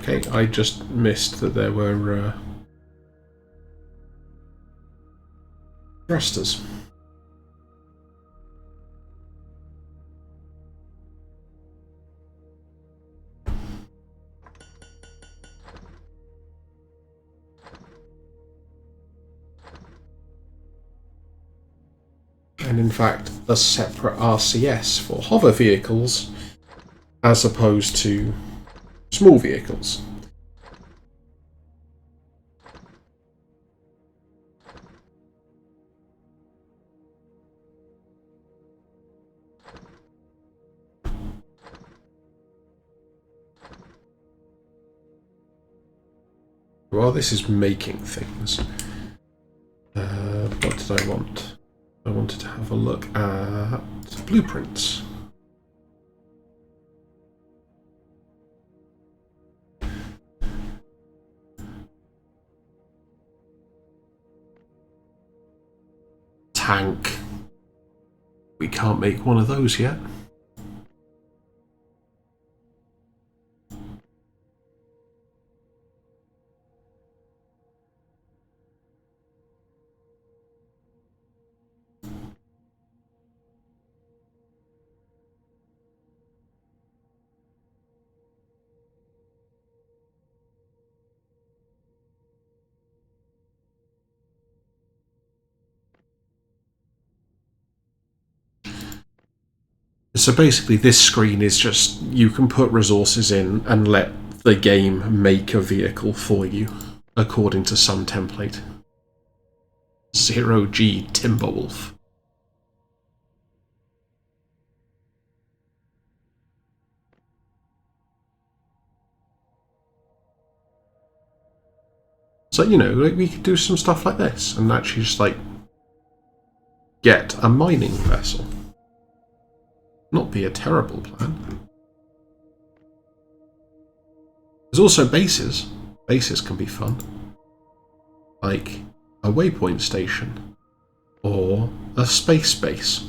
Okay, I just missed that there were thrusters. And in fact, a separate RCS for hover vehicles as opposed to small vehicles. Well, this is making things. What did I want? I wanted to have a look at blueprints. Tank. We can't make one of those yet. So basically this screen is just, you can put resources in and let the game make a vehicle for you, according to some template. 0G Timberwolf. So, you know, like we could do some stuff like this and actually just like get a mining vessel. Not be a terrible plan. There's also bases. Bases can be fun. Like a waypoint station. Or a space base.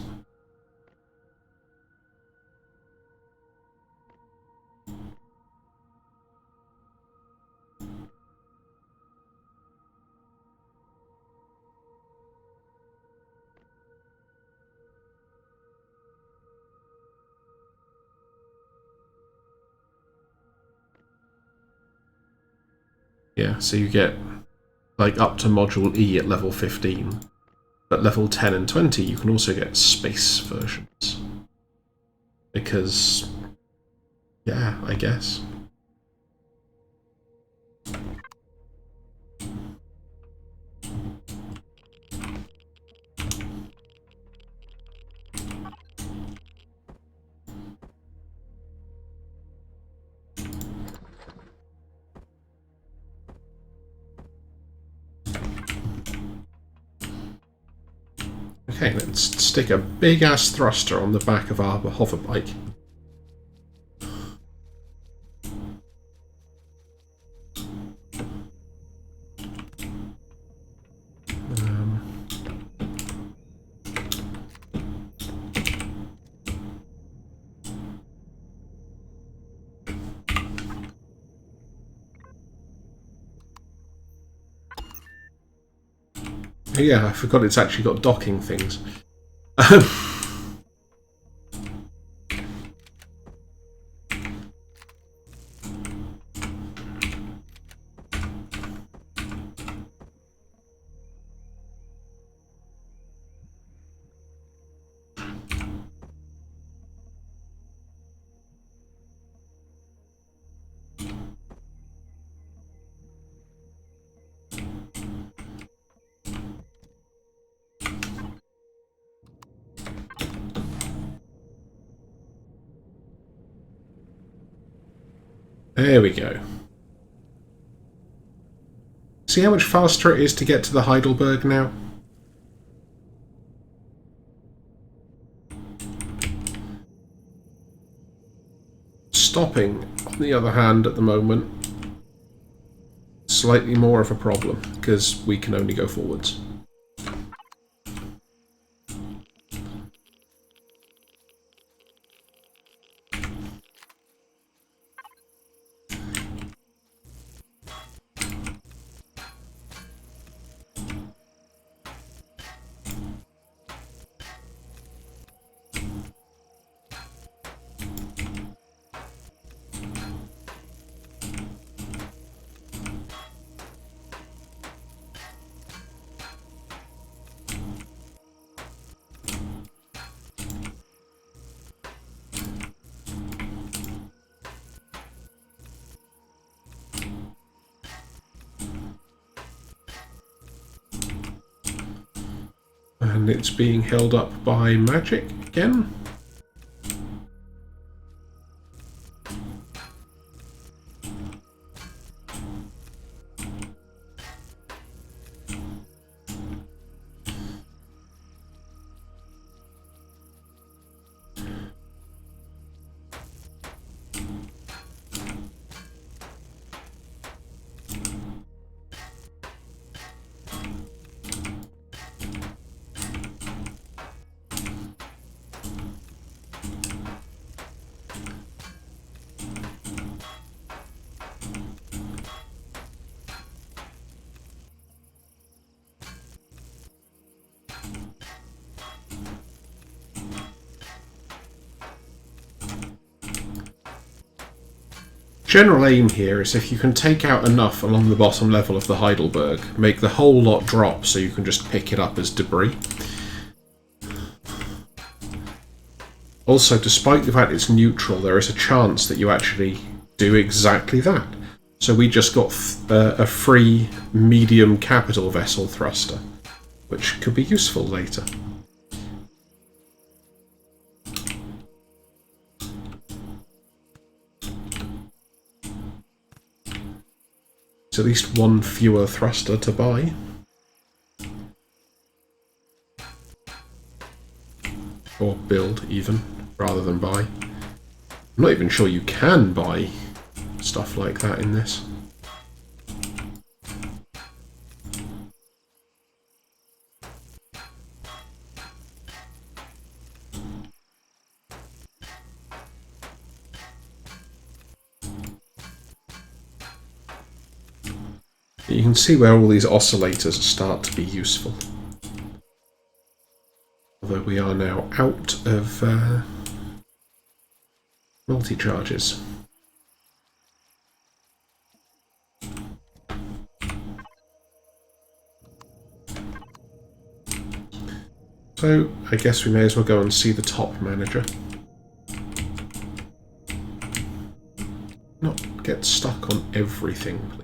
Yeah, so you get like up to Module E at level 15. But level 10 and 20 you can also get space versions. Because, yeah, I guess. Okay, let's stick a big-ass thruster on the back of our hover bike. Yeah, I forgot it's actually got docking things. There we go. See how much faster it is to get to the Heidelberg now? Stopping, on the other hand, at the moment, slightly more of a problem, because we can only go forwards. And it's being held up by magic again. General aim here is if you can take out enough along the bottom level of the Heidelberg, make the whole lot drop so you can just pick it up as debris. Also, despite the fact it's neutral, there is a chance that you actually do exactly that. So we just got a free medium capital vessel thruster, which could be useful later. It's at least one fewer thruster to buy. Or build, even, rather than buy. I'm not even sure you can buy stuff like that in this. You can see where all these oscillators start to be useful. Although we are now out of multi-charges. So I guess we may as well go and see the top manager. Not get stuck on everything, please.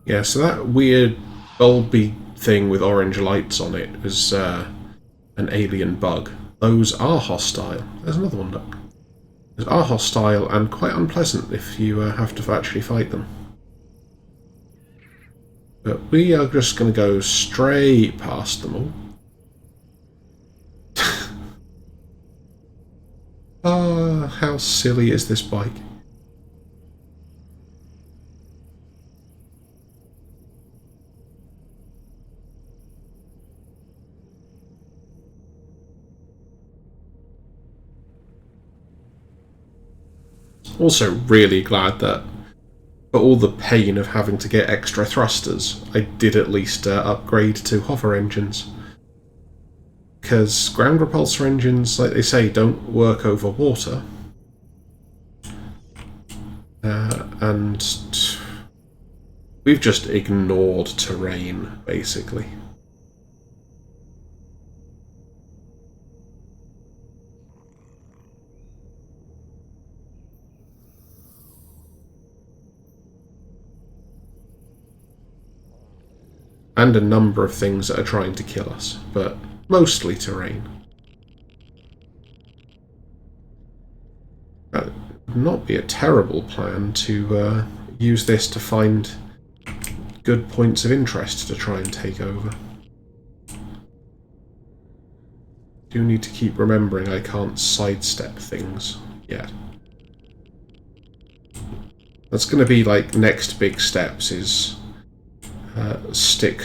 Yeah, so that weird bulby thing with orange lights on it is an alien bug. Those are hostile. There's another one, look. Those are hostile and quite unpleasant if you have to actually fight them. But we are just going to go straight past them all. Ah, how silly is this bike? Also really glad that for all the pain of having to get extra thrusters, I did at least upgrade to hover engines. Because ground repulsor engines, like they say, don't work over water. And we've just ignored terrain, basically. and a number of things that are trying to kill us, but mostly terrain. That would not be a terrible plan to use this to find good points of interest to try and take over. Do need to keep remembering I can't sidestep things yet. That's going to be like next big steps is stick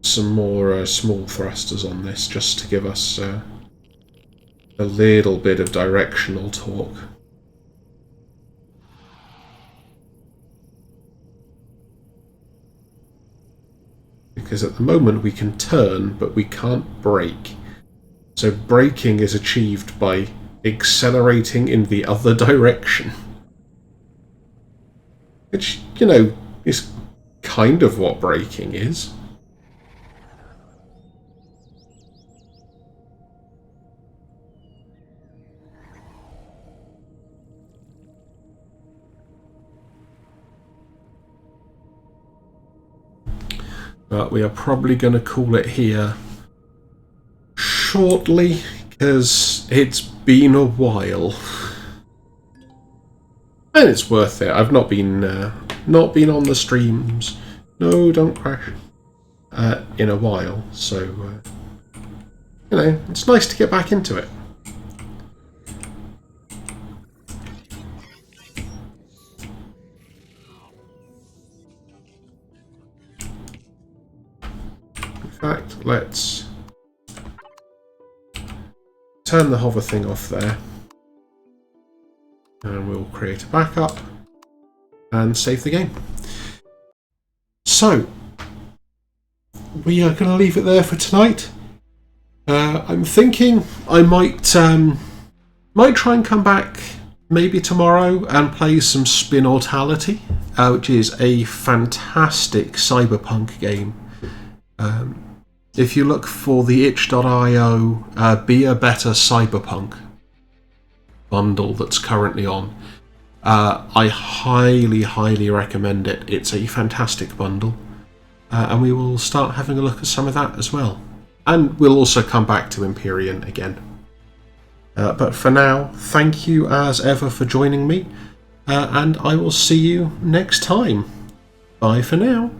some more small thrusters on this just to give us a little bit of directional torque. Because at the moment we can turn, but we can't brake. So braking is achieved by accelerating in the other direction. Which, you know, is kind of what braking is. But we are probably going to call it here shortly, because it's been a while. And it's worth it. I've not been on the streams. No, don't crash. In a while, so you know, it's nice to get back into it. In fact, let's turn the hover thing off there. And we'll create a backup and save the game. So, we are going to leave it there for tonight. I'm thinking I might try and come back maybe tomorrow and play some Spinaltality, which is a fantastic cyberpunk game. If you look for the itch.io Be a Better Cyberpunk bundle that's currently on, I highly recommend it. It's a fantastic bundle, and we will start having a look at some of that as well, and we'll also come back to Empyrion again. But for now, thank you as ever for joining me, and I will see you next time. Bye for now.